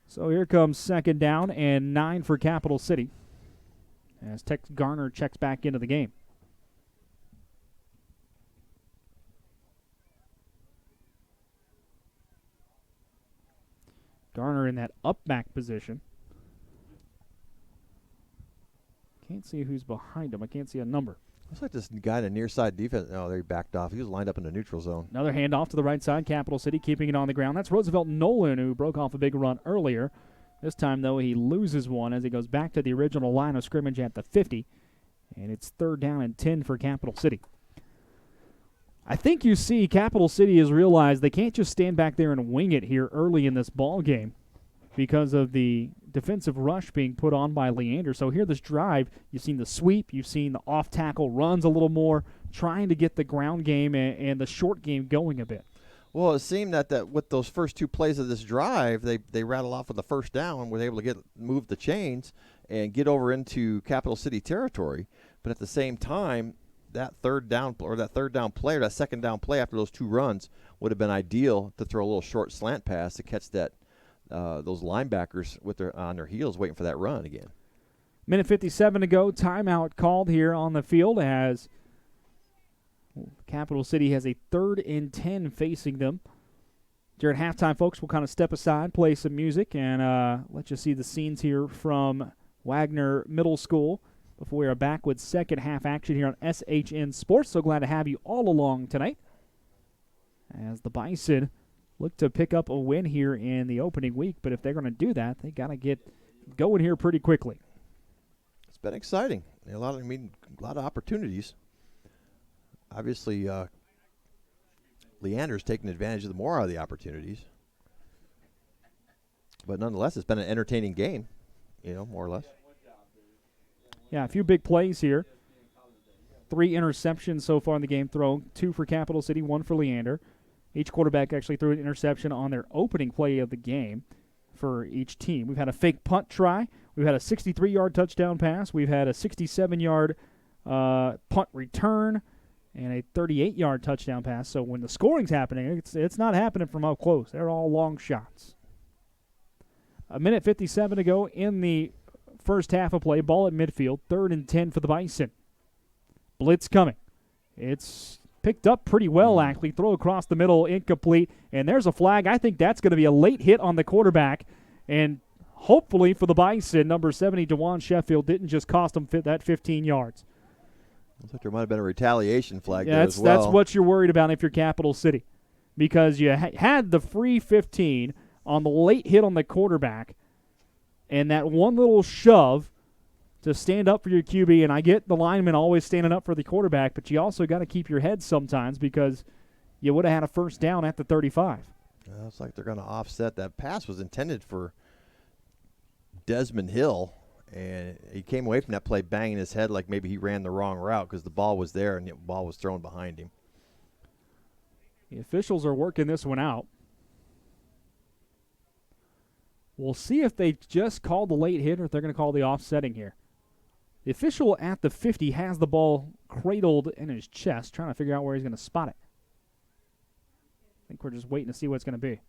Speaker 1: So here comes second down and 9 for Capital City as Tex Garner checks back into the game. Garner in that up back position. Can't see who's behind him. I can't see a number.
Speaker 2: Looks like this guy in the near side defense. Oh, there he backed off. He was lined up in the neutral zone.
Speaker 1: Another handoff to the right side. Capital City keeping it on the ground. That's Roosevelt Nolan, who broke off a big run earlier. This time, though, he loses one as he goes back to the original line of scrimmage at the 50. And it's third down and 10 for Capital City. I think you see Capital City has realized they can't just stand back there and wing it here early in this ball game because of the defensive rush being put on by Leander. So here this drive, you've seen the sweep, you've seen the off-tackle runs a little more, trying to get the ground game and the short game going a bit.
Speaker 2: Well, it seemed that with those first 2 plays of this drive, they rattled off with the first down and were able to move the chains and get over into Capital City territory. But at the same time, that third down play or that second down play after those 2 runs would have been ideal to throw a little short slant pass to catch that those linebackers on their heels waiting for that run again.
Speaker 1: Minute 57 to go. Timeout called here on the field as Capital City has a 3rd and 10 facing them. During halftime, folks, we'll kind of step aside, play some music, and let you see the scenes here from Wagner Middle School before we are back with second half action here on SHN Sports. So glad to have you all along tonight as the Bison look to pick up a win here in the opening week. But if they're going to do that, they got to get going here pretty quickly.
Speaker 2: It's been exciting. A lot of opportunities. Obviously, Leander's taking advantage of more of the opportunities. But nonetheless, it's been an entertaining game, more or less.
Speaker 1: Yeah, a few big plays here. 3 interceptions so far in the game thrown, 2 for Capital City, 1 for Leander. Each quarterback actually threw an interception on their opening play of the game for each team. We've had a fake punt try. We've had a 63-yard touchdown pass. We've had a 67-yard punt return and a 38-yard touchdown pass. So when the scoring's happening, it's not happening from up close. They're all long shots. A minute 57 to go in the first half of play. Ball at midfield. 3rd and 10 for the Bison. Blitz coming. It's picked up pretty well, actually. Throw across the middle, incomplete. And there's a flag. I think that's going to be a late hit on the quarterback. And hopefully for the Bison, number 70, DeJuan Sheffield, didn't just cost them that 15 yards.
Speaker 2: Looks like there might have been a retaliation flag there as well.
Speaker 1: That's what you're worried about if you're Capital City. Because you had the free 15 on the late hit on the quarterback. And that one little shove to stand up for your QB, and I get the lineman always standing up for the quarterback, but you also got to keep your head sometimes because you would have had a first down at the 35.
Speaker 2: Looks like they're going to offset. That pass was intended for Desmond Hill, and he came away from that play banging his head like maybe he ran the wrong route because the ball was there and the ball was thrown behind him.
Speaker 1: The officials are working this one out. We'll see if they just call the late hit or if they're going to call the offsetting here. The official at the 50 has the ball cradled in his chest, trying to figure out where he's going to spot it. I think we're just waiting to see what it's going to be.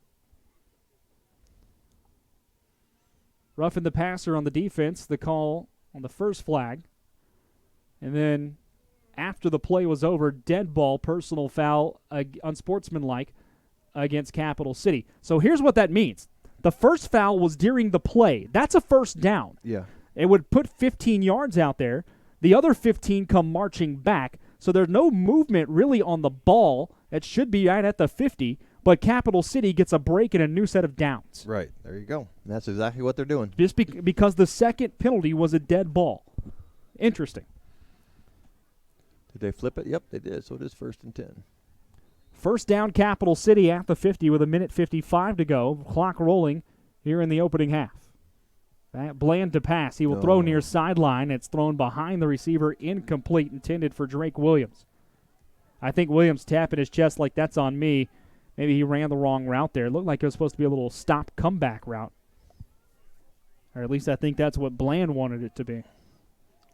Speaker 1: Roughing the passer on the defense, the call on the first flag. And then after the play was over, dead ball, personal foul, unsportsmanlike against Capital City. So here's what that means. The first foul was during the play. That's a first down.
Speaker 2: Yeah.
Speaker 1: It would put 15 yards out there. The other 15 come marching back, so there's no movement really on the ball. It should be right at the 50, but Capital City gets a break and a new set of downs.
Speaker 2: Right. There you go. And that's exactly what they're doing.
Speaker 1: Just because the second penalty was a dead ball. Interesting.
Speaker 2: Did they flip it? Yep, they did. So it is 1st and 10.
Speaker 1: First down, Capital City at the 50 with 1:55 to go. Clock rolling here in the opening half. Bland to pass. He will throw near sideline. It's thrown behind the receiver, incomplete, intended for Drake Williams. I think Williams tapping his chest like that's on me. Maybe he ran the wrong route there. It looked like it was supposed to be a little stop comeback route. Or at least I think that's what Bland wanted it to be.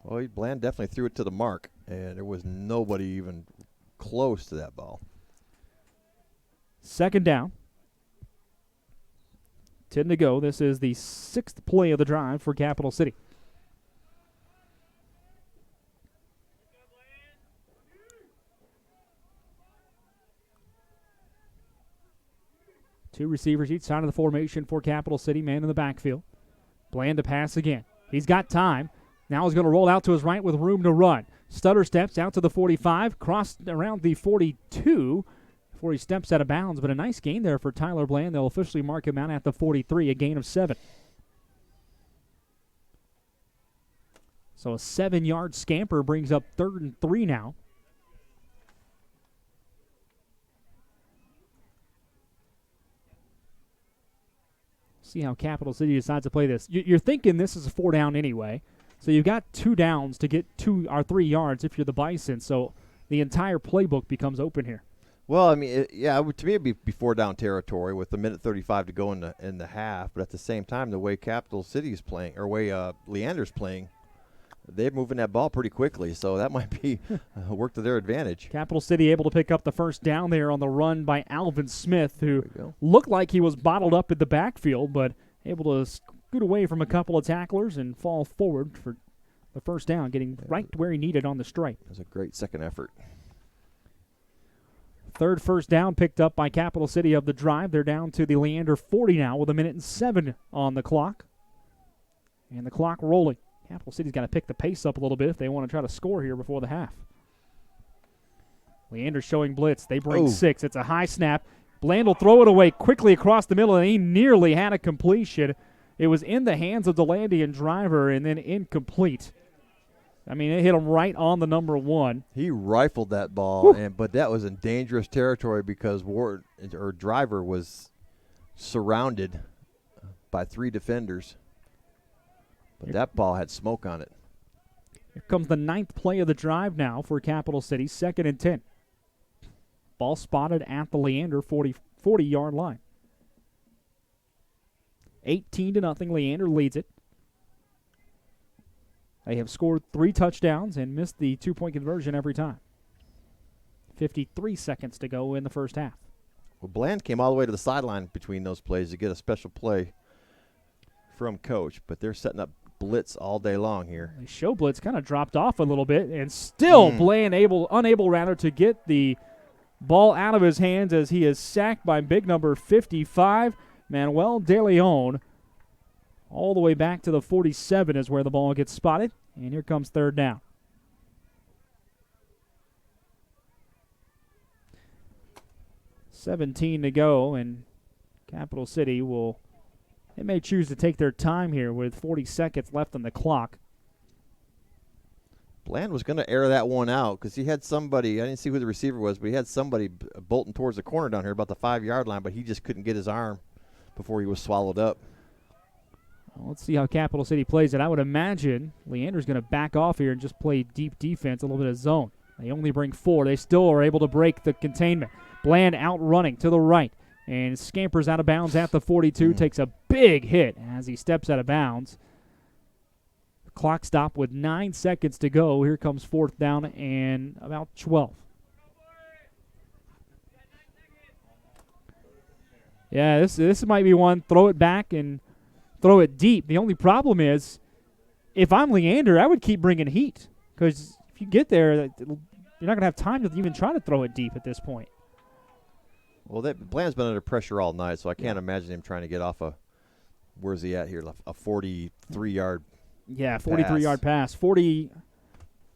Speaker 2: Well, Bland definitely threw it to the mark, and there was nobody even close to that ball.
Speaker 1: Second down. 10 to go. This is the 6th play of the drive for Capital City. Two receivers each side of the formation for Capital City. Man in the backfield. Bland to pass again. He's got time. Now he's going to roll out to his right with room to run. Stutter steps out to the 45, crossed around the 42 before he steps out of bounds. But a nice gain there for Tyler Bland. They'll officially mark him out at the 43, a gain of 7. So a 7-yard scamper brings up 3rd and 3 now. See how Capital City decides to play this. You're thinking this is a 4 down anyway. So you've got 2 downs to get 2 or 3 yards if you're the Bison. So the entire playbook becomes open here.
Speaker 2: Well, I mean, to me it'd be 4 down territory with 1:35 to go in the half. But at the same time, the way Capital City is playing, or way Leander's playing, they're moving that ball pretty quickly. So that might be a work to their advantage.
Speaker 1: Capital City able to pick up the first down there on the run by Alvin Smith, who looked like he was bottled up in the backfield, but able to scoot away from a couple of tacklers and fall forward for the first down, getting right where he needed on the stripe.
Speaker 2: It was a great second effort.
Speaker 1: Third first down picked up by Capital City of the drive. They're down to the Leander 40 now with 1:07 on the clock. And the clock rolling. Capital City's got to pick the pace up a little bit if they want to try to score here before the half. Leander showing blitz. They bring 6. It's a high snap. Bland will throw it away quickly across the middle, and he nearly had a completion. It was in the hands of the Delandian driver and then incomplete. I mean, it hit him right on the number 1.
Speaker 2: He rifled that ball, but that was in dangerous territory because driver was surrounded by 3 defenders. But that ball had smoke on it.
Speaker 1: Here comes the 9th play of the drive now for Capital City, 2nd and 10. Ball spotted at the Leander 40-yard line. 18-0, Leander leads it. They have scored 3 touchdowns and missed the 2-point conversion every time. 53 seconds to go in the first half.
Speaker 2: Well, Bland came all the way to the sideline between those plays to get a special play from Coach, but they're setting up blitz all day long here.
Speaker 1: The show blitz kind of dropped off a little bit, and still Bland unable to get the ball out of his hands as he is sacked by big number 55, Manuel De Leon. All the way back to the 47 is where the ball gets spotted. And here comes 3rd down. $17 to go, and Capital City they may choose to take their time here with 40 seconds left on the clock.
Speaker 2: Bland was going to air that one out because he had somebody, I didn't see who the receiver was, but he had somebody bolting towards the corner down here about the 5-yard line, but he just couldn't get his arm before he was swallowed up.
Speaker 1: Well, let's see how Capital City plays it. I would imagine Leander's going to back off here and just play deep defense, a little bit of zone. They only bring 4. They still are able to break the containment. Bland out running to the right and scampers out of bounds at the 42, takes a big hit as he steps out of bounds. The clock stop with 9 seconds to go. Here comes 4th down and about 12. Yeah, this might be one. Throw it back and throw it deep. The only problem is, if I'm Leander, I would keep bringing heat because if you get there, you're not going to have time to even try to throw it deep at this point.
Speaker 2: Well, Bland's been under pressure all night, so I can't imagine him trying to get off where's he at here, a 43-yard
Speaker 1: Yeah, 43-yard pass. 40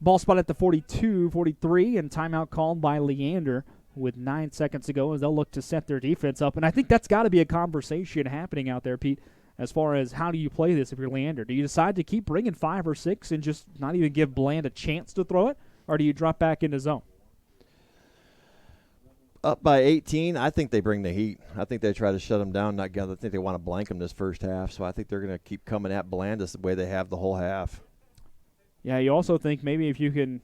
Speaker 1: ball spot at the 42, 43, and timeout called by Leander with 9 seconds to go as they'll look to set their defense up. And I think that's got to be a conversation happening out there, Pete, as far as how do you play this if you're Leander. Do you decide to keep bringing 5 or 6 and just not even give Bland a chance to throw it, or do you drop back into zone?
Speaker 2: Up by 18, I think they bring the heat. I think they try to shut them down. I think they want to blank them this first half, so I think they're going to keep coming at Bland the way they have the whole half.
Speaker 1: Yeah, you also think maybe if you can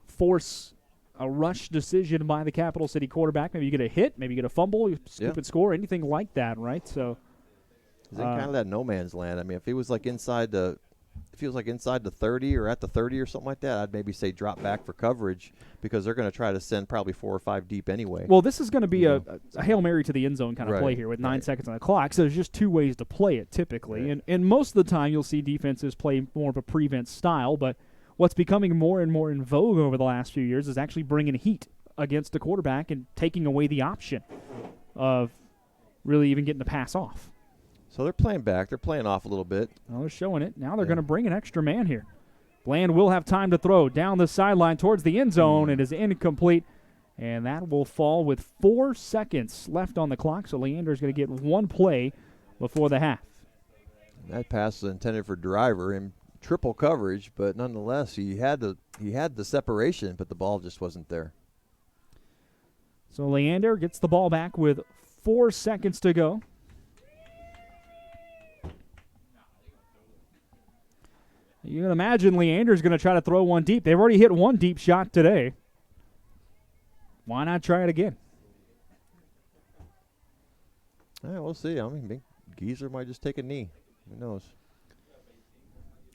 Speaker 1: force a rush decision by the Capital City quarterback, maybe you get a hit, maybe you get a fumble, you scoop and score, anything like that, right? So
Speaker 2: he's in kind of that no man's land. I mean, if he was like inside the 30 or at the 30 or something like that, I'd maybe say drop back for coverage because they're going to try to send probably 4 or 5 deep anyway.
Speaker 1: Well, this is going to be a Hail Mary to the end zone kind of play here with 9 seconds on the clock. So there's just 2 ways to play it typically.
Speaker 2: Right.
Speaker 1: And most of the time you'll see defenses play more of a prevent style, but what's becoming more and more in vogue over the last few years is actually bringing heat against the quarterback and taking away the option of really even getting the pass off.
Speaker 2: So they're playing back. They're playing off a little bit.
Speaker 1: Well, they're showing it. Now they're going to bring an extra man here. Bland will have time to throw down the sideline towards the end zone. It is incomplete, and that will fall with 4 seconds left on the clock. So Leander's going to get 1 play before the half.
Speaker 2: That pass is intended for Driver in triple coverage, but nonetheless, he had the separation, but the ball just wasn't there.
Speaker 1: So Leander gets the ball back with 4 seconds to go. You can imagine Leander's going to try to throw one deep. They've already hit 1 deep shot today. Why not try it again?
Speaker 2: Yeah, we'll see. I mean, Geisler might just take a knee. Who knows?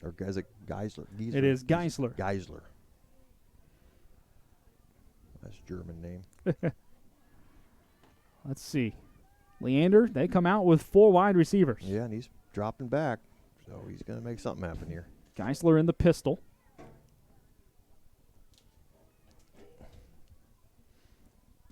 Speaker 2: Or is it Geisler?
Speaker 1: It is Geisler.
Speaker 2: Geisler. That's a German name.
Speaker 1: Let's see. Leander, they come out with 4 wide receivers.
Speaker 2: Yeah, and he's dropping back, so he's going to make something happen here.
Speaker 1: Geisler in the pistol.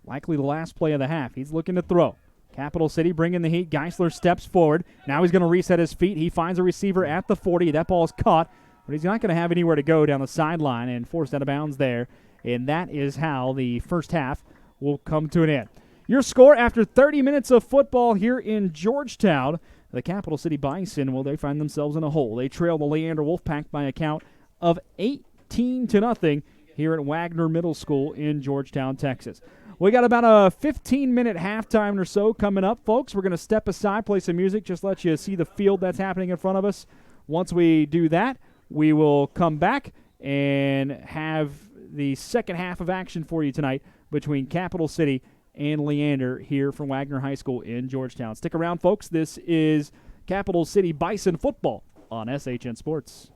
Speaker 1: Likely the last play of the half. He's looking to throw. Capital City bringing the heat. Geisler steps forward. Now he's going to reset his feet. He finds a receiver at the 40. That ball's caught, but he's not going to have anywhere to go down the sideline and forced out of bounds there. And that is how the first half will come to an end. Your score after 30 minutes of football here in Georgetown. The Capital City Bison, well, they find themselves in a hole. They trail the Leander Wolfpack by a count of 18-0 here at Wagner Middle School in Georgetown, Texas. We got about a 15-minute halftime or so coming up, folks. We're going to step aside, play some music, just let you see the field that's happening in front of us. Once we do that, we will come back and have the second half of action for you tonight between Capital City and Leander here from Wagner High School in Georgetown. Stick around, folks. This is Capital City Bison football on SHN Sports.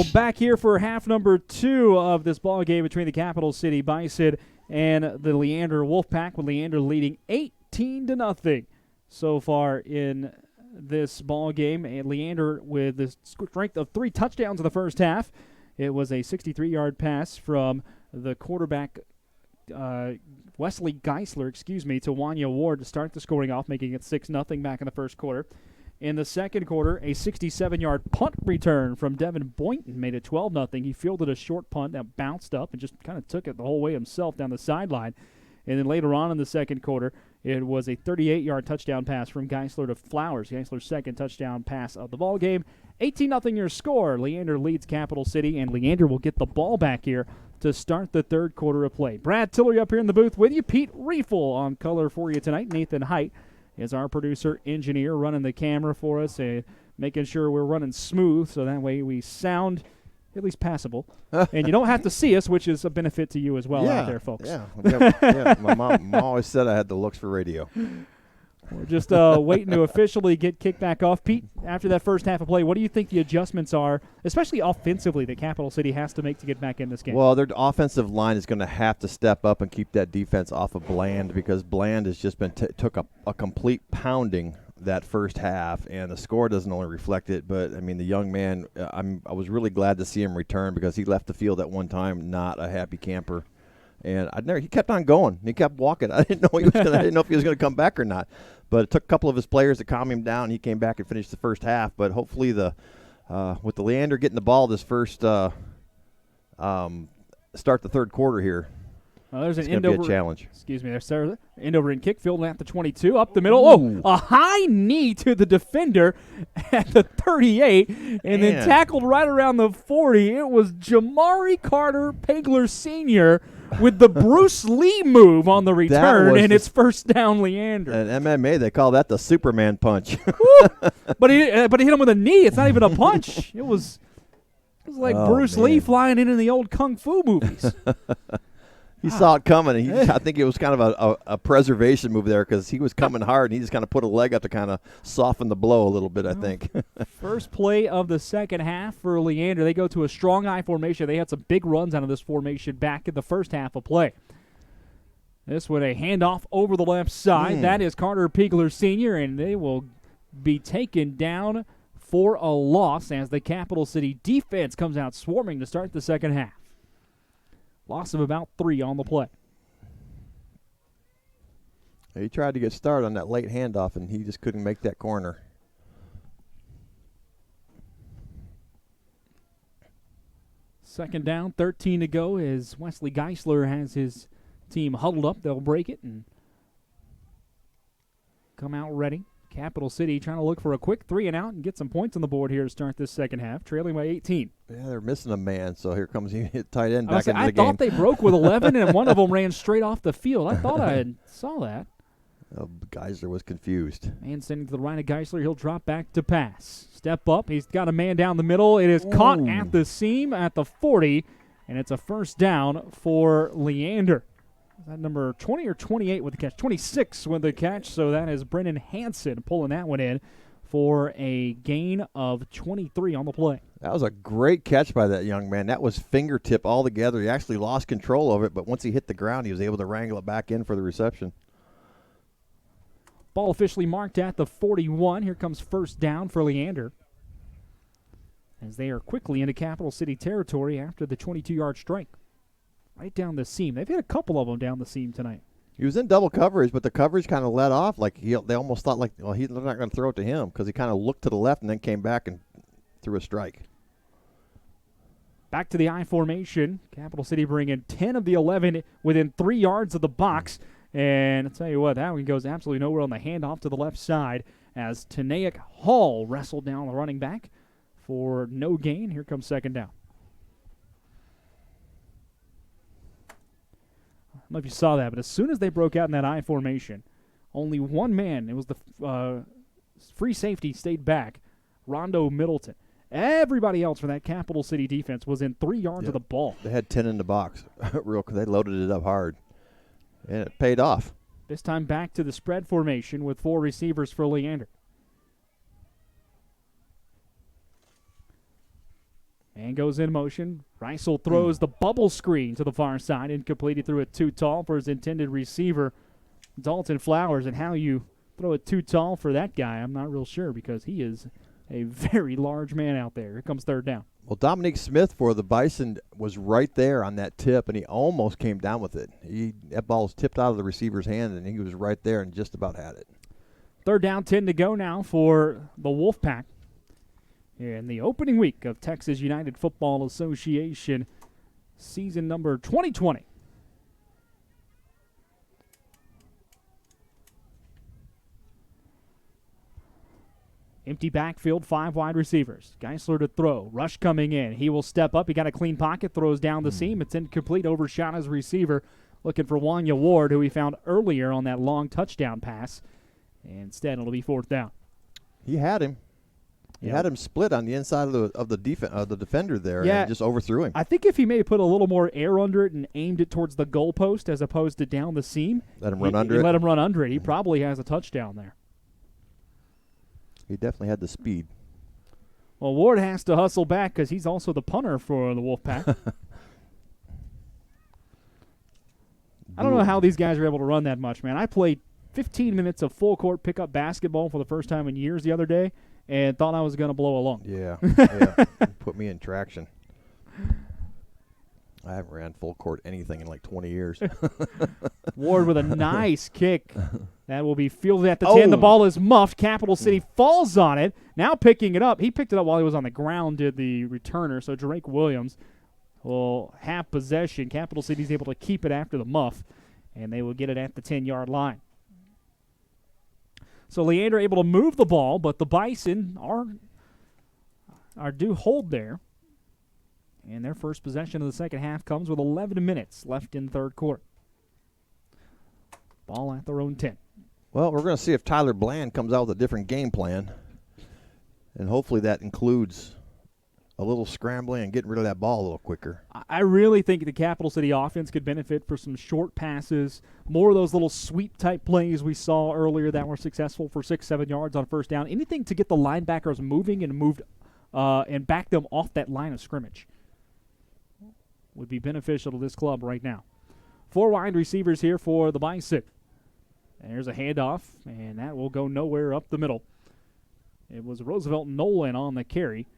Speaker 1: Well, back here for half number 2 of this ball game between the Capital City Bison and the Leander Wolfpack, with Leander leading 18-0 so far in this ball game. And Leander with the strength of 3 touchdowns in the first half. It was a 63-yard pass from the quarterback Wesley Geisler, to Wanya Ward to start the scoring off, making it 6-0 back in the first quarter. In the second quarter, a 67-yard punt return from Devin Boynton made it 12-0. He fielded a short punt that bounced up and just kind of took it the whole way himself down the sideline. And then later on in the second quarter, it was a 38-yard touchdown pass from Geisler to Flowers. Geisler's second touchdown pass of the ball game. 18-0 your score. Leander leads Capital City, and Leander will get the ball back here to start the third quarter of play. Brad Tillery up here in the booth with you. Pete Riefel on color for you tonight. Nathan Height is our producer engineer, running the camera for us, making sure we're running smooth so that way we sound at least passable. And you don't have to see us, which is a benefit to you as well out there, folks.
Speaker 2: Yeah. My mom always said I had the looks for radio.
Speaker 1: We're just waiting to officially get kicked back off. Pete, after that first half of play, what do you think the adjustments are, especially offensively, that Capital City has to make to get back in this game?
Speaker 2: Well, their offensive line is going to have to step up and keep that defense off of Bland, because Bland has just been took a complete pounding that first half, and the score doesn't only reflect it. But, I mean, the young man, I was really glad to see him return, because he left the field at one time not a happy camper. And he kept on going. He kept walking. I didn't know I didn't know if he was going to come back or not. But it took a couple of his players to calm him down. He came back and finished the first half. But hopefully with the Leander getting the ball this first start the third quarter here,
Speaker 1: there's an
Speaker 2: end over, be a challenge.
Speaker 1: Excuse me, there's Sarah. End over in kick field at the 22, up the middle. Oh, a high knee to the defender at the 38, and then tackled right around the 40. It was Jamari Carter Pegler Sr. with the Bruce Lee move on the return, and it's first down Leander.
Speaker 2: And MMA, they call that the Superman punch.
Speaker 1: But he hit him with a knee. It's not even a punch. It was like Bruce Lee flying in the old kung fu movies.
Speaker 2: He saw it coming, and I think it was kind of a preservation move there, because he was coming hard, and he just kind of put a leg up to kind of soften the blow a little bit, I think.
Speaker 1: First play of the second half for Leander. They go to a strong I formation. They had some big runs out of this formation back in the first half of play. This with a handoff over the left side. That is Carter Pegler Sr., and they will be taken down for a loss as the Capital City defense comes out swarming to start the second half. Loss of about 3 on the play.
Speaker 2: He tried to get started on that late handoff, and he just couldn't make that corner.
Speaker 1: Second down, 13 to go as Wesley Geisler has his team huddled up. They'll break it and come out ready. Capital City trying to look for a quick 3-and-out and get some points on the board here to start this second half, trailing by 18.
Speaker 2: Yeah, they're missing a man, so here comes the tight end back into the game.
Speaker 1: I thought they broke with 11, and one of them ran straight off the field. I thought I saw that.
Speaker 2: Geisler was confused.
Speaker 1: Man sending to the right of Geisler. He'll drop back to pass. Step up. He's got a man down the middle. It is caught at the seam at the 40, and it's a first down for Leander. Is that number 20 or 28 with the catch? 26 with the catch, so that is Brennan Hansen pulling that one in for a gain of 23 on the play.
Speaker 2: That was a great catch by that young man. That was fingertip all together. He actually lost control of it, but once he hit the ground, he was able to wrangle it back in for the reception.
Speaker 1: Ball officially marked at the 41. Here comes first down for Leander, as they are quickly into Capital City territory after the 22-yard strike. Right down the seam. They've hit a couple of them down the seam tonight.
Speaker 2: He was in double coverage, but the coverage kind of let off. Like they almost thought, like, well, they're not going to throw it to him, because he kind of looked to the left and then came back and threw a strike.
Speaker 1: Back to the I formation. Capital City bringing 10 of the 11 within 3 yards of the box. And I'll tell you what, that one goes absolutely nowhere on the handoff to the left side as Tanaic Hall wrestled down the running back for no gain. Here comes second down. I don't know if you saw that, but as soon as they broke out in that I formation, only one man, it was the free safety, stayed back, Rondo Middleton. Everybody else for that Capital City defense was in 3 yards of the ball.
Speaker 2: They had 10 in the box. They loaded it up hard, and it paid off.
Speaker 1: This time back to the spread formation with 4 receivers for Leander. and goes in motion. Reisel throws the bubble screen to the far side, incomplete. He threw it too tall for his intended receiver, Dalton Flowers, and how you throw it too tall for that guy, I'm not real sure, because he is a very large man out there. Here comes third down.
Speaker 2: Well, Dominique Smith for the Bison was right there on that tip, and he almost came down with it. That ball was tipped out of the receiver's hand, and he was right there and just about had it.
Speaker 1: Third down, 10 to go now for the Wolfpack in the opening week of Texas United Football Association season number 2020. Empty backfield, 5 wide receivers. Geisler to throw. Rush coming in. He will step up. He got a clean pocket, throws down the seam. It's incomplete, overshot his receiver. Looking for Wanya Ward, who he found earlier on that long touchdown pass. Instead, it'll be fourth down.
Speaker 2: He had him. He had him split on the inside of the defender there, and just overthrew him.
Speaker 1: I think if he may put a little more air under it and aimed it towards the goalpost as opposed to down the seam,
Speaker 2: let him run under it.
Speaker 1: He probably has a touchdown there.
Speaker 2: He definitely had the speed.
Speaker 1: Well, Ward has to hustle back because he's also the punter for the Wolfpack. I don't know how these guys are able to run that much, man. I played 15 minutes of full-court pickup basketball for the first time in years the other day and thought I was going to blow a lung.
Speaker 2: Yeah. Put me in traction. I haven't ran full court anything in like 20 years.
Speaker 1: Ward with a nice kick. That will be fielded at the 10. The ball is muffed. Capital City falls on it. Now picking it up. He picked it up while he was on the ground, did the returner. So Drake Williams will have possession. Capital City's able to keep it after the muff, and they will get it at the 10-yard line. So Leander able to move the ball, but the Bison are do hold there. And their first possession of the second half comes with 11 minutes left in the third quarter. Ball at their own 10.
Speaker 2: Well, we're going to see if Tyler Bland comes out with a different game plan. And hopefully that includes a little scrambling and getting rid of that ball a little quicker.
Speaker 1: I really think the Capital City offense could benefit for some short passes, more of those little sweep-type plays we saw earlier that were successful for 6-7 yards on first down. Anything to get the linebackers moving and back them off that line of scrimmage would be beneficial to this club right now. 4 wide receivers here for the Bison. There's a handoff, and that will go nowhere up the middle. It was Roosevelt Nolan on the carry,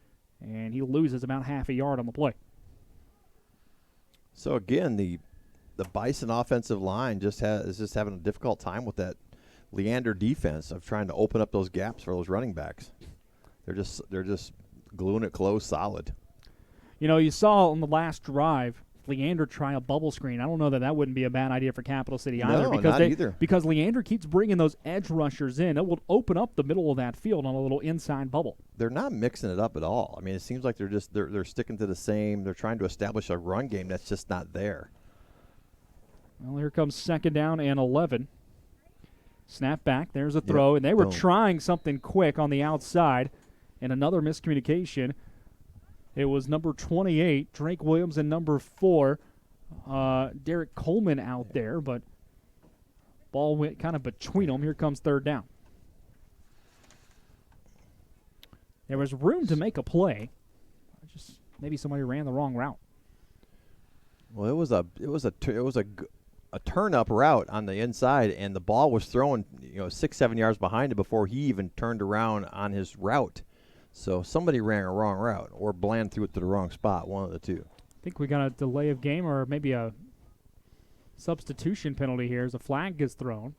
Speaker 1: and he loses about half a yard on the play.
Speaker 2: So, again, the Bison offensive line is just having a difficult time with that Leander defense of trying to open up those gaps for those running backs. They're just gluing it closed solid.
Speaker 1: You know, you saw on the last drive Leander try a bubble screen. I don't know that wouldn't be a bad idea for Capital City either. Because Leander keeps bringing those edge rushers in. It will open up the middle of that field on a little inside bubble.
Speaker 2: They're not mixing it up at all. I mean, it seems like they're sticking to the same. They're trying to establish a run game that's just not there.
Speaker 1: Well, here comes second down and 11. Snap back. There's a throw, and they were trying something quick on the outside, and another miscommunication. It was number 28, Drake Williams, and number 4, Derek Coleman out there, but ball went kind of between them. Here comes third down. There was room to make a play. Just maybe somebody ran the wrong route.
Speaker 2: Well, it was a turn up route on the inside, and the ball was thrown 6-7 yards behind him before he even turned around on his route. So somebody ran a wrong route, or Bland threw it to the wrong spot, one of the two.
Speaker 1: I think we got a delay of game or maybe a substitution penalty here as a flag gets thrown.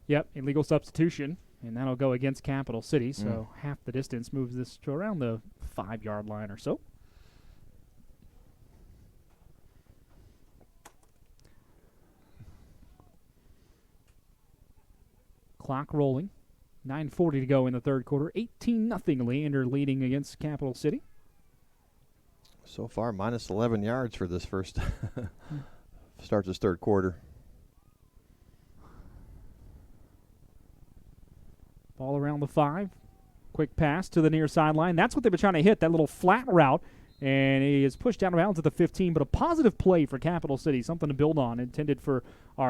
Speaker 1: Yep, illegal substitution, and that'll go against Capital City. So half the distance moves this to around the 5-yard line or so. Clock rolling. 9:40 to go in the third quarter. 18-0 Leander leading against Capital City.
Speaker 2: So far, minus 11 yards for this first start this third quarter.
Speaker 1: Ball around the 5. Quick pass to the near sideline. That's what they've been trying to hit, that little flat route. And he is pushed out of bounds at the 15, but a positive play for Capital City, something to build on,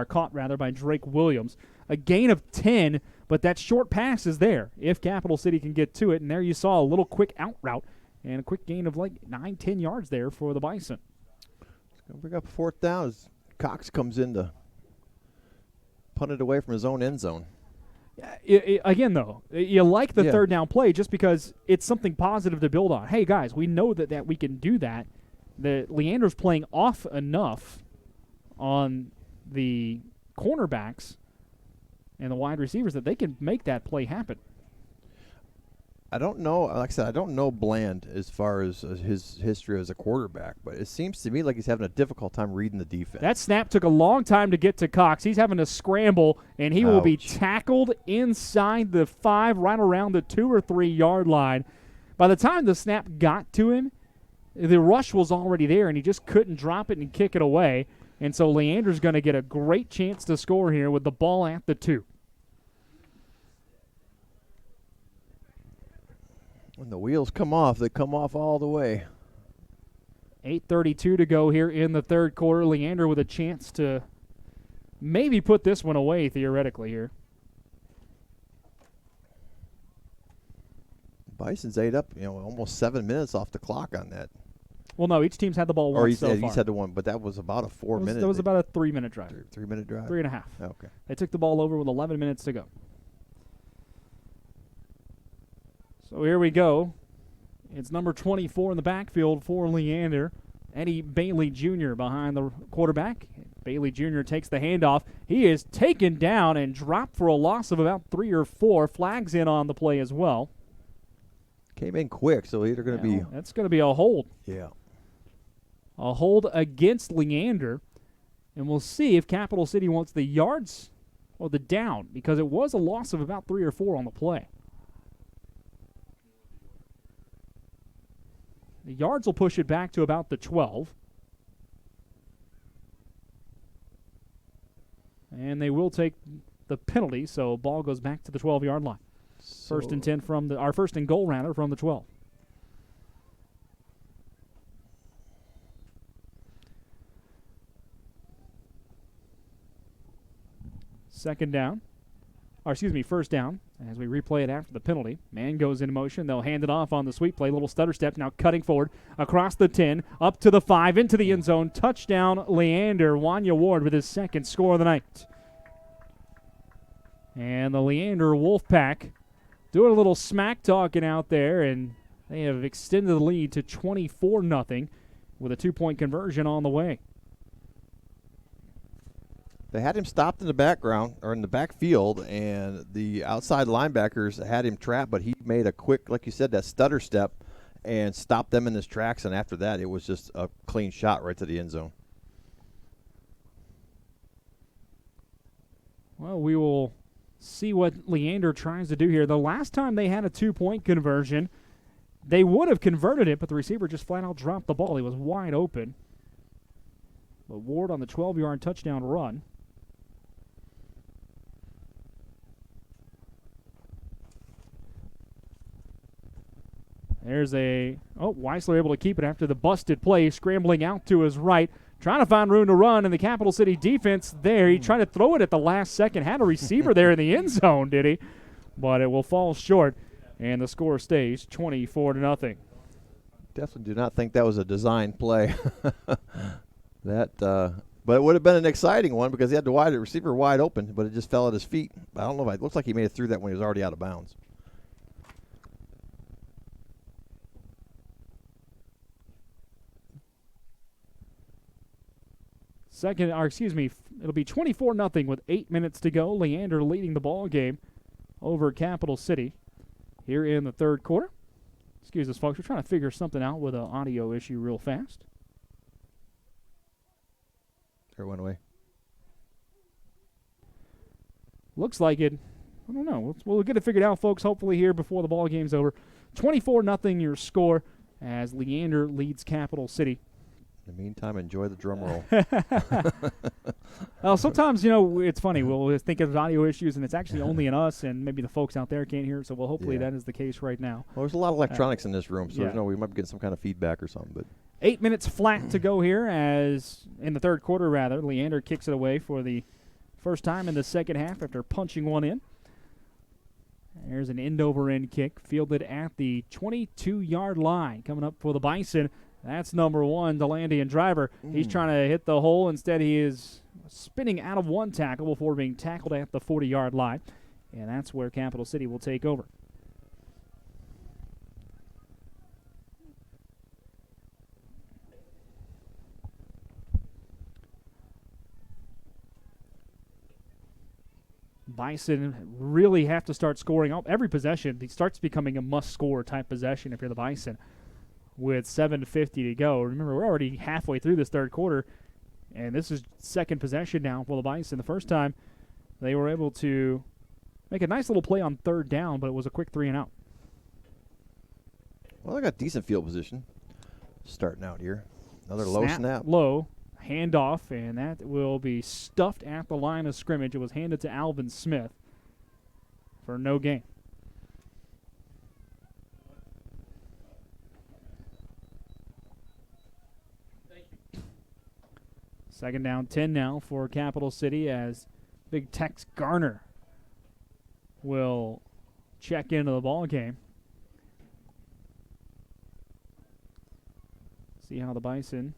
Speaker 1: caught by Drake Williams. A gain of 10, but that short pass is there if Capital City can get to it. And there you saw a little quick out route, And a quick gain of like 9-10 yards there for the Bison.
Speaker 2: It's going to bring up 4th down as Cox comes in to punt it away from his own end zone.
Speaker 1: Again, though, you like the third down play just because it's something positive to build on. Hey, guys, we know that we can do that. Leander's playing off enough on the cornerbacks and the wide receivers that they can make that play happen.
Speaker 2: I don't know. Like I said, I don't know Bland as far as his history as a quarterback, but it seems to me like he's having a difficult time reading the defense.
Speaker 1: That snap took a long time to get to Cox. He's having to scramble, and he will be tackled inside the 5, right around the 2 or 3 yard line. By the time the snap got to him, the rush was already there, and he just couldn't drop it and kick it away. And so Leander's going to get a great chance to score here with the ball at the 2.
Speaker 2: When the wheels come off, they come off all the way.
Speaker 1: 8:32 to go here in the third quarter. Leander with a chance to maybe put this one away theoretically here.
Speaker 2: Bison's ate up, almost 7 minutes off the clock on that.
Speaker 1: Well, no, each team's had the ball once so far.
Speaker 2: He's had the one, but that was about a 4-minute.
Speaker 1: That was about a 3-minute drive.
Speaker 2: 3-minute drive?
Speaker 1: 3.5.
Speaker 2: Okay.
Speaker 1: They took the ball over with 11 minutes to go. So here we go. It's number 24 in the backfield for Leander. Eddie Bailey Jr. behind the quarterback. Bailey Jr. takes the handoff. He is taken down and dropped for a loss of about 3 or 4. Flags in on the play as well.
Speaker 2: Came in quick, so either going to be...
Speaker 1: That's going to be a hold.
Speaker 2: Yeah.
Speaker 1: A hold against Leander. And we'll see if Capital City wants the yards or the down, because it was a loss of about 3 or 4 on the play. The yards will push it back to about the 12. And they will take the penalty, so ball goes back to the 12-yard line. First and 10 from first and goal rather from the 12. First down, as we replay it after the penalty. Man goes in motion. They'll hand it off on the sweep play. Little stutter step, now cutting forward across the 10, up to the 5, into the end zone. Touchdown, Leander. Wanya Ward with his second score of the night. And the Leander Wolfpack doing a little smack talking out there, and they have extended the lead to 24-0 with a 2-point conversion on the way.
Speaker 2: They had him stopped in the background, or in the backfield, and the outside linebackers had him trapped, but he made a quick, like you said, that stutter step and stopped them in his tracks, and after that it was just a clean shot right to the end zone.
Speaker 1: Well, we will see what Leander tries to do here. The last time they had a 2-point conversion, they would have converted it, but the receiver just flat out dropped the ball. He was wide open. But Ward on the 12-yard touchdown run. There's Weissler able to keep it after the busted play, scrambling out to his right, trying to find room to run, and the Capital City defense there. He tried to throw it at the last second, had a receiver there in the end zone, did he? But it will fall short, and the score stays 24-0.
Speaker 2: Definitely do not think that was a design play. But it would have been an exciting one because he had the wide receiver wide open, but it just fell at his feet. I don't know if it looks like he made it through that when he was already out of bounds.
Speaker 1: It'll be 24-0 with 8 minutes to go. Leander leading the ball game over Capital City here in the third quarter. Excuse us, folks. We're trying to figure something out with an audio issue real fast.
Speaker 2: It went away.
Speaker 1: Looks like it. I don't know. We'll get it figured out, folks, hopefully here before the ball game's over. 24-0 your score as Leander leads Capital City.
Speaker 2: In the meantime, enjoy the drum roll.
Speaker 1: Well, sometimes, it's funny. We'll think of audio issues, and it's actually only in us, and maybe the folks out there can't hear it, so hopefully that is the case right now.
Speaker 2: Well, there's a lot of electronics in this room, so we might be getting some kind of feedback or something. But
Speaker 1: 8 minutes flat to go here as, in the third quarter, rather. Leander kicks it away for the first time in the second half after punching one in. There's an end-over-end kick fielded at the 22-yard line. Coming up for the Bison, that's number 1, Delandian Driver. He's trying to hit the hole. Instead, he is spinning out of one tackle before being tackled at the 40-yard line. And that's where Capital City will take over. Bison really have to start scoring. Every possession, it starts becoming a must-score type possession if you're the Bison. With 7:50 to go. Remember, we're already halfway through this third quarter, and this is second possession now for the Bison. The first time, they were able to make a nice little play on third down, but it was a quick 3-and-out.
Speaker 2: Well, I got decent field position starting out here. Another low snap.
Speaker 1: Low. Handoff, and that will be stuffed at the line of scrimmage. It was handed to Alvin Smith for no gain. Second down, 10 now for Capital City as Big Tex Garner will check into the ball game. See how the Bison.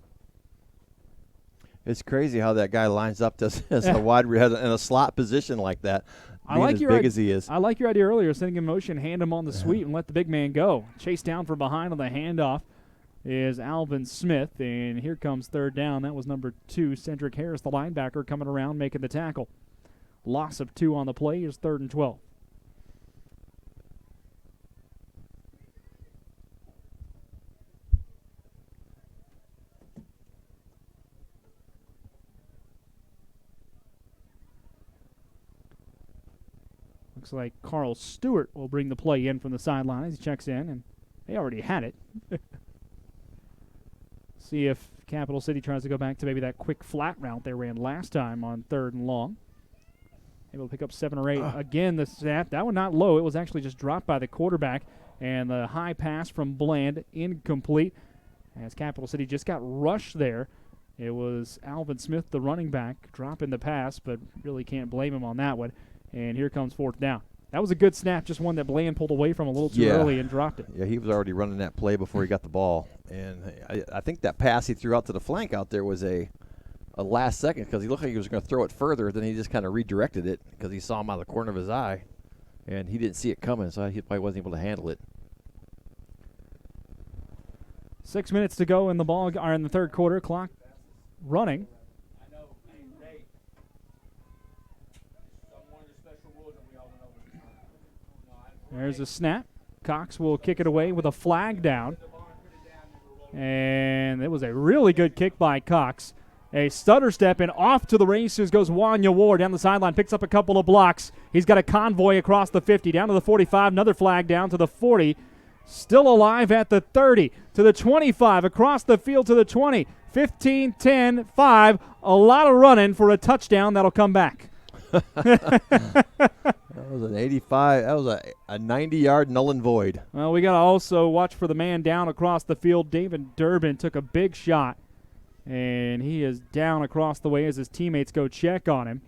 Speaker 2: It's crazy how that guy lines up as a wide in a slot position like that, being as big as he is.
Speaker 1: I like your idea earlier, sending in motion, hand him on the sweep, and let the big man go. Chase down from behind on the handoff is Alvin Smith, and here comes third down. That was number 2, Cedric Harris, the linebacker, coming around making the tackle. Loss of 2 on the play is 3rd and 12. Looks like Carl Stewart will bring the play in from the sideline as he checks in, and they already had it. See if Capital City tries to go back to maybe that quick flat route they ran last time on 3rd and long. Able to pick up 7 or 8. Again, the snap, that one not low. It was actually just dropped by the quarterback, and the high pass from Bland incomplete as Capital City just got rushed there. It was Alvin Smith, the running back, dropping the pass, but really can't blame him on that one. And here comes 4th down. That was a good snap, just one that Bland pulled away from a little too early and dropped it.
Speaker 2: Yeah, he was already running that play before he got the ball. And I think that pass he threw out to the flank out there was a last second because he looked like he was going to throw it further. Then he just kind of redirected it because he saw him out of the corner of his eye. And he didn't see it coming, so he probably wasn't able to handle it.
Speaker 1: 6 minutes to go in the third quarter. Clock running. There's a snap. Cox will kick it away with a flag down. And it was a really good kick by Cox. A stutter step, and off to the races goes Wanya Ward down the sideline, picks up a couple of blocks. He's got a convoy across the 50, down to the 45, another flag down to the 40. Still alive at the 30, to the 25, across the field to the 20. 15, 10, 5. A lot of running for a touchdown that'll come back.
Speaker 2: That was an 85. That was a 90-yard null and void.
Speaker 1: Well, we got to also watch for the man down across the field. David Durbin took a big shot, and he is down across the way as his teammates go check on him.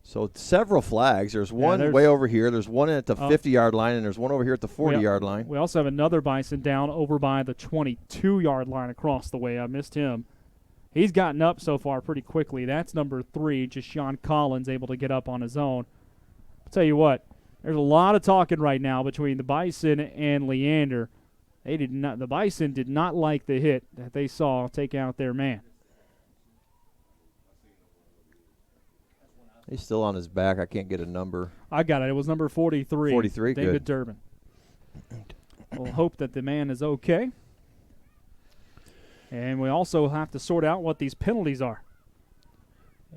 Speaker 2: So several flags. There's one way over here. There's one at the 50-yard line, and there's one over here at the 40-yard line.
Speaker 1: We also have another Bison down over by the 22-yard line across the way. I missed him. He's gotten up so far pretty quickly. That's number 3, just Sean Collins, able to get up on his own. I'll tell you what, there's a lot of talking right now between the Bison and Leander. The Bison did not like the hit that they saw take out their man.
Speaker 2: He's still on his back. I can't get a number.
Speaker 1: I got it. It was number 43.
Speaker 2: 43,
Speaker 1: David
Speaker 2: good.
Speaker 1: Durbin. We'll hope that the man is okay. And we also have to sort out what these penalties are.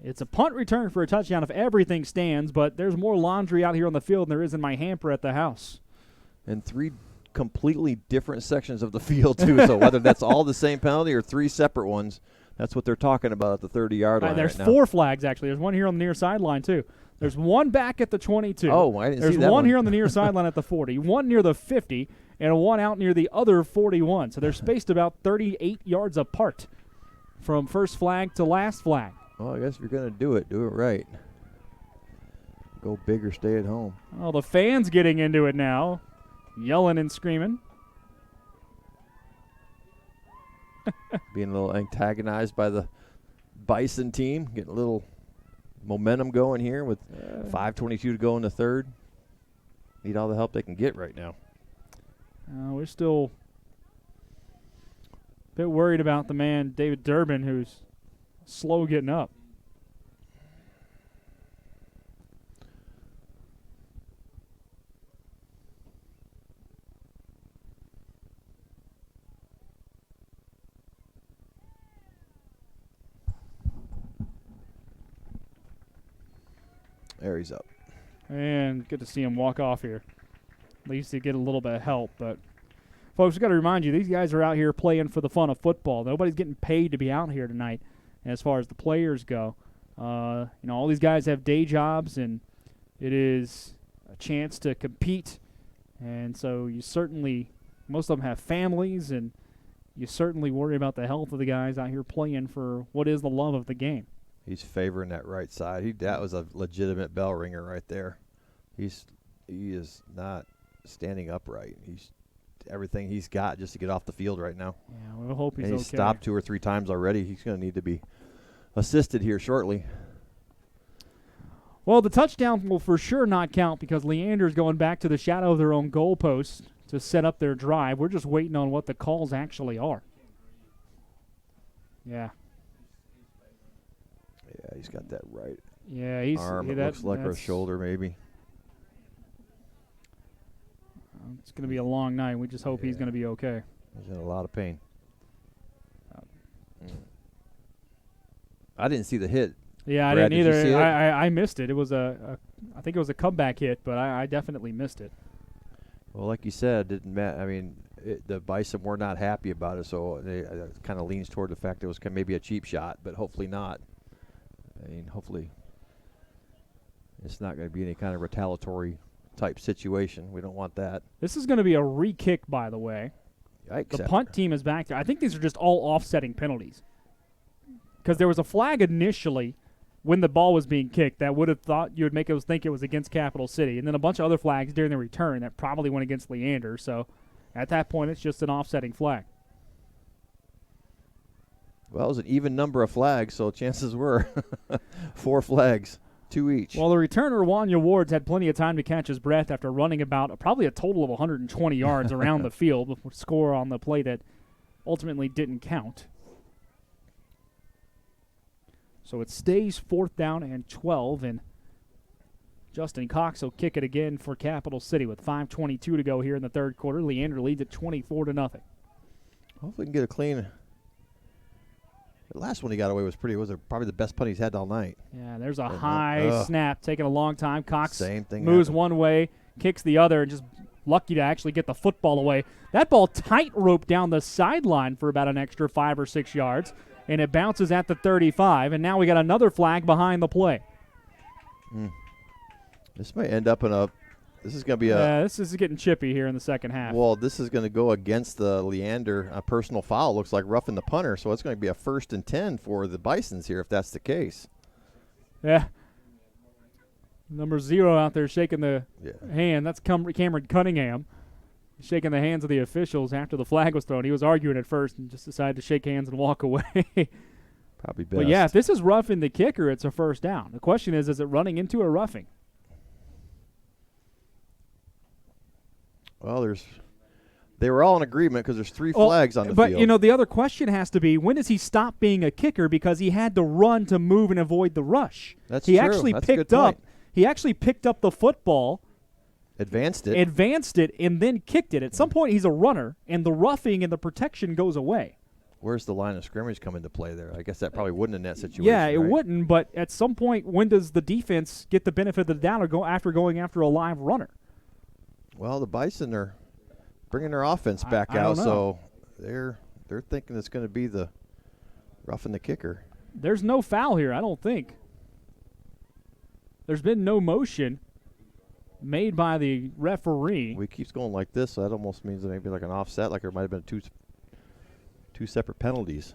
Speaker 1: It's a punt return for a touchdown if everything stands, but there's more laundry out here on the field than there is in my hamper at the house.
Speaker 2: And 3 completely different sections of the field, too. So whether that's all the same penalty or 3 separate ones, that's what they're talking about at the 30-yard line.
Speaker 1: There's
Speaker 2: right
Speaker 1: 4 flags, actually. There's one here on the near sideline, too. There's one back at the 22.
Speaker 2: Oh, I didn't see that.
Speaker 1: There's one here on the near sideline at the 40, one near the 50, and one out near the other 41. So they're spaced about 38 yards apart from first flag to last flag.
Speaker 2: Well, I guess if you're going to do it right. Go big or stay at home.
Speaker 1: Oh, the fans getting into it now, yelling and screaming.
Speaker 2: Being a little antagonized by the Bison team, getting a little momentum going here with 5:22 to go in the third. Need all the help they can get right now.
Speaker 1: We're still a bit worried about the man, David Durbin, who's slow getting up.
Speaker 2: There he's up.
Speaker 1: And good to see him walk off here. At least to get a little bit of help. But, folks, got to remind you, these guys are out here playing for the fun of football. Nobody's getting paid to be out here tonight as far as the players go. All these guys have day jobs, and it is a chance to compete. And so you certainly, most of them have families, and you certainly worry about the health of the guys out here playing for what is the love of the game.
Speaker 2: He's favoring that right side. That was a legitimate bell ringer right there. He is not standing upright. He's everything he's got just to get off the field right now.
Speaker 1: Yeah, we'll hope he's okay.
Speaker 2: He's stopped 2 or 3 times already. He's going to need to be assisted here shortly.
Speaker 1: Well, the touchdown will for sure not count because Leander's going back to the shadow of their own goalpost to set up their drive. We're just waiting on what the calls actually are. Yeah.
Speaker 2: Yeah, he's got that right
Speaker 1: arm.
Speaker 2: It looks like a shoulder maybe.
Speaker 1: It's going to be a long night. We just hope he's going to be okay.
Speaker 2: He's in a lot of pain. I didn't see the hit.
Speaker 1: Yeah,
Speaker 2: Brad,
Speaker 1: I didn't either.
Speaker 2: Did you see it?
Speaker 1: I missed it. It was I think it was a comeback hit, but I definitely missed it.
Speaker 2: Well, like you said, didn't matter. I mean, the Bison were not happy about it, so they kind of leans toward the fact it was maybe a cheap shot, but hopefully not. I mean, hopefully it's not going to be any kind of retaliatory type situation. We don't want that.
Speaker 1: This is going to be a re-kick, by the way.
Speaker 2: Yikes.
Speaker 1: The punt team is back there. I think these are just all offsetting penalties. Because there was a flag initially when the ball was being kicked that would have thought you would make us think it was against Capital City, and then a bunch of other flags during the return that probably went against Leander. So at that point, it's just an offsetting flag.
Speaker 2: Well, it was an even number of flags, so chances were 4 flags, 2 each.
Speaker 1: Well, the returner, Wanya Wards, had plenty of time to catch his breath after running about probably a total of 120 yards around the field before score on the play that ultimately didn't count. So it stays 4th down and 12, and Justin Cox will kick it again for Capital City with 5:22 to go here in the third quarter. Leander leads at 24-0.
Speaker 2: Hopefully we can get a clean. The last one he got away was probably the best punt he's had all night.
Speaker 1: Yeah, there's a high snap, taking a long time. Cox
Speaker 2: Same thing
Speaker 1: moves
Speaker 2: happened.
Speaker 1: one way, kicks the other, and just lucky to actually get the football away. That ball tight-roped down the sideline for about an extra 5 or 6 yards, and it bounces at the 35, and now we got another flag behind the play.
Speaker 2: This may end up in a This is going to be
Speaker 1: this is getting chippy here in the second half.
Speaker 2: Well, this is going to go against the Leander personal foul. Looks like roughing the punter, so it's going to be a 1st and 10 for the Bisons here if that's the case.
Speaker 1: Yeah. Number 0 out there shaking the hand. That's Cameron Cunningham shaking the hands of the officials after the flag was thrown. He was arguing at first and just decided to shake hands and walk away.
Speaker 2: Probably best.
Speaker 1: But, yeah, if this is roughing the kicker, it's a 1st down. The question is it running into a roughing?
Speaker 2: Well, they were all in agreement because there's 3 flags on the field.
Speaker 1: But, you know, the other question has to be, when does he stop being a kicker because he had to run to move and avoid the rush?
Speaker 2: That's
Speaker 1: true.
Speaker 2: He
Speaker 1: actually picked up the football,
Speaker 2: advanced it,
Speaker 1: and then kicked it. At some point, he's a runner, and the roughing and the protection goes away.
Speaker 2: Where's the line of scrimmage come into play there? I guess that probably wouldn't in that situation.
Speaker 1: Yeah, it
Speaker 2: right?
Speaker 1: wouldn't, but at some point, when does the defense get the benefit of the doubt or going after a live runner?
Speaker 2: Well, the Bison are bringing their offense back out, so they're thinking it's going to be the roughing the kicker.
Speaker 1: There's no foul here, I don't think. There's been no motion made by the referee.
Speaker 2: We keeps going like this, so that almost means maybe like an offset, like there might have been two separate penalties.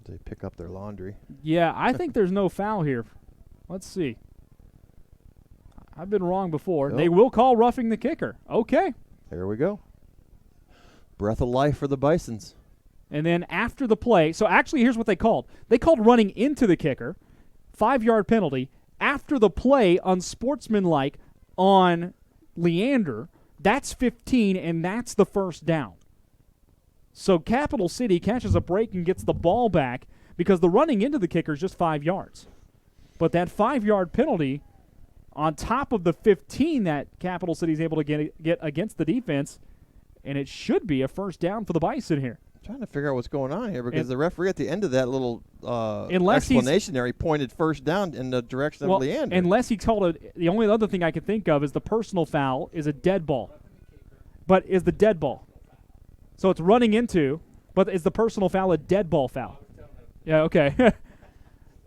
Speaker 2: They pick up their laundry.
Speaker 1: Yeah, I think there's no foul here. Let's see. I've been wrong before.
Speaker 2: Nope.
Speaker 1: They will call roughing the kicker. Okay.
Speaker 2: There we go. Breath of life for the Bisons.
Speaker 1: And then after the play, so actually here's what they called. They called running into the kicker, 5-yard penalty. After the play, unsportsmanlike on Leander, that's 15, and that's the first down. So Capital City catches a break and gets the ball back because the running into the kicker is just 5 yards. But that 5-yard penalty on top of the 15 that Capital City is able to get against the defense, and it should be a first down for the Bison here.
Speaker 2: I'm trying to figure out what's going on here because the referee at the end of that little explanation there, he pointed first down in the direction of Leander.
Speaker 1: Unless he called it, the only other thing I can think of is the personal foul is a dead ball. But is the dead ball. So it's running into, but is the personal foul a dead ball foul? Yeah, okay.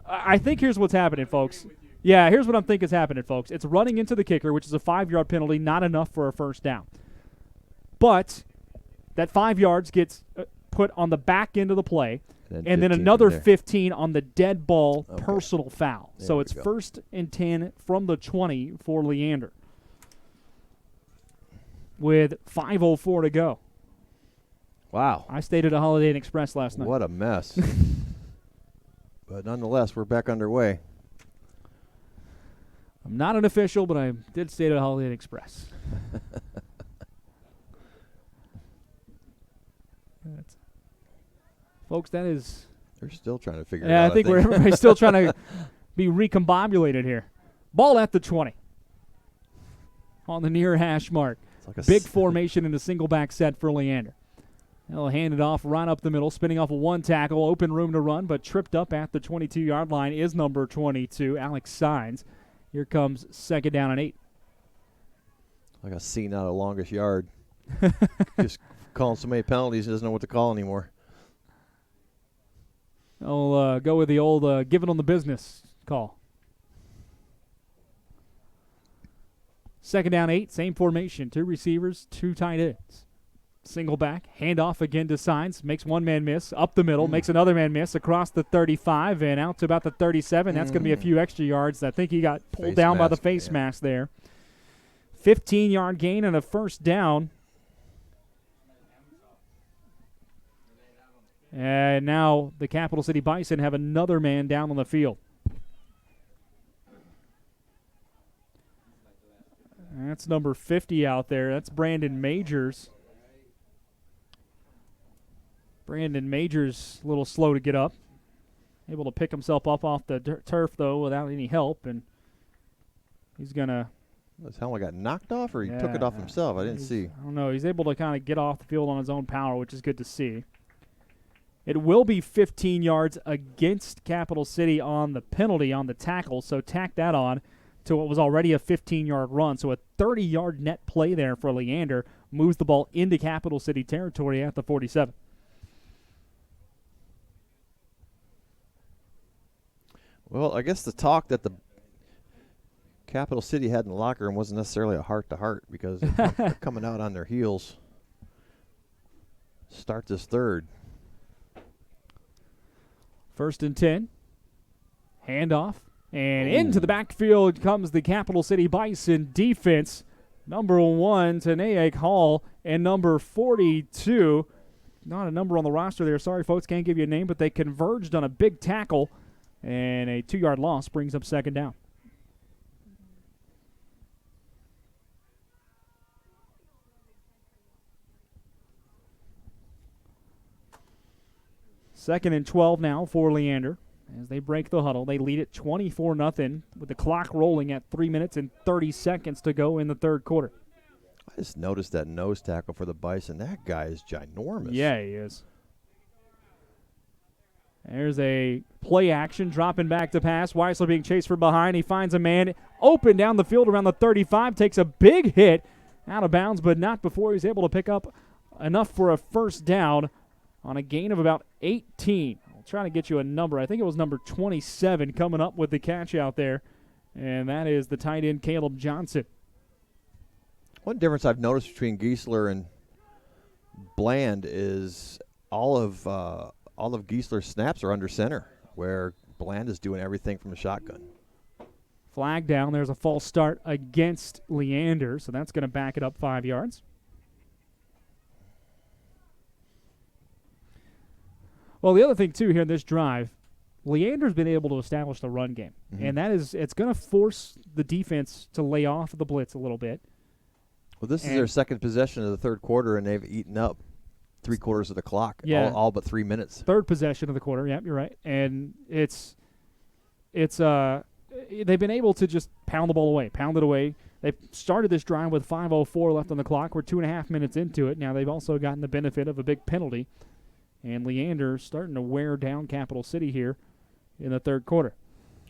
Speaker 1: I think here's what's happening, folks. Yeah, here's what I'm thinking is happening, folks. It's running into the kicker, which is a 5-yard penalty, not enough for a first down. But that 5 yards gets put on the back end of the play, and then another 15 on the dead ball personal foul.
Speaker 2: There
Speaker 1: so it's 1st and 10 from the 20 for Leander with 5:04 to go.
Speaker 2: Wow.
Speaker 1: I stayed at a Holiday Inn Express last night.
Speaker 2: What a mess. But nonetheless, we're back underway.
Speaker 1: I'm not an official, but I did stay at a Holiday Inn Express. Folks, that is...
Speaker 2: They're still trying to figure it out.
Speaker 1: I think everybody's still trying to be recombobulated here. Ball at the 20. On the near hash mark. Like big formation in a single back set for Leander. They'll hand it off right up the middle, spinning off a one tackle, open room to run, but tripped up at the 22-yard line is number 22, Alex Sines. Here comes 2nd down and 8.
Speaker 2: Like a scene out of Longest Yard. Just calling so many penalties, he doesn't know what to call anymore.
Speaker 1: I'll go with the old give it on the business call. 2nd down 8, same formation, 2 receivers, 2 tight ends. Single back, handoff again to Sines, makes one man miss, up the middle, makes another man miss across the 35 and out to about the 37. That's going to be a few extra yards. I think he got pulled down by the face mask there. 15-yard gain and a first down. And now the Capital City Bison have another man down on the field. That's number 50 out there. That's Brandon Majors. Brandon Majors a little slow to get up. Able to pick himself up off the turf, though, without any help. And he's going to...
Speaker 2: His helmet got knocked off, or he took it off himself? I didn't see.
Speaker 1: I don't know. He's able to kind of get off the field on his own power, which is good to see. It will be 15 yards against Capital City on the penalty on the tackle, so tack that on to what was already a 15-yard run. So a 30-yard net play there for Leander moves the ball into Capital City territory at the 47.
Speaker 2: Well, I guess the talk that the Capital City had in the locker room wasn't necessarily a heart-to-heart because they're coming out on their heels. Start this third.
Speaker 1: 1st and 10. Handoff. And into the backfield comes the Capital City Bison defense. Number 1, Tanaek Hall, and number 42. Not a number on the roster there. Sorry, folks, can't give you a name, but they converged on a big tackle. And a 2-yard loss brings up 2nd down. Second and 12 now for Leander. As they break the huddle, they lead it 24-0 with the clock rolling at 3 minutes and 30 seconds to go in the third quarter.
Speaker 2: I just noticed that nose tackle for the Bison. That guy is ginormous.
Speaker 1: Yeah, he is. There's a play action, dropping back to pass. Weisler being chased from behind. He finds a man open down the field around the 35, takes a big hit out of bounds, but not before he's able to pick up enough for a first down on a gain of about 18. I'll try to get you a number. I think it was number 27 coming up with the catch out there, and that is the tight end Caleb Johnson.
Speaker 2: One difference I've noticed between Giesler and Bland is all of all of Geisler's snaps are under center, where Bland is doing everything from the shotgun.
Speaker 1: Flag down. There's a false start against Leander, so that's going to back it up 5 yards. Well, the other thing, too, here in this drive, Leander's been able to establish the run game, and it's going to force the defense to lay off the blitz a little bit.
Speaker 2: Well, this is their second possession of the third quarter, and they've eaten up 3/4 of the clock, all but 3 minutes.
Speaker 1: Third possession of the quarter, yep, you're right. And they've been able to just pound it away. They've started this drive with 5:04 left on the clock. We're 2.5 minutes into it. Now they've also gotten the benefit of a big penalty. And Leander starting to wear down Capital City here in the third quarter.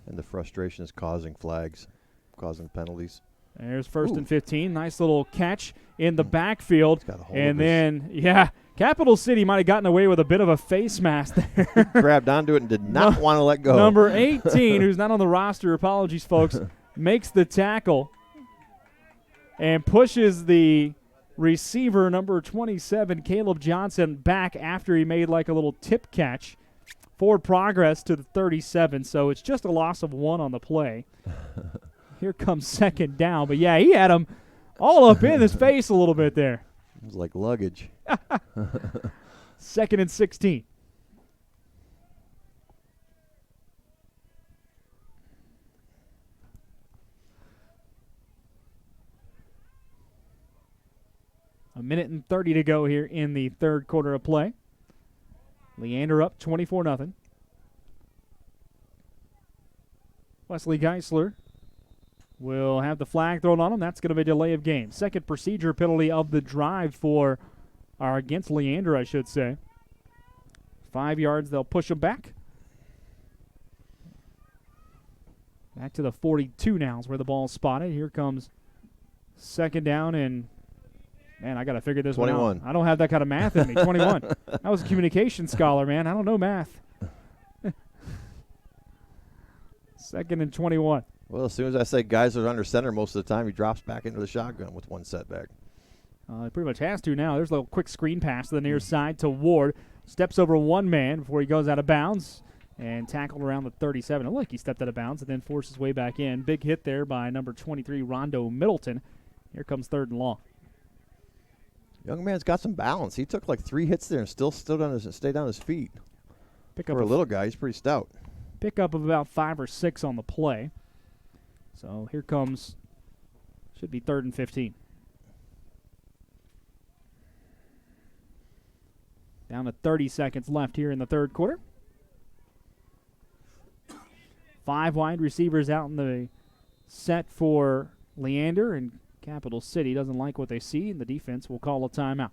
Speaker 2: And the frustration is causing flags, causing penalties.
Speaker 1: There's 1st and 15. Nice little catch in the backfield. And then, Capital City might have gotten away with a bit of a face mask there.
Speaker 2: Grabbed onto it and did not want to let go.
Speaker 1: Number 18, who's not on the roster, apologies, folks, makes the tackle and pushes the receiver, number 27, Caleb Johnson, back after he made like a little tip catch. Forward progress to the 37, so it's just a loss of 1 on the play. Here comes second down. But, yeah, he had him all up in his face a little bit there.
Speaker 2: It was like luggage.
Speaker 1: 2nd and 16. A minute and 30 to go here in the third quarter of play. Leander up 24-0. Wesley Geisler will have the flag thrown on him. That's going to be a delay of game. Second procedure penalty of the drive against Leander, I should say. 5 yards, they'll push him back. Back to the 42 now is where the ball's spotted. Here comes second down and, man, I got to figure this
Speaker 2: 21.
Speaker 1: one out. I don't have that kind of math in me. 21. I was a communication scholar, man. I don't know math. 2nd and 21.
Speaker 2: Well, as soon as I say guys are under center most of the time, he drops back into the shotgun with one setback.
Speaker 1: He pretty much has to now. There's a little quick screen pass to the near side to Ward. Steps over one man before he goes out of bounds and tackled around the 37. It looked like he stepped out of bounds and then forced his way back in. Big hit there by number 23, Rondo Middleton. Here comes 3rd and long.
Speaker 2: Young man's got some balance. He took like 3 hits there and still stayed on his feet. For a little guy, he's pretty stout.
Speaker 1: Pickup of about 5 or 6 on the play. So here comes, should be 3rd and 15. Down to 30 seconds left here in the third quarter. 5 wide receivers out in the set for Leander, and Capital City doesn't like what they see, and the defense will call a timeout.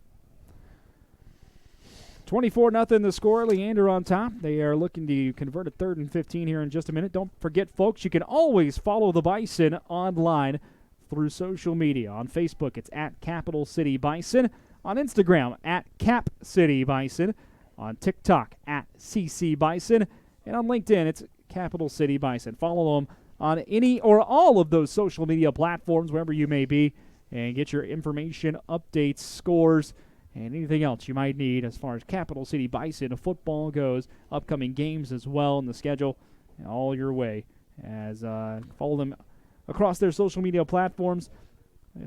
Speaker 1: 24-0 the score. Leander on top. They are looking to convert a 3rd and 15 here in just a minute. Don't forget, folks, you can always follow the Bison online through social media. On Facebook, it's at Capital City Bison. On Instagram, at Cap City Bison. On TikTok, at CC Bison. And on LinkedIn, it's Capital City Bison. Follow them on any or all of those social media platforms, wherever you may be, and get your information, updates, scores, and anything else you might need as far as Capital City Bison football goes. Upcoming games as well in the schedule, all your way. As follow them across their social media platforms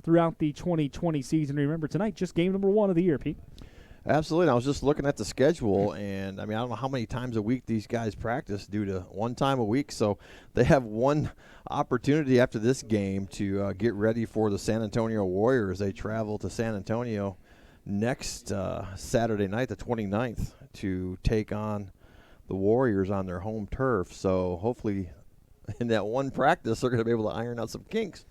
Speaker 1: throughout the 2020 season. Remember, tonight, just game number 1 of the year, Pete.
Speaker 2: Absolutely. I was just looking at the schedule, and, I don't know how many times a week these guys practice due to one time a week. So they have one opportunity after this game to get ready for the San Antonio Warriors. They travel to San Antonio next Saturday night, the 29th, to take on the Warriors on their home turf. So hopefully in that one practice they're going to be able to iron out some kinks.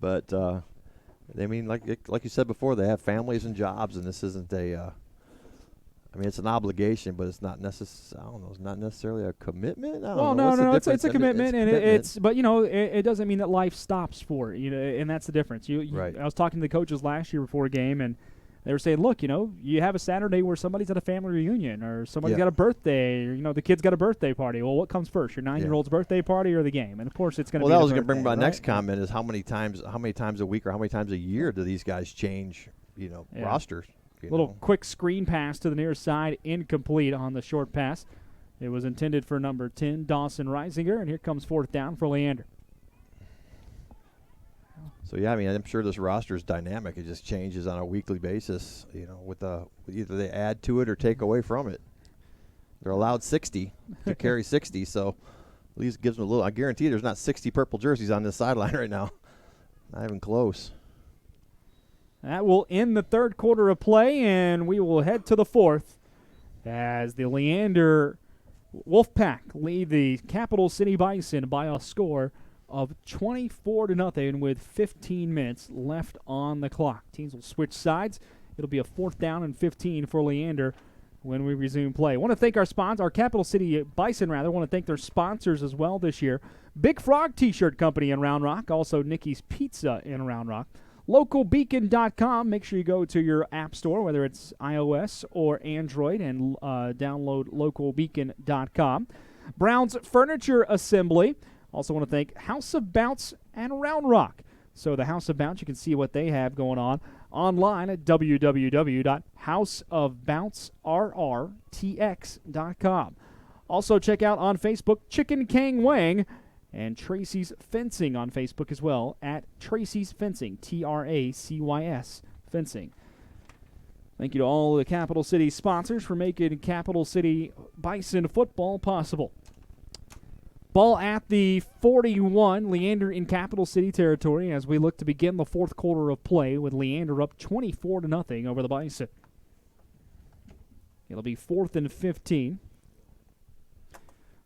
Speaker 2: But like you said before, they have families and jobs, and this isn't it's an obligation, but it's not it's not necessarily a commitment.
Speaker 1: It's a commitment, but it doesn't mean that life stops for it, and that's the difference.
Speaker 2: Right.
Speaker 1: I was talking to the coaches last year before a game, and they were saying, look, you have a Saturday where somebody's at a family reunion, or somebody's got a birthday, or the kid's got a birthday party. Well, what comes first, your 9-year-old's birthday party or the game? And of course, it's going to be.
Speaker 2: Well, that was going to bring my next comment: is how many times a week or how many times a year do these guys change, rosters?
Speaker 1: Little quick screen pass to the near side, incomplete on the short pass. It was intended for number 10, Dawson Reisinger, and here comes fourth down for Leander.
Speaker 2: So, yeah, I mean, I'm sure this roster is dynamic. It just changes on a weekly basis, with either they add to it or take away from it. They're allowed 60 to carry 60, so at least gives them a little. I guarantee there's not 60 purple jerseys on this sideline right now. Not even close.
Speaker 1: That will end the third quarter of play, and we will head to the fourth as the Leander Wolfpack lead the Capital City Bison by a score of 24-0 with 15 minutes left on the clock. Teams will switch sides. It'll be a fourth down and 15 for Leander when we resume play. I want to thank our sponsors, our Capital City Bison, rather. I want to thank their sponsors as well this year. Big Frog T-shirt company in Round Rock, also Nikki's Pizza in Round Rock. LocalBeacon.com. Make sure you go to your app store, whether it's iOS or Android, and download LocalBeacon.com. Brown's Furniture Assembly. Also want to thank House of Bounce and Round Rock. So the House of Bounce, you can see what they have going on online at www.houseofbouncerrtx.com. Also check out on Facebook Chicken Kang Wang and Tracy's Fencing on Facebook as well at Tracy's Fencing, Tracys Fencing. Thank you to all the Capital City sponsors for making Capital City Bison football possible. Ball at the 41, Leander in Capital City territory as we look to begin the fourth quarter of play with Leander up 24-0 over the Bison. It'll be 4th and 15.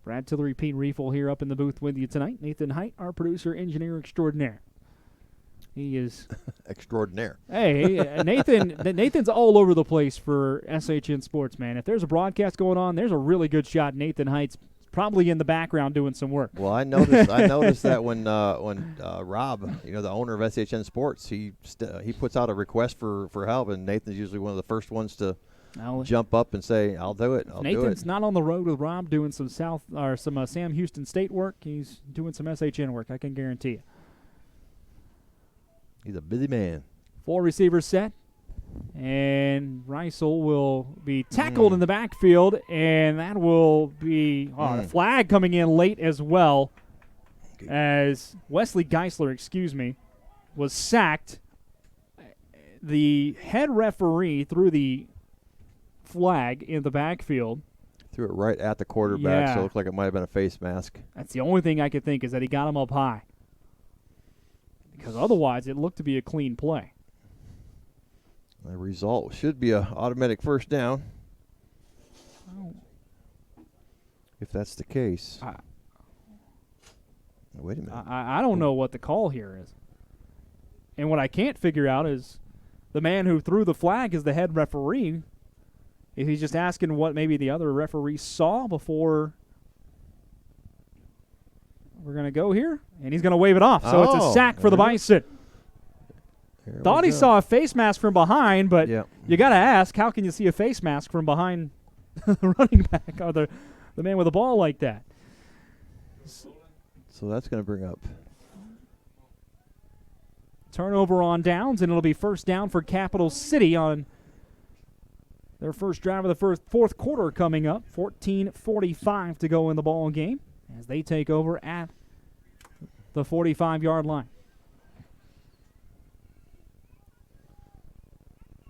Speaker 1: Brad Tillery, Pete Riefel here up in the booth with you tonight. Nathan Height, our producer, engineer extraordinaire. He is
Speaker 2: extraordinaire.
Speaker 1: Hey, Nathan's all over the place for SHN Sports, man. If there's a broadcast going on, there's a really good shot. Nathan Height's probably in the background doing some work.
Speaker 2: Well, I noticed that when Rob, the owner of SHN Sports, he puts out a request for help, and Nathan's usually one of the first ones to jump up and say, "I'll do it."
Speaker 1: Nathan's not on the road with Rob doing some Sam Houston State work. He's doing some SHN work. I can guarantee you.
Speaker 2: He's a busy man.
Speaker 1: 4 receivers set. And Reisel will be tackled in the backfield, and that will be a flag coming in late as well as Wesley Geisler, was sacked. The head referee threw the flag in the backfield.
Speaker 2: Threw it right at the quarterback, so it looked like it might have been a face mask.
Speaker 1: That's the only thing I could think is that he got him up high. Because otherwise it looked to be a clean play.
Speaker 2: The result should be an automatic first down.
Speaker 1: Oh.
Speaker 2: If that's the case. Wait a minute.
Speaker 1: I don't know what the call here is. And what I can't figure out is the man who threw the flag is the head referee. Is he just asking what maybe the other referee saw before we're going to go here? And he's going to wave it off. So it's a sack for the Bison. Thought he saw a face mask from behind, but you got to ask, how can you see a face mask from behind the running back or the man with a ball like that?
Speaker 2: So that's going to bring up
Speaker 1: turnover on downs, and it'll be first down for Capital City on their first drive of the fourth quarter coming up. 14:45 to go in the ball game as they take over at the 45-yard line.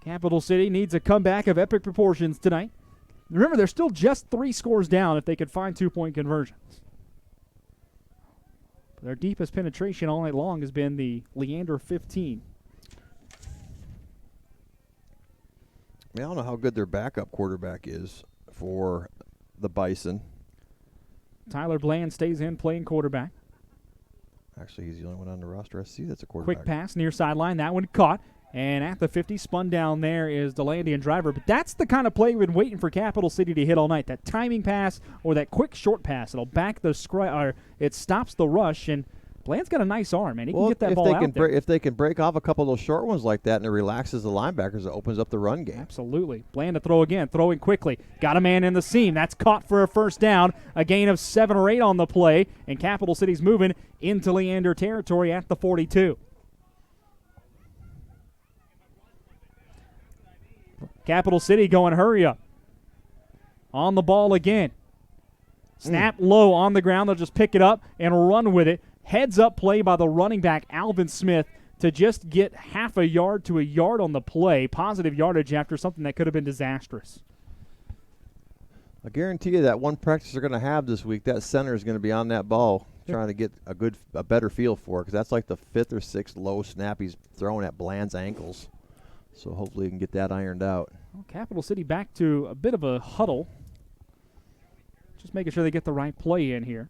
Speaker 1: Capital City needs a comeback of epic proportions tonight. Remember, they're still just 3 scores down if they could find 2-point conversions. Their deepest penetration all night long has been the Leander 15.
Speaker 2: I don't know how good their backup quarterback is for the Bison.
Speaker 1: Tyler Bland stays in playing quarterback.
Speaker 2: Actually, he's the only one on the roster I see that's a quarterback.
Speaker 1: Quick pass near sideline. That one caught. And at the 50, spun down there is DeLandian driver. But that's the kind of play we've been waiting for Capital City to hit all night. That timing pass or that quick short pass. It'll back the it stops the rush. And Bland's got a nice arm, man. He can get that ball out there.
Speaker 2: If they can break off a couple of those short ones like that and it relaxes the linebackers, it opens up the run game.
Speaker 1: Absolutely. Bland to throw again. Throwing quickly. Got a man in the seam. That's caught for a first down. A gain of 7 or 8 on the play. And Capital City's moving into Leander territory at the 42. Capital City going hurry up. On the ball again. Snap low on the ground. They'll just pick it up and run with it. Heads up play by the running back, Alvin Smith, to just get half a yard to a yard on the play. Positive yardage after something that could have been disastrous.
Speaker 2: I guarantee you that one practice they're going to have this week, that center is going to be on that ball trying to get a better feel for it, because that's like the 5th or 6th low snap he's throwing at Bland's ankles. So hopefully he can get that ironed out.
Speaker 1: Well, Capital City back to a bit of a huddle. Just making sure they get the right play in here.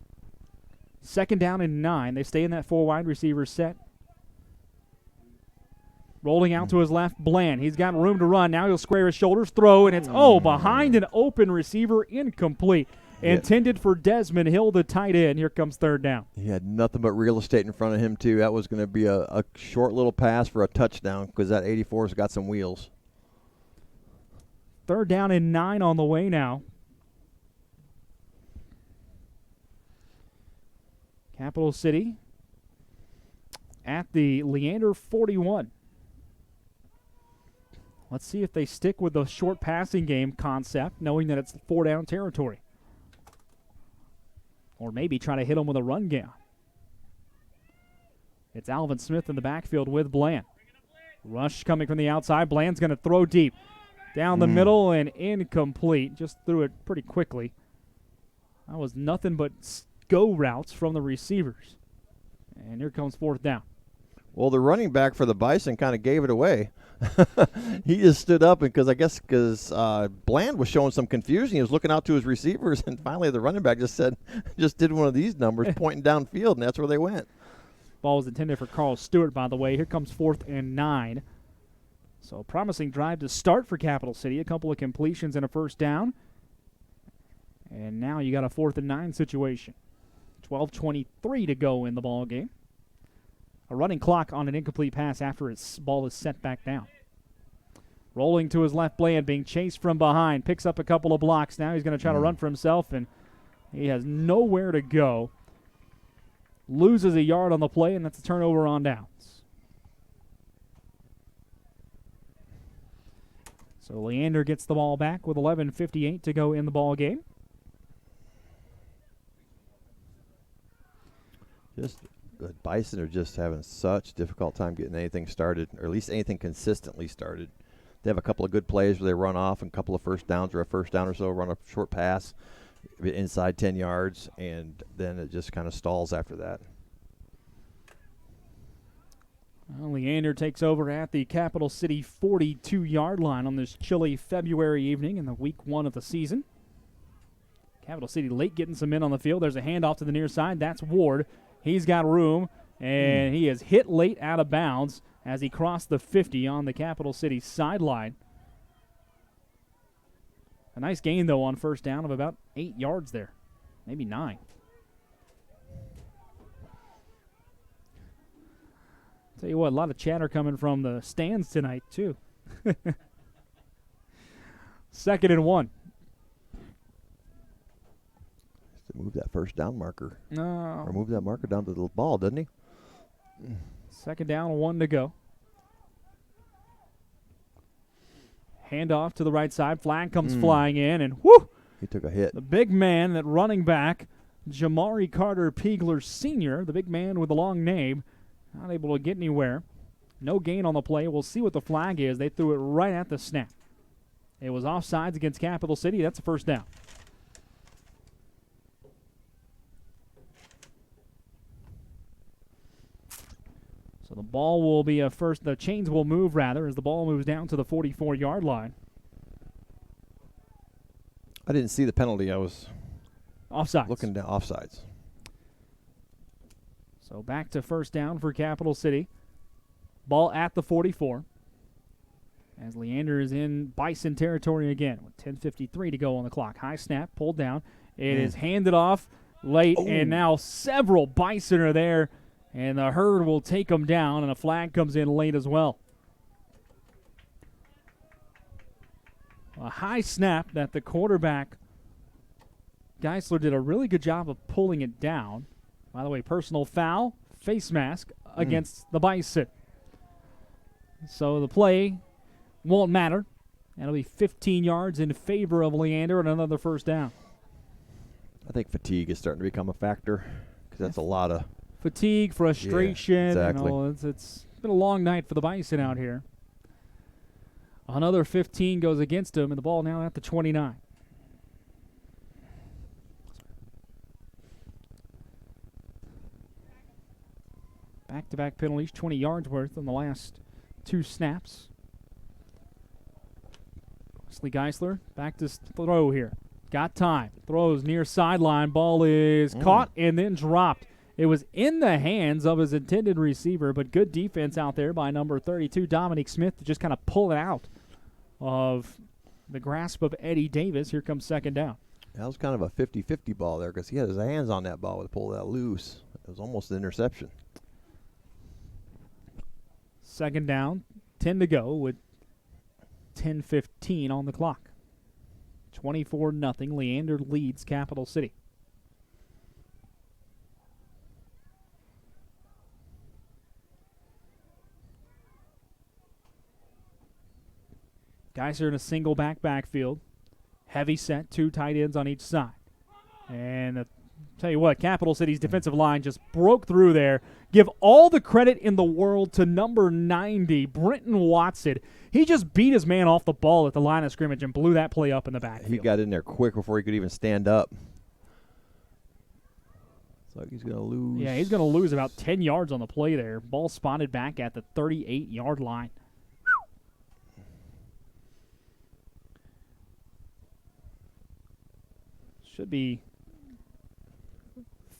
Speaker 1: 2nd down and 9. They stay in that 4 wide receiver set. Rolling out to his left, Bland. He's got room to run. Now he'll square his shoulders, throw, and it's, behind an open receiver, incomplete. Yeah. Intended for Desmond Hill, the tight end. Here comes 3rd down.
Speaker 2: He had nothing but real estate in front of him, too. That was going to be a short little pass for a touchdown, because that 84's got some wheels.
Speaker 1: 3rd down and 9 on the way now. Capital City at the Leander 41. Let's see if they stick with the short passing game concept, knowing that it's 4-down territory. Or maybe try to hit them with a run game. It's Alvin Smith in the backfield with Bland. Rush coming from the outside. Bland's going to throw deep. Down the middle and incomplete. Just threw it pretty quickly. That was nothing but go routes from the receivers. And here comes 4th down.
Speaker 2: Well, the running back for the Bison kind of gave it away. He just stood up because Bland was showing some confusion. He was looking out to his receivers, and finally the running back just did one of these numbers, pointing downfield, and that's where they went.
Speaker 1: Ball was intended for Carl Stewart, by the way. Here comes 4th and 9. So a promising drive to start for Capital City. A couple of completions and a 1st down. And now you got a 4th and 9 situation. 12:23 to go in the ball game. A running clock on an incomplete pass after its ball is set back down. Rolling to his left, Bland being chased from behind. Picks up a couple of blocks. Now he's going to try to run for himself, and he has nowhere to go. Loses a yard on the play, and that's a turnover on downs. So Leander gets the ball back with 11:58 to go in the ball game.
Speaker 2: The Bison are just having such a difficult time getting anything started, or at least anything consistently started. They have a couple of good plays where they run off, and a couple of 1st downs, or a 1st down or so, run a short pass inside 10 yards, and then it just kind of stalls after that.
Speaker 1: Well, Leander takes over at the Capital City 42-yard line on this chilly February evening in the week 1 of the season. Capital City late getting some men on the field. There's a handoff to the near side. That's Ward. He's got room, and he is hit late out of bounds as he crossed the 50 on the Capital City sideline. A nice gain, though, on 1st down of about 8 yards there, maybe 9. Tell you what, a lot of chatter coming from the stands tonight, too. 2nd and 1.
Speaker 2: Move that 1st down marker.
Speaker 1: No.
Speaker 2: Or move that marker down to the ball, doesn't he?
Speaker 1: 2nd down, 1 to go. Handoff to the right side. Flag comes flying in, and whoo!
Speaker 2: He took a hit.
Speaker 1: The big man, that running back, Jamari Carter Piegler Sr., the big man with the long name, not able to get anywhere. No gain on the play. We'll see what the flag is. They threw it right at the snap. It was offsides against Capital City. That's a 1st down. So the ball will be the chains will move, rather, as the ball moves down to the 44-yard line.
Speaker 2: I didn't see the penalty. I was
Speaker 1: offsides.
Speaker 2: Looking down, offsides.
Speaker 1: So back to 1st down for Capital City. Ball at the 44. As Leander is in Bison territory again with 10:53 to go on the clock. High snap, pulled down. It is handed off late, and now several Bison are there. And the herd will take them down, and a flag comes in late as well. A high snap that the quarterback, Geisler, did a really good job of pulling it down. By the way, personal foul, face mask against the Bison. So the play won't matter. That'll be 15 yards in favor of Leander and another first down.
Speaker 2: I think fatigue is starting to become a factor because that's a lot of
Speaker 1: fatigue, frustration.
Speaker 2: Yeah, exactly.
Speaker 1: It's been a long night for the Bison out here. Another 15 goes against him, and the ball now at the 29. Back-to-back penalties, 20 yards worth on the last 2 snaps. Wesley Geisler back to throw here. Got time. Throws near sideline. Ball is caught and then dropped. It was in the hands of his intended receiver, but good defense out there by number 32, Dominic Smith, to just kind of pull it out of the grasp of Eddie Davis. Here comes second down.
Speaker 2: That was kind of a 50-50 ball there because he had his hands on that ball to pull that loose. It was almost an interception.
Speaker 1: Second down, 10 to go with 10:15 on the clock. 24-0. Leander leads Capital City. Guys are in a single backfield. Heavy set, 2 tight ends on each side. And tell you what, Capital City's defensive line just broke through there. Give all the credit in the world to number 90, Brenton Watson. He just beat his man off the ball at the line of scrimmage and blew that play up in the backfield.
Speaker 2: He got in there quick before he could even stand up. It's like he's going to lose.
Speaker 1: Yeah, he's going to lose about 10 yards on the play there. Ball spotted back at the 38-yard line. Should be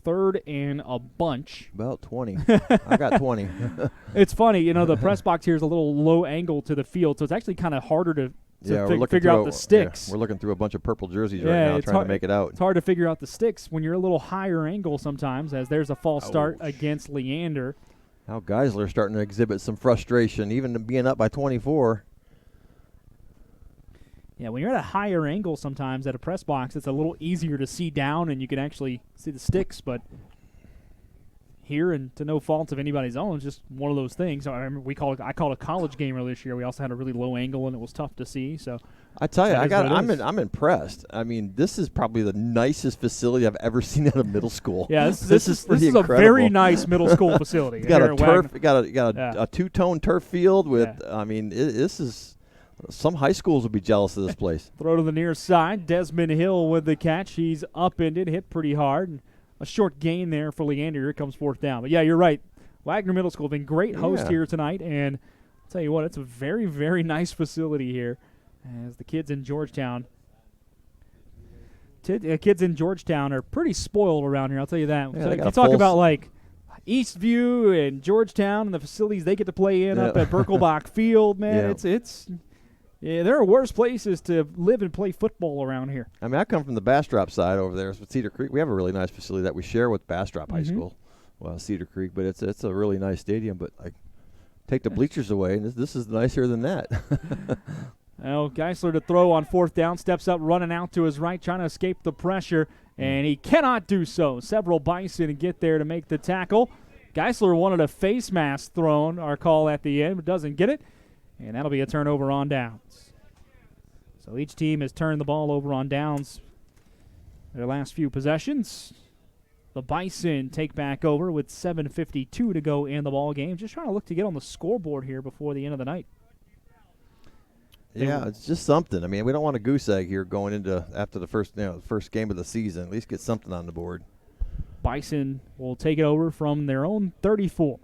Speaker 1: third and a bunch.
Speaker 2: About 20. I got 20.
Speaker 1: It's funny, the press box here is a little low angle to the field, so it's actually kind of harder to figure out the sticks.
Speaker 2: Yeah, we're looking through a bunch of purple jerseys right now trying to make it out.
Speaker 1: It's hard to figure out the sticks when you're a little higher angle sometimes, as there's a false start against Leander.
Speaker 2: Now Geisler starting to exhibit some frustration, even being up by 24.
Speaker 1: Yeah, when you're at a higher angle sometimes at a press box, it's a little easier to see down and you can actually see the sticks. But here, and to no fault of anybody's own, it's just one of those things. I remember I called a college game earlier this year. We also had a really low angle and it was tough to see. So
Speaker 2: I tell you, I'm impressed. I mean, this is probably the nicest facility I've ever seen at a middle school.
Speaker 1: Yeah, this is a very nice middle school facility.
Speaker 2: It's got a turf, got a two-tone turf field with. Yeah. I mean, this is. Some high schools would be jealous of this place.
Speaker 1: Throw to the near side. Desmond Hill with the catch. He's upended, hit pretty hard. And a short gain there for Leander. Here comes fourth down. But, yeah, you're right. Wagner Middle School been great host here tonight. And I'll tell you what, it's a very, very nice facility here as the kids in Georgetown. Kids in Georgetown are pretty spoiled around here, I'll tell you that.
Speaker 2: Yeah,
Speaker 1: so if you talk about, like, Eastview and Georgetown and the facilities they get to play in up at Birkelbach Field, man, it's yeah, there are worse places to live and play football around here.
Speaker 2: I mean, I come from the Bastrop side over there with Cedar Creek. We have a really nice facility that we share with Bastrop High School, Cedar Creek, but it's a really nice stadium. But I take the bleachers away, and this is nicer than that.
Speaker 1: Well, Geisler to throw on fourth down, steps up, running out to his right, trying to escape the pressure, and he cannot do so. Several Bison get there to make the tackle. Geisler wanted a face mask thrown, our call at the end, but doesn't get it. And that'll be a turnover on downs. So each team has turned the ball over on downs their last few possessions. The Bison take back over with 7:52 to go in the ball game. Just trying to look to get on the scoreboard here before the end of the night.
Speaker 2: Yeah, it's just something. I mean, we don't want a goose egg here going into after the first game of the season. At least get something on the board.
Speaker 1: Bison will take it over from their own 34.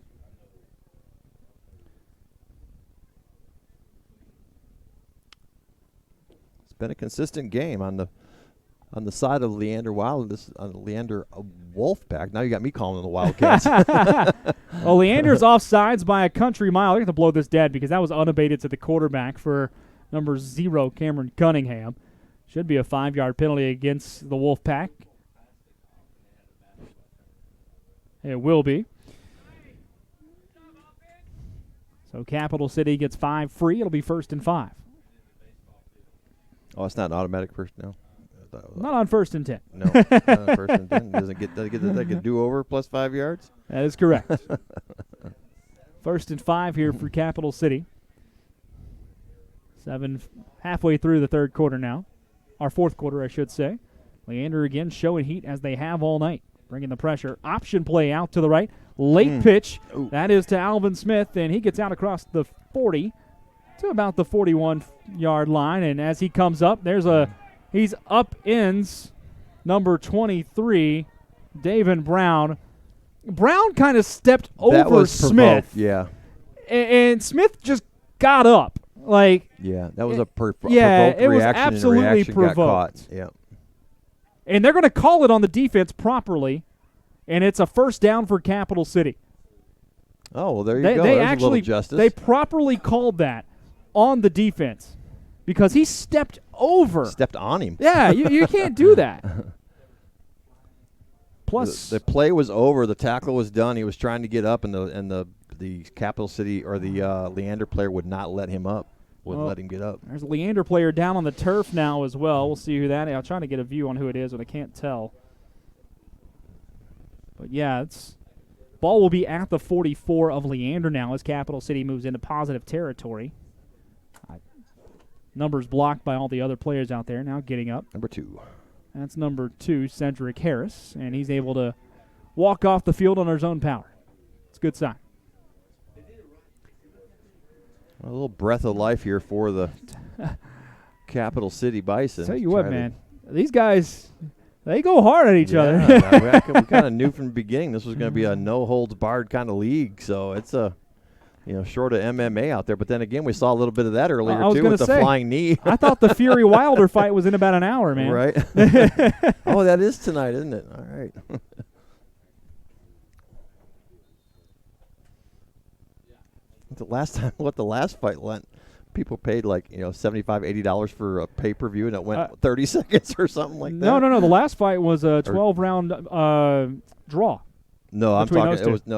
Speaker 2: Been a consistent game on the side of Leander Leander Wolfpack. Now you got me calling them the Wildcats.
Speaker 1: Well, Leander's offsides by a country mile. They're going to blow this dead because that was unabated to the quarterback for number 0, Cameron Cunningham. Should be a 5-yard penalty against the Wolfpack. It will be. So Capital City gets 5 free. It'll be 1st and 5.
Speaker 2: Oh, it's not an automatic first now?
Speaker 1: Not on 1st and 10.
Speaker 2: No, not on 1st and 10. Doesn't get that do-over plus 5 yards?
Speaker 1: That is correct. 1st and 5 here for Capital City. Halfway through the third quarter now. Our fourth quarter, I should say. Leander again showing heat as they have all night. Bringing the pressure. Option play out to the right. Late pitch.
Speaker 2: Ooh.
Speaker 1: That is to Alvin Smith, and he gets out across the 40 to about the 41-yard line. And as he comes up, he's up ends number 23, David Brown. Brown kind of stepped over Smith.
Speaker 2: Yeah.
Speaker 1: And Smith just got up.
Speaker 2: Yeah, that was a provoked reaction.
Speaker 1: It was absolutely
Speaker 2: and reaction
Speaker 1: provoked.
Speaker 2: Got caught. Yeah.
Speaker 1: And they're going to call it on the defense properly, and it's a first down for Capital City.
Speaker 2: Oh, well, there you go.
Speaker 1: They
Speaker 2: There's
Speaker 1: actually,
Speaker 2: a little justice.
Speaker 1: they properly called that on the defense because he stepped over.
Speaker 2: Stepped on him.
Speaker 1: Yeah, you can't do that. Plus,
Speaker 2: the play was over. The tackle was done. He was trying to get up, and the Capital City or the Leander player would not let him up. Wouldn't let him get up.
Speaker 1: There's a Leander player down on the turf now as well. We'll see who that is. I'm trying to get a view on who it is, but I can't tell. But yeah, ball will be at the 44 of Leander now as Capital City moves into positive territory. Numbers blocked by all the other players out there. Now getting up.
Speaker 2: Number 2.
Speaker 1: That's number 2, Cedric Harris, and he's able to walk off the field on his own power. It's a good sign.
Speaker 2: A little breath of life here for the Capital City Bison.
Speaker 1: Tell you what, man, these guys, they go hard at each other.
Speaker 2: We kind of knew from the beginning this was going to be a no-holds-barred kind of league, so it's short of MMA out there. But then again, we saw a little bit of that earlier, too, with the flying knee.
Speaker 1: I thought the Fury Wilder fight was in about an hour, man.
Speaker 2: Right. Oh, that is tonight, isn't it? All right. The last fight went, people paid $75, $80 for a pay-per-view, and it went 30 seconds or something like that.
Speaker 1: No. The last fight was a 12-round draw.
Speaker 2: No, I'm talking. It was the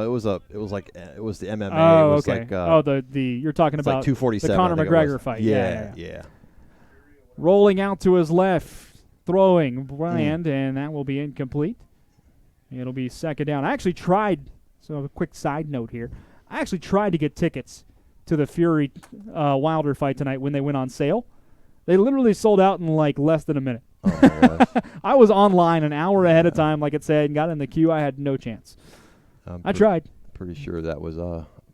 Speaker 2: MMA.
Speaker 1: Oh,
Speaker 2: it was
Speaker 1: okay. You're talking about
Speaker 2: like 247.
Speaker 1: The Conor McGregor fight.
Speaker 2: Yeah.
Speaker 1: Rolling out to his left, throwing Bryant, and that will be incomplete. It'll be second down. I actually tried. So a quick side note here. I actually tried to get tickets to the Fury Wilder fight tonight when they went on sale. They literally sold out in less than a minute.
Speaker 2: Oh,
Speaker 1: I was online an hour ahead of time, like it said, and got in the queue. I had no chance. I tried.
Speaker 2: Pretty sure that was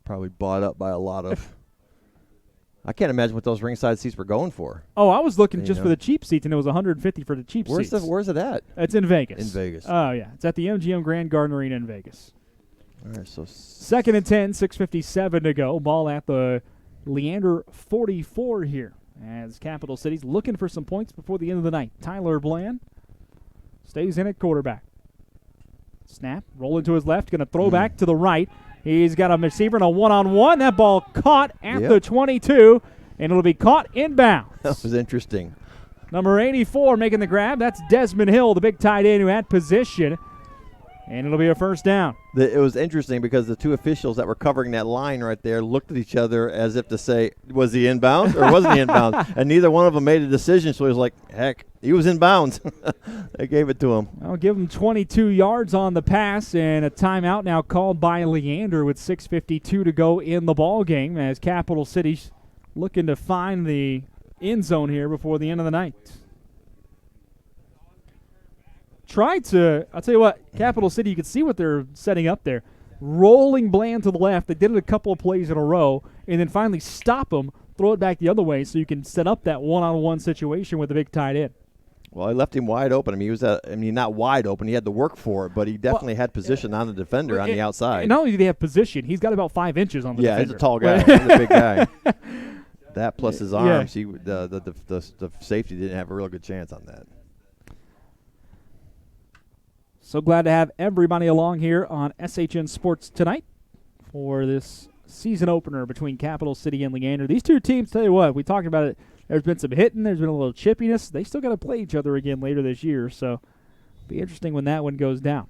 Speaker 2: probably bought up by a lot of. I can't imagine what those ringside seats were going for.
Speaker 1: Oh, I was looking just for the cheap seats, and it was $150 for the cheap seats.
Speaker 2: Where's it at?
Speaker 1: It's in Vegas.
Speaker 2: In Vegas.
Speaker 1: Oh, yeah. It's at the MGM Grand Garden Arena in Vegas.
Speaker 2: All right, so
Speaker 1: second and 10, 6:57 to go. Ball at the Leander 44 here as Capital City's looking for some points before the end of the night. Tyler Bland stays in at quarterback. Snap, roll into his left, going to throw back to the right. He's got a receiver and a one-on-one. That ball caught at the 22, and it'll be caught inbounds.
Speaker 2: That was interesting.
Speaker 1: Number 84 making the grab. That's Desmond Hill, the big tight end who had position. And it'll be a first down.
Speaker 2: It was interesting because the two officials that were covering that line right there looked at each other as if to say, was he inbounds or wasn't he inbounds? And neither one of them made a decision, so he was like, heck, he was inbounds. They gave it to him.
Speaker 1: I'll give him 22 yards on the pass, and a timeout now called by Leander with 6:52 to go in the ball game as Capital City's looking to find the end zone here before the end of the night. I'll tell you what, Capital City, you can see what they're setting up there. Rolling Bland to the left. They did it a couple of plays in a row, and then finally stop him, throw it back the other way so you can set up that one-on-one situation with the big tight end.
Speaker 2: Well, he left him wide open. He was not wide open. He had to work for it, but he definitely had position on the defender on the outside.
Speaker 1: And not only did he have position, he's got about 5 inches on the defender.
Speaker 2: Yeah, he's a tall guy. He's a big guy. That plus his arms, the safety didn't have a real good chance on that.
Speaker 1: So glad to have everybody along here on SHN Sports tonight for this season opener between Capital City and Leander. These two teams, tell you what, we talked about it. There's been some hitting. There's been a little chippiness. They still got to play each other again later this year, so it'll be interesting when that one goes down.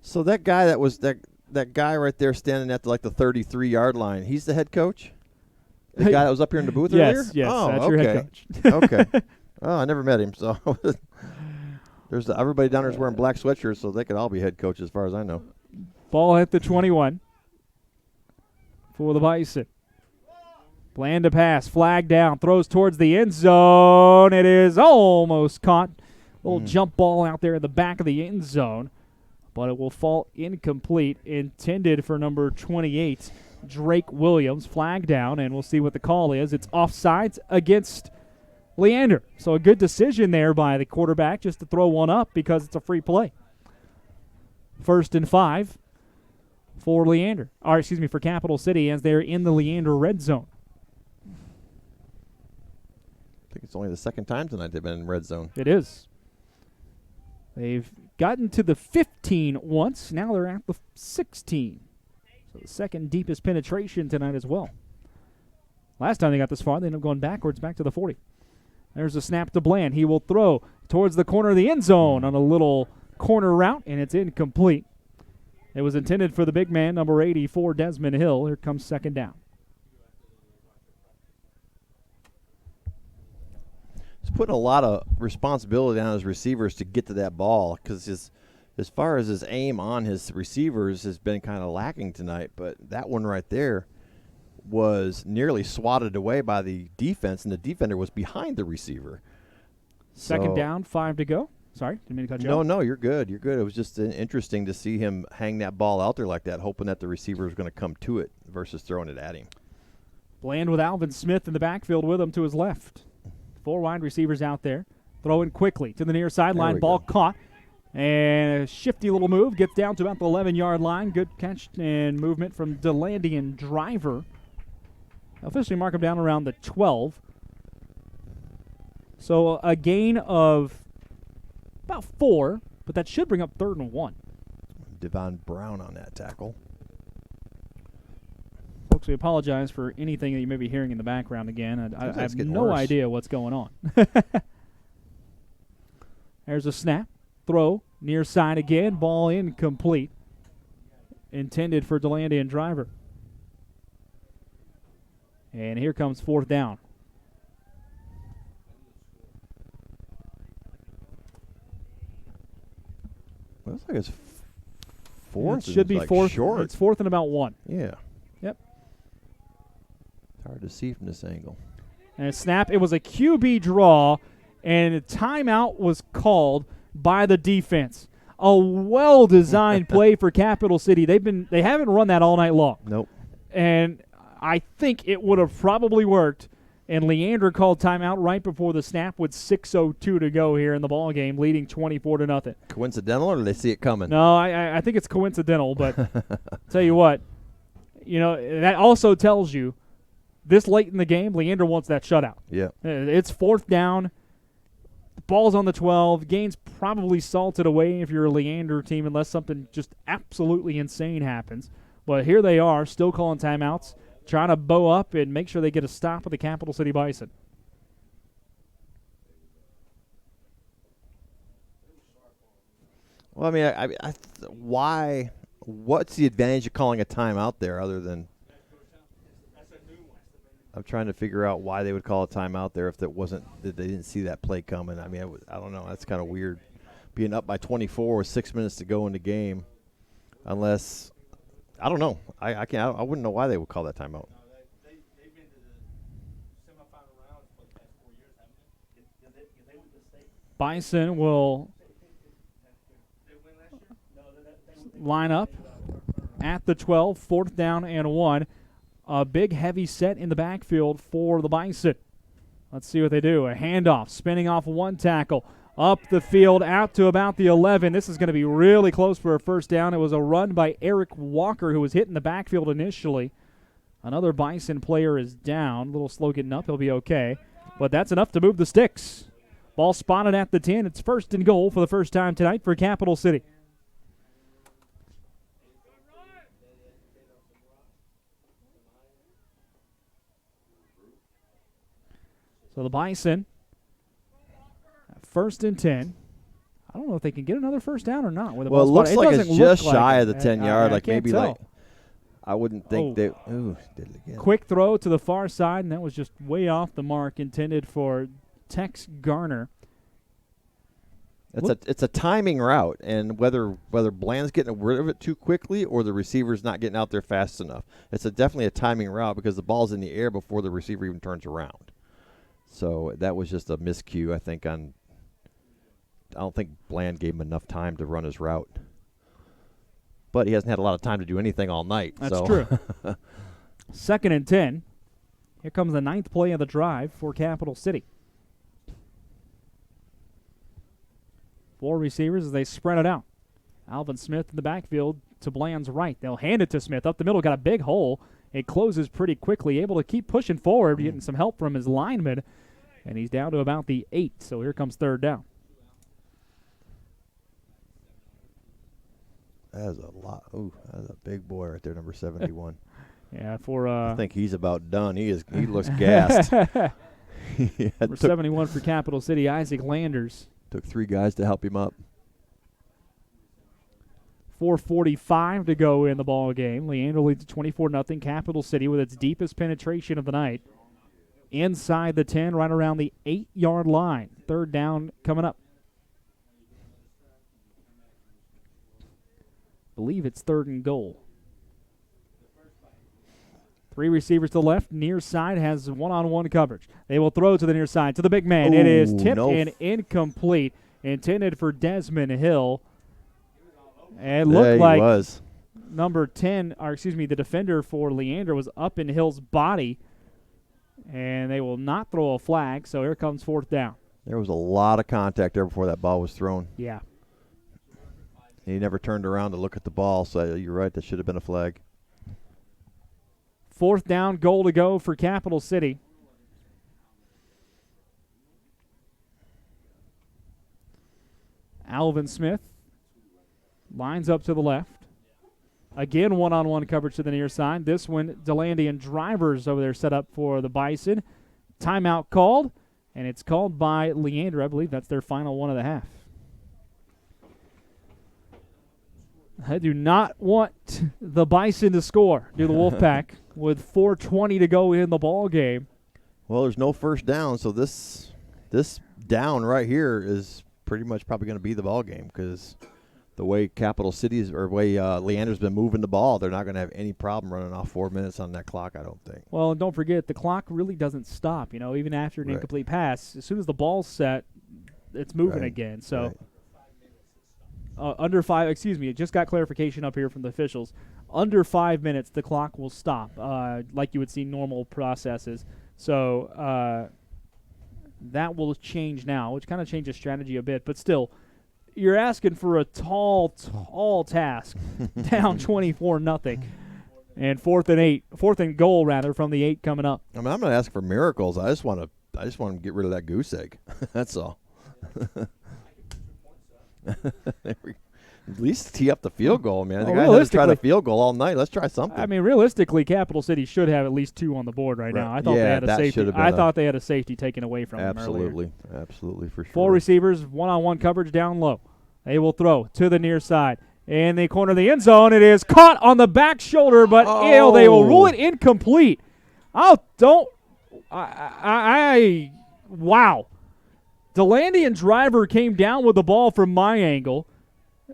Speaker 2: So that guy that guy right there standing at the 33-yard line, he's the head coach? The guy that was up here in the booth earlier?
Speaker 1: Yes, that's your head coach.
Speaker 2: Okay. Oh, I never met him, so everybody down there is wearing black sweatshirts, so they could all be head coaches as far as I know.
Speaker 1: Ball at the 21 for the Bison. Bland to pass, flag down, throws towards the end zone. It is almost caught. Little jump ball out there in the back of the end zone, but it will fall incomplete. Intended for number 28, Drake Williams. Flag down, and we'll see what the call is. It's offsides against Leander. So a good decision there by the quarterback just to throw one up because it's a free play. 1st and 5 for Leander. Or excuse me, for Capital City as they're in the Leander red zone.
Speaker 2: I think it's only the second time tonight they've been in red zone.
Speaker 1: It is. They've gotten to the 15 once. Now they're at the 16. So the second deepest penetration tonight as well. Last time they got this far, they ended up going backwards back to the 40. There's a snap to Bland. He will throw towards the corner of the end zone on a little corner route, and it's incomplete. It was intended for the big man, number 84, Desmond Hill. Here comes 2nd down.
Speaker 2: He's putting a lot of responsibility on his receivers to get to that ball because as far as his aim on his receivers has been kind of lacking tonight. But that one right there was nearly swatted away by the defense, and the defender was behind the receiver.
Speaker 1: 2nd down, 5 to go. Sorry, didn't mean to cut you off.
Speaker 2: No, you're good. You're good. It was just interesting to see him hang that ball out there like that, hoping that the receiver was going to come to it versus throwing it at him.
Speaker 1: Bland with Alvin Smith in the backfield with him to his left. 4 wide receivers out there. Throwing quickly to the near sideline. Ball caught. And a shifty little move. Gets down to about the 11-yard line. Good catch and movement from DeLandian Driver. Officially mark him down around the 12. So a gain of about 4, but that should bring up 3rd and 1.
Speaker 2: Devon Brown on that tackle.
Speaker 1: Folks, we apologize for anything that you may be hearing in the background again. I have no idea what's going on. There's a snap. Throw. Near side again. Ball incomplete. Intended for DeLandian Driver. And here comes 4th down.
Speaker 2: Looks like it's 4th.
Speaker 1: It should be
Speaker 2: like
Speaker 1: 4th.
Speaker 2: Short.
Speaker 1: It's 4th and about 1.
Speaker 2: Yeah.
Speaker 1: Yep.
Speaker 2: It's hard to see from this angle.
Speaker 1: And a snap. It was a QB draw, and a timeout was called by the defense. A well-designed play for Capital City. They haven't run that all night long.
Speaker 2: Nope.
Speaker 1: And I think it would have probably worked. And Leander called timeout right before the snap with 6:02 to go here in the ball game, leading 24-0.
Speaker 2: Coincidental, or do they see it coming?
Speaker 1: No, I think it's coincidental. But tell you what, that also tells you this late in the game, Leander wants that shutout.
Speaker 2: Yeah.
Speaker 1: It's 4th down. The ball's on the 12. Game's probably salted away if you're a Leander team, unless something just absolutely insane happens. But here they are, still calling timeouts, trying to bow up and make sure they get a stop with the Capital City Bison.
Speaker 2: Well, I mean, why? What's the advantage of calling a timeout there other than? I'm trying to figure out why they would call a timeout there if that wasn't that they didn't see that play coming. I mean, I don't know. That's kind of weird, being up by 24 with 6 minutes to go in the game, unless I don't know. I wouldn't know why they would call that timeout.
Speaker 3: They've been to the semifinal round for the past 4 years, haven't they? They went to state.
Speaker 1: Bison will line up at the 12, 4th down and 1. A big heavy set in the backfield for the Bison. Let's see what they do. A handoff, spinning off one tackle, up the field, out to about the 11. This is going to be really close for a 1st down. It was a run by Eric Walker, who was hit in the backfield initially. Another Bison player is down. A little slow getting up. He'll be okay. But that's enough to move the sticks. Ball spotted at the 10. It's 1st and goal for the first time tonight for Capital City. So the Bison, 1st and 10. I don't know if they can get another 1st down or not.
Speaker 2: Well, it looks like it's just shy of the 10-yard. Like maybe
Speaker 1: tell.
Speaker 2: like I wouldn't think they. Ooh, did it again.
Speaker 1: Quick throw to the far side, and that was just way off the mark. Intended for Tex Garner.
Speaker 2: It's a timing route, and whether Bland's getting rid of it too quickly or the receiver's not getting out there fast enough. It's definitely a timing route because the ball's in the air before the receiver even turns around. So that was just a miscue, I think. I don't think Bland gave him enough time to run his route, but he hasn't had a lot of time to do anything all night.
Speaker 1: That's true. 2nd and 10. Here comes the 9th play of the drive for Capital City. 4 receivers as they spread it out. Alvin Smith in the backfield to Bland's right. They'll hand it to Smith. Up the middle, got a big hole. It closes pretty quickly, able to keep pushing forward, getting some help from his lineman, and he's down to about the 8. So here comes 3rd down.
Speaker 2: That's a lot. Ooh, that's a big boy right there, number 71.
Speaker 1: Yeah,
Speaker 2: I think he's about done. He looks gassed.
Speaker 1: Number 71 for Capital City, Isaac Landers.
Speaker 2: Took 3 guys to help him up.
Speaker 1: 4:45 to go in the ball game. Leander leads 24-0. Capital City with its deepest penetration of the night. Inside the 10, right around the 8-yard line. 3rd down coming up. Believe it's 3rd and goal. 3 receivers to the left. Near side has one-on-one coverage. They will throw to the near side to the big man. It is tipped and incomplete. Intended for Desmond Hill. And it looked like number 10, or excuse me, the defender for Leander was up in Hill's body. And they will not throw a flag, so here comes 4th down.
Speaker 2: There was a lot of contact there before that ball was thrown.
Speaker 1: Yeah.
Speaker 2: He never turned around to look at the ball, so you're right, that should have been a flag.
Speaker 1: 4th down, goal to go for Capital City. Alvin Smith lines up to the left. Again, one-on-one coverage to the near side. This one, Delandy and Drivers over there set up for the Bison. Timeout called, and it's called by Leander. I believe that's their final 1.5. I do not want the Bison to score, do the Wolfpack, with 4:20 to go in the ball game.
Speaker 2: Well, there's no first down, so this down right here is pretty much probably going to be the ball game because the way Capital City's or way Leander's been moving the ball, they're not going to have any problem running off 4 minutes on that clock, I don't think.
Speaker 1: Well, and don't forget, the clock really doesn't stop, even after an incomplete pass. As soon as the ball's set, it's moving again. So under 5, it just got clarification up here from the officials. Under 5 minutes, the clock will stop, like you would see normal processes. So that will change now, which kind of changes strategy a bit. But still, you're asking for a tall task, down 24-0. And 4th and goal rather from the 8 coming up.
Speaker 2: I mean, I'm not asking for miracles. I just want to get rid of that goose egg. That's all. At least tee up the field goal, man. The guy has tried a field goal all night. Let's try something.
Speaker 1: I mean, realistically, Capital City should have at least 2 on the board right now. I thought they had a safety. I thought they had a safety taken away from them earlier.
Speaker 2: Absolutely, for sure.
Speaker 1: 4 receivers, one-on-one coverage down low. They will throw to the near side. In the corner of the end zone, it is caught on the back shoulder, but they will rule it incomplete. Wow. Delandy and Driver came down with the ball from my angle.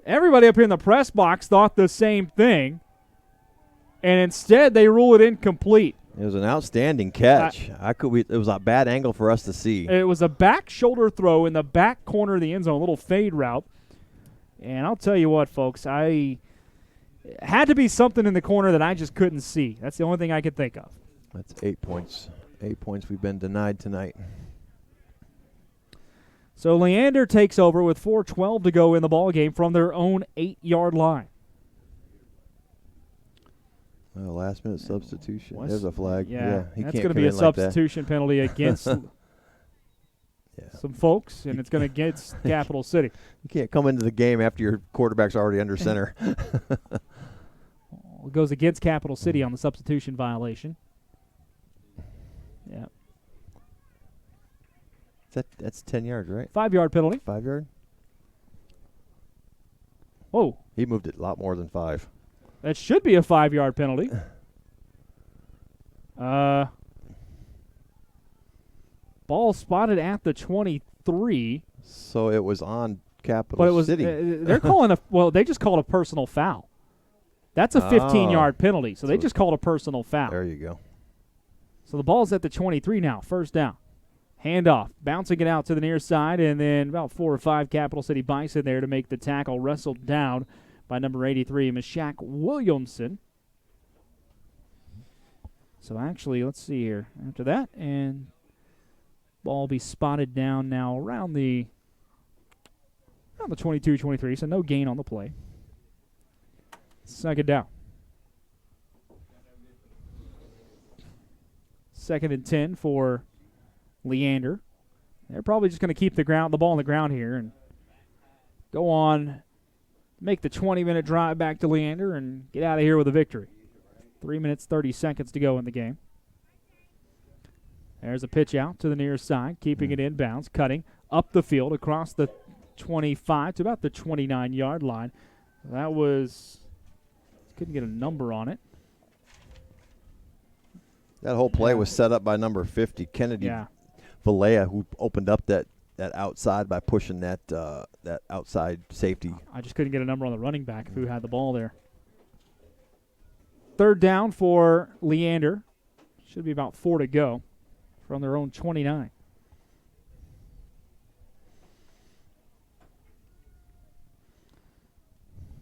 Speaker 1: Everybody up here in the press box thought the same thing, and instead they rule it incomplete.
Speaker 2: It was an outstanding catch. It was a bad angle for us to see.
Speaker 1: It was a back shoulder throw in the back corner of the end zone, a little fade route. And I'll tell you what, folks, it had to be something in the corner that I just couldn't see. That's the only thing I could think of.
Speaker 2: That's 8 points. 8 points we've been denied tonight.
Speaker 1: So Leander takes over with 4:12 to go in the ball game from their own 8-yard line.
Speaker 2: Last-minute substitution. There's a flag.
Speaker 1: Yeah,
Speaker 2: he
Speaker 1: that's
Speaker 2: can't
Speaker 1: going to be a substitution penalty against some folks, and it's going to against Capital City.
Speaker 2: You can't come into the game after your quarterback's already under center.
Speaker 1: It goes against Capital City on the substitution violation. Yeah.
Speaker 2: That's 10 yards, right?
Speaker 1: 5-yard penalty.
Speaker 2: 5 yard?
Speaker 1: Whoa.
Speaker 2: He moved it a lot more than 5.
Speaker 1: That should be a 5-yard penalty. Ball spotted at the 23.
Speaker 2: So it was on Capital City.
Speaker 1: They're calling they just called a personal foul. That's a 15-yard penalty, so they just called a personal foul.
Speaker 2: There you go.
Speaker 1: So the ball's at the 23 now, first down. Handoff, bouncing it out to the near side, and then about 4 or 5 Capital City Bison there to make the tackle, wrestled down by number 83, Meshach Williamson. So actually, let's see here. After that, and ball will be spotted down now around the 22-23, so no gain on the play. Second down. 2nd and 10 for Leander. They're probably just going to keep the ball on the ground here and go on, make the 20-minute drive back to Leander and get out of here with a victory. 3 minutes, 30 seconds to go in the game. There's a pitch out to the near side, keeping it in bounds, cutting up the field across the 25 to about the 29-yard line. That was, couldn't get a number on it.
Speaker 2: That whole play was set up by number 50, Kennedy Valea, who opened up that outside by pushing that outside safety.
Speaker 1: I just couldn't get a number on the running back who had the ball there. 3rd down for Leander. Should be about 4 to go from their own 29.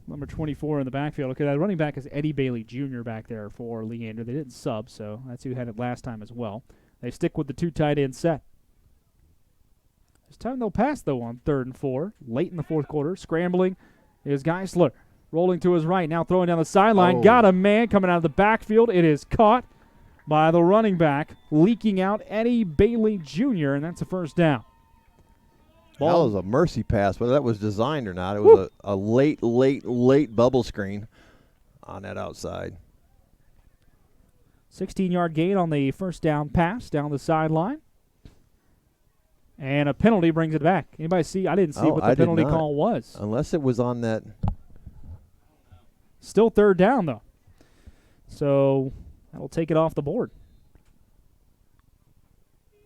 Speaker 1: Number 24 in the backfield. Okay, that running back is Eddie Bailey Jr. back there for Leander. They didn't sub, so that's who had it last time as well. They stick with the 2 tight end set. This time they'll pass, though, on 3rd and 4. Late in the 4th quarter. Scrambling is Geisler. Rolling to his right. Now throwing down the sideline. Got a man coming out of the backfield. It is caught by the running back. Leaking out Eddie Bailey Jr., and that's a first down.
Speaker 2: That was a mercy pass, whether that was designed or not. It was a late bubble screen on that outside.
Speaker 1: 16-yard gain on the first down pass down the sideline. And a penalty brings it back. Anybody see? I didn't see what the penalty call was.
Speaker 2: Unless it was on that.
Speaker 1: Still 3rd down, though. So that'll take it off the board.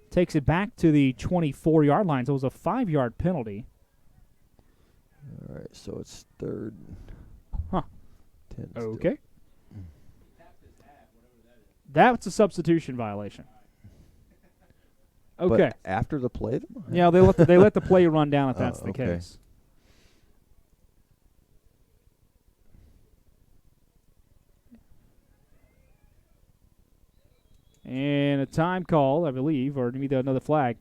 Speaker 1: Takes it back to the 24-yard line. So it was a 5-yard penalty.
Speaker 2: All right, so it's 3rd. 10
Speaker 1: okay. That's a substitution violation. Okay.
Speaker 2: But after the play?
Speaker 1: Yeah, they let the play run down if that's the case. And a time call, I believe, or maybe another flag.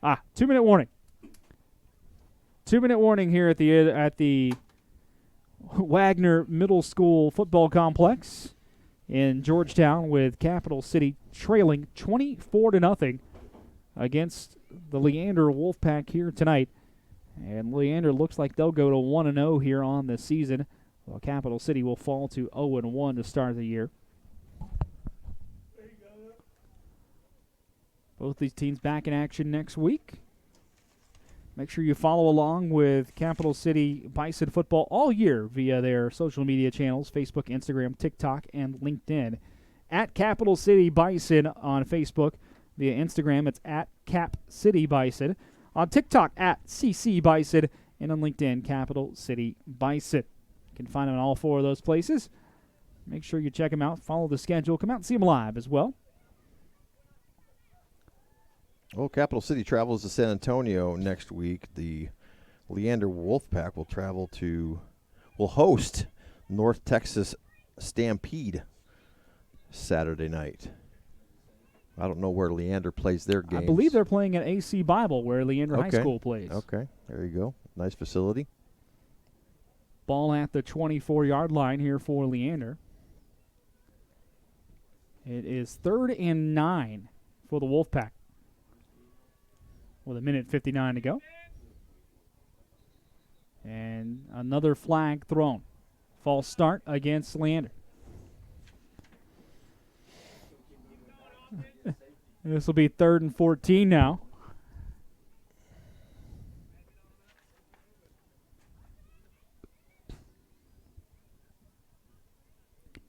Speaker 1: 2-minute warning. 2-minute warning here at the Wagner Middle School football complex in Georgetown, with Capital City trailing 24-0 against the Leander Wolfpack here tonight. And Leander looks like they'll go to 1-0 here on the season, while Capital City will fall to 0-1 to start the year. Both these teams back in action next week. Make sure you follow along with Capital City Bison football all year via their social media channels, Facebook, Instagram, TikTok, and LinkedIn. At Capital City Bison on Facebook. Via Instagram, it's at Cap City Bison. On TikTok, at CC Bison. And on LinkedIn, Capital City Bison. You can find them in all 4 of those places. Make sure you check them out. Follow the schedule. Come out and see them live as well.
Speaker 2: Well, Capital City travels to San Antonio next week. The Leander Wolfpack will host North Texas Stampede Saturday night. I don't know where Leander plays their games.
Speaker 1: I believe they're playing at AC Bible, where Leander High School plays.
Speaker 2: Okay, there you go. Nice facility.
Speaker 1: Ball at the 24-yard line here for Leander. It is 3rd and 9 for the Wolfpack, with 1:59 to go. And another flag thrown. False start against Leander. This will be 3rd and 14 now.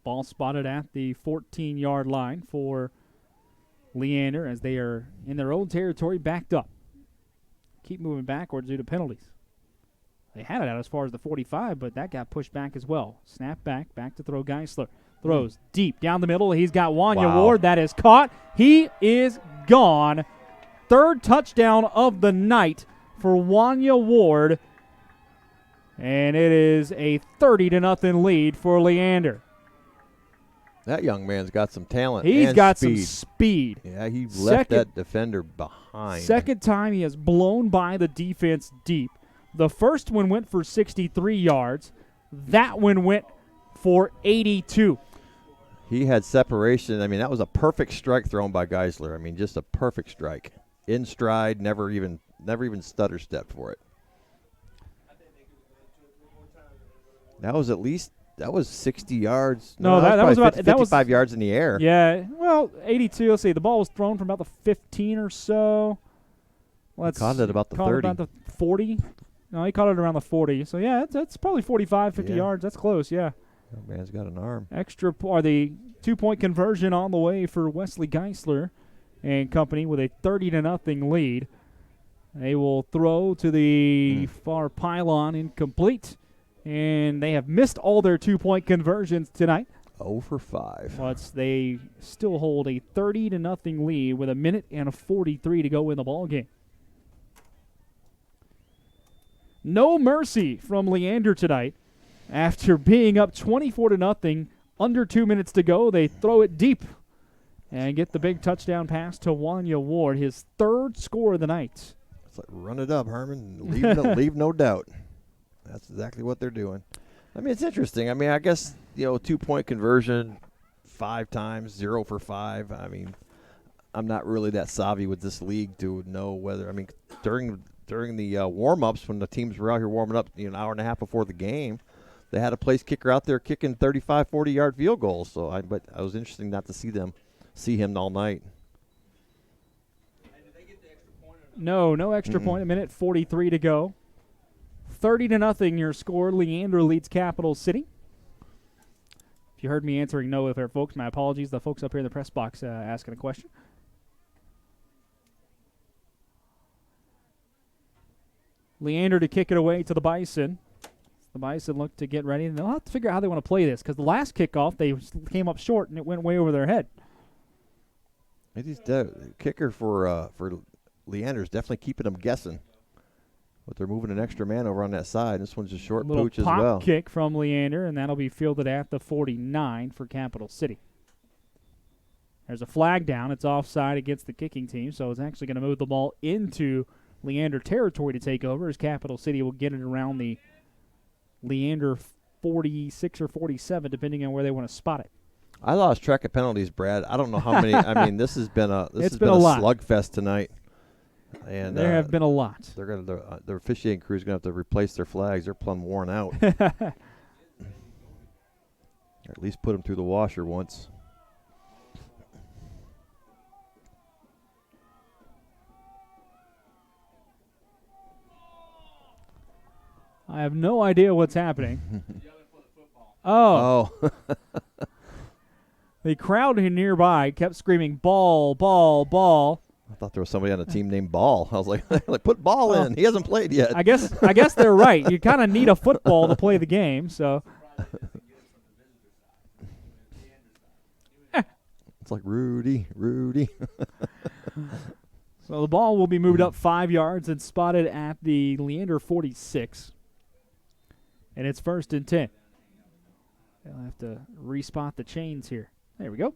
Speaker 1: Ball spotted at the 14-yard line for Leander as they are in their own territory, backed up. keep moving backwards due to penalties. They had it out as far as the 45, but that got pushed back as well. Snap back to throw Geisler. Throws deep down the middle. He's got Wanya Ward. That is caught. He is gone. Third touchdown of the night for Wanya Ward. And it is a 30-0 lead for Leander.
Speaker 2: That young man's got some talent.
Speaker 1: He's got some speed.
Speaker 2: Yeah, he left that defender behind.
Speaker 1: Second time he has blown by the defense deep. The first one went for 63 yards. That one went for 82.
Speaker 2: He had separation. I mean, that was a perfect strike thrown by Geisler. I mean, just a perfect strike. In stride, never even stutter stepped for it. That was 60 yards.
Speaker 1: No, that was about
Speaker 2: 55 yards in the air.
Speaker 1: Yeah, well, 82. Let's see. The ball was thrown from about the 15 or so.
Speaker 2: Caught it about the 30.
Speaker 1: About the 40. No, he caught it around the 40. So, yeah, that's probably 45, 50 yards. That's close, yeah.
Speaker 2: That man's got an arm.
Speaker 1: The 2-point conversion on the way for Wesley Geisler and company with a 30-0 lead. They will throw to the far pylon, incomplete. And they have missed all their 2-point conversions tonight.
Speaker 2: 0 for 5.
Speaker 1: But they still hold a 30-0 lead with 1:43 to go in the ball game. No mercy from Leander tonight. After being up 24-0, under 2 minutes to go, they throw it deep and get the big touchdown pass to Wanya Ward, his third score of the night.
Speaker 2: It's like, run it up, Herman. Leave no doubt. That's exactly what they're doing. I mean, it's interesting. I mean, I guess, 2-point conversion 5 times, 0 for 5. I mean, I'm not really that savvy with this league to know whether, during the warm-ups when the teams were out here warming up, an hour and a half before the game, they had a place kicker out there kicking 35, 40-yard field goals. But I was interesting not to see him all night.
Speaker 3: Did they get the extra point?
Speaker 1: No extra point. 1:43 to go. 30-0 your score. Leander leads Capital City. If you heard me answering no there, folks, my apologies. The folks up here in the press box asking a question. Leander to kick it away to the Bison. The Bison look to get ready, and they'll have to figure out how they want to play this because the last kickoff, they came up short, and it went way over their head.
Speaker 2: The kicker for Leander's definitely keeping them guessing. But they're moving an extra man over on that side. This one's a short pooch as well.
Speaker 1: Little pop kick from Leander, and that'll be fielded at the 49 for Capital City. There's a flag down. It's offside against the kicking team, so it's actually going to move the ball into Leander territory to take over as Capital City will get it around the Leander 46 or 47, depending on where they want to spot it.
Speaker 2: I lost track of penalties, Brad. I don't know how many. I mean, this has been a slugfest tonight. And
Speaker 1: there have been a lot.
Speaker 2: Their officiating crew is going to have to replace their flags. They're plumb worn out. Or at least put them through the washer once.
Speaker 1: I have no idea what's happening.
Speaker 2: Oh.
Speaker 1: The crowd nearby kept screaming, ball, ball, ball.
Speaker 2: I thought there was somebody on the team named Ball. I was like, put Ball in. He hasn't played yet.
Speaker 1: I guess they're right. You kind of need a football to play the game, so.
Speaker 2: It's like Rudy.
Speaker 1: So the ball will be moved up 5 yards and spotted at the Leander 46. And it's 1st and 10. They'll have to respot the chains here. There we go.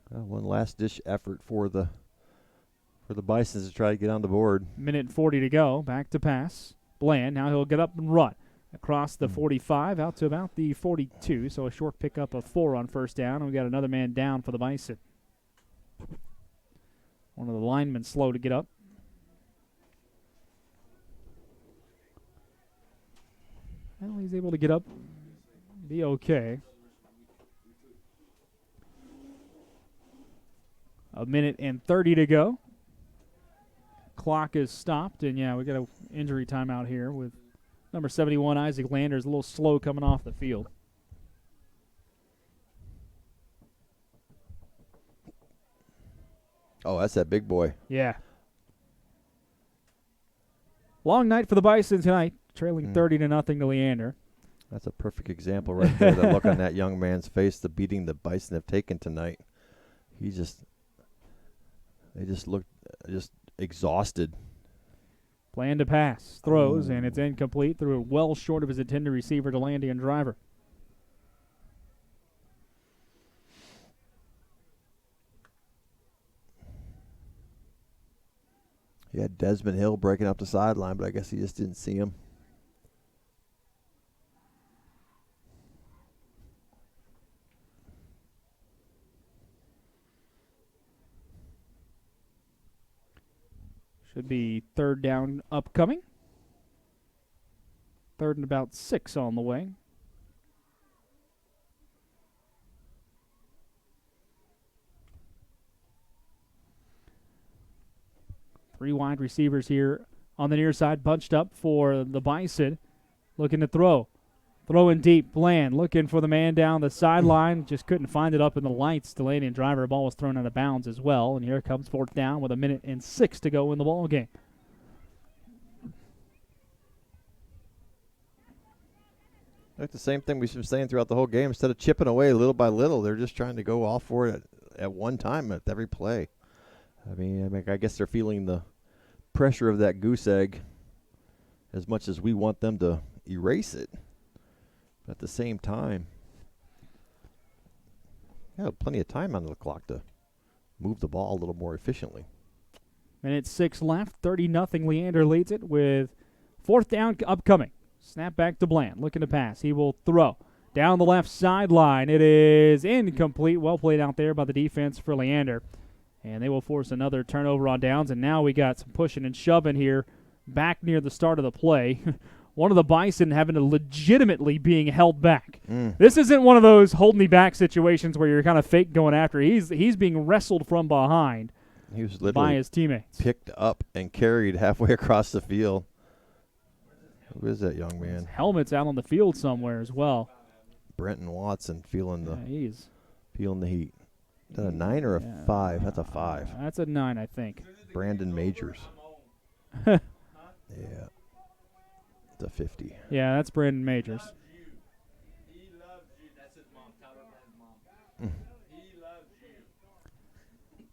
Speaker 2: One last dish effort for the Bisons to try to get on the board.
Speaker 1: 1:40 to go. Back to pass. Bland. Now he'll get up and run across the 45 out to about the 42. So a short pickup of 4 on 1st down. And we got another man down for the Bison. One of the linemen slow to get up. Well, he's able to get up, be okay. 1:30 to go. Clock is stopped, and we got an injury timeout here with number 71, Isaac Landers, a little slow coming off the field.
Speaker 2: Oh, that's that big boy.
Speaker 1: Yeah. Long night for the Bison tonight, trailing 30-0 to Leander.
Speaker 2: That's a perfect example right there. The look on that young man's face, the beating the Bison have taken tonight. They just looked exhausted.
Speaker 1: Plan to pass, throws, and it's incomplete. Threw it well short of his intended receiver to Landian Driver.
Speaker 2: He had Desmond Hill breaking up the sideline, but I guess he just didn't see him.
Speaker 1: Should be third down upcoming. Third and about 6 on the way. Three wide receivers here on the near side, bunched up for the Bison. Looking to throw. Throwing deep. Bland looking for the man down the sideline. Just couldn't find it up in the lights. Delaney and Driver. Ball was thrown out of bounds as well. And here comes fourth down with 1:06 to go in the ball game.
Speaker 2: Like the same thing we've been saying throughout the whole game. Instead of chipping away little by little, they're just trying to go all for it at one time at every play. I guess they're feeling the pressure of that goose egg as much as we want them to erase it. But at the same time, plenty of time on the clock to move the ball a little more efficiently.
Speaker 1: 1:06 left. 30-0. Leander leads it with fourth down upcoming. Snap back to Bland. Looking to pass. He will throw. Down the left sideline. It is incomplete. Well played out there by the defense for Leander. And they will force another turnover on downs. And now we got some pushing and shoving here back near the start of the play. One of the Bison having to legitimately being held back. This isn't one of those hold me back situations where you're kind of fake going after. He's being wrestled from behind.
Speaker 2: He was literally
Speaker 1: by his teammates.
Speaker 2: Picked up and carried halfway across the field. Who is that young man?
Speaker 1: His helmet's out on the field somewhere as well.
Speaker 2: Brenton Watson feeling the heat. Is that a 9 or a 5? That's a 5.
Speaker 1: That's a 9, I think.
Speaker 2: Brandon Majors. Yeah. It's a 50.
Speaker 1: Yeah, that's Brandon Majors.
Speaker 3: He loves you. That's his mom. Tell him his mom. He loves you.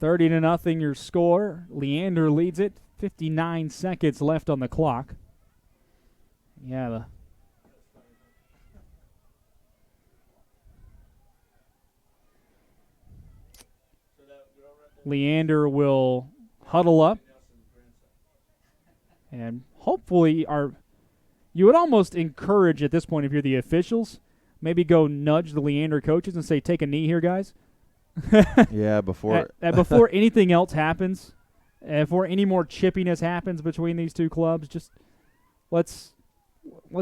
Speaker 1: 30-0 your score. Leander leads it. 59 seconds left on the clock. Yeah, Leander will huddle up, and hopefully you would almost encourage at this point, if you're the officials, maybe go nudge the Leander coaches and say, take a knee here, guys.
Speaker 2: Yeah, before
Speaker 1: before anything else happens, before any more chippiness happens between these two clubs, just let's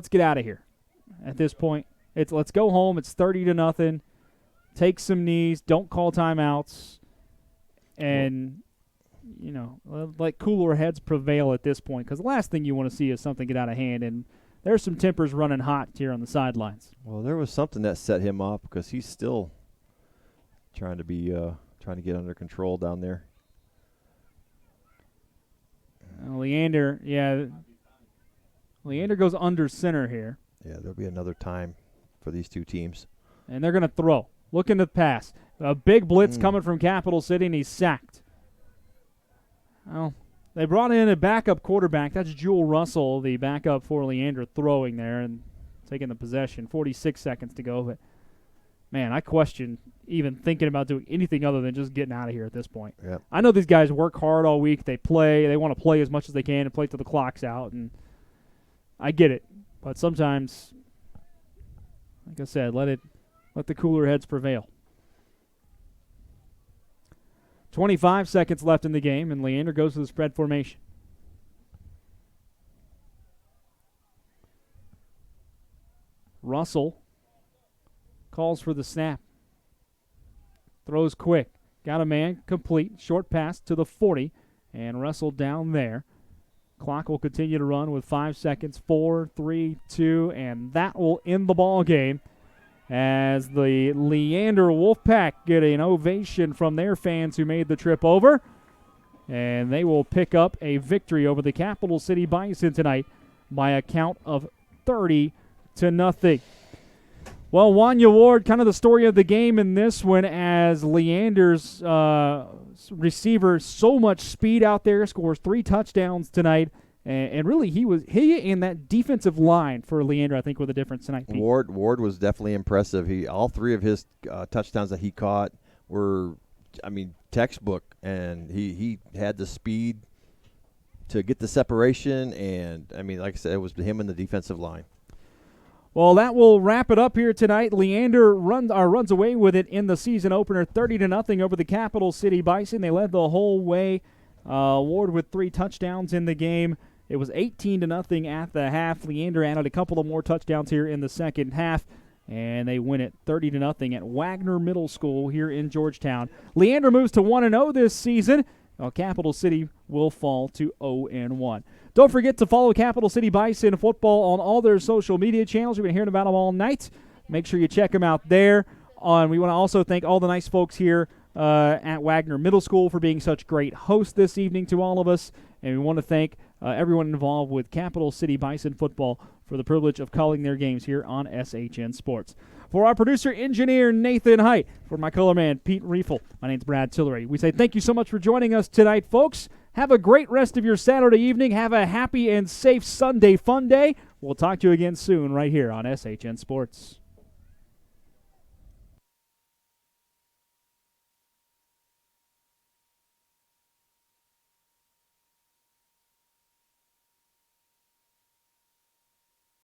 Speaker 1: get out of here. At this point, let's go home. It's 30-0. Take some knees. Don't call timeouts. And, let cooler heads prevail at this point, because the last thing you want to see is something get out of hand, and there's some tempers running hot here on the sidelines.
Speaker 2: Well, there was something that set him off because he's still trying to get under control down there.
Speaker 1: Leander goes under center here.
Speaker 2: Yeah, there'll be another time for these two teams.
Speaker 1: And they're going to throw. Looking to pass. A big blitz coming from Capital City, and he's sacked. Well, they brought in a backup quarterback. That's Jewel Russell, the backup for Leander, throwing there and taking the possession. 46 seconds to go. But, man, I question even thinking about doing anything other than just getting out of here at this point.
Speaker 2: Yep.
Speaker 1: I know these guys work hard all week. They play. They want to play as much as they can and play till the clock's out. And I get it. But sometimes, like I said, let the cooler heads prevail. 25 seconds left in the game, and Leander goes to the spread formation. Russell calls for the snap. Throws quick. Got a man, complete. Short pass to the 40, and Russell down there. Clock will continue to run with 5 seconds. 4, 3, 2, and that will end the ball game as the Leander Wolfpack get an ovation from their fans who made the trip over. and they will pick up a victory over the Capital City Bison tonight by a count of 30-0. Well, Wanya Ward, kind of the story of the game in this one, as Leander's receiver, so much speed out there, scores 3 touchdowns tonight. And really, he and that defensive line for Leander, I think, were the difference tonight, Pete.
Speaker 2: Ward was definitely impressive. All 3 of his touchdowns that he caught were, textbook, and he had the speed to get the separation, and, like I said, it was him and the defensive line.
Speaker 1: Well, that will wrap it up here tonight. Leander runs away with it in the season opener, 30-0 over the Capital City Bison. They led the whole way. Ward with 3 touchdowns in the game. It was 18-0 at the half. Leander added a couple of more touchdowns here in the second half, and they win it 30-0 at Wagner Middle School here in Georgetown. Leander moves to 1-0 this season, while Capital City will fall to 0-1. Don't forget to follow Capital City Bison football on all their social media channels. We've been hearing about them all night. Make sure you check them out there. We want to also thank all the nice folks here at Wagner Middle School for being such great hosts this evening to all of us. And we want to thank everyone involved with Capital City Bison football for the privilege of calling their games here on SHN Sports. For our producer-engineer, Nathan Height, for my color man, Pete Riefel, my name's Brad Tillery. We say thank you so much for joining us tonight, folks. Have a great rest of your Saturday evening. Have a happy and safe Sunday fun day. We'll talk to you again soon right here on SHN Sports.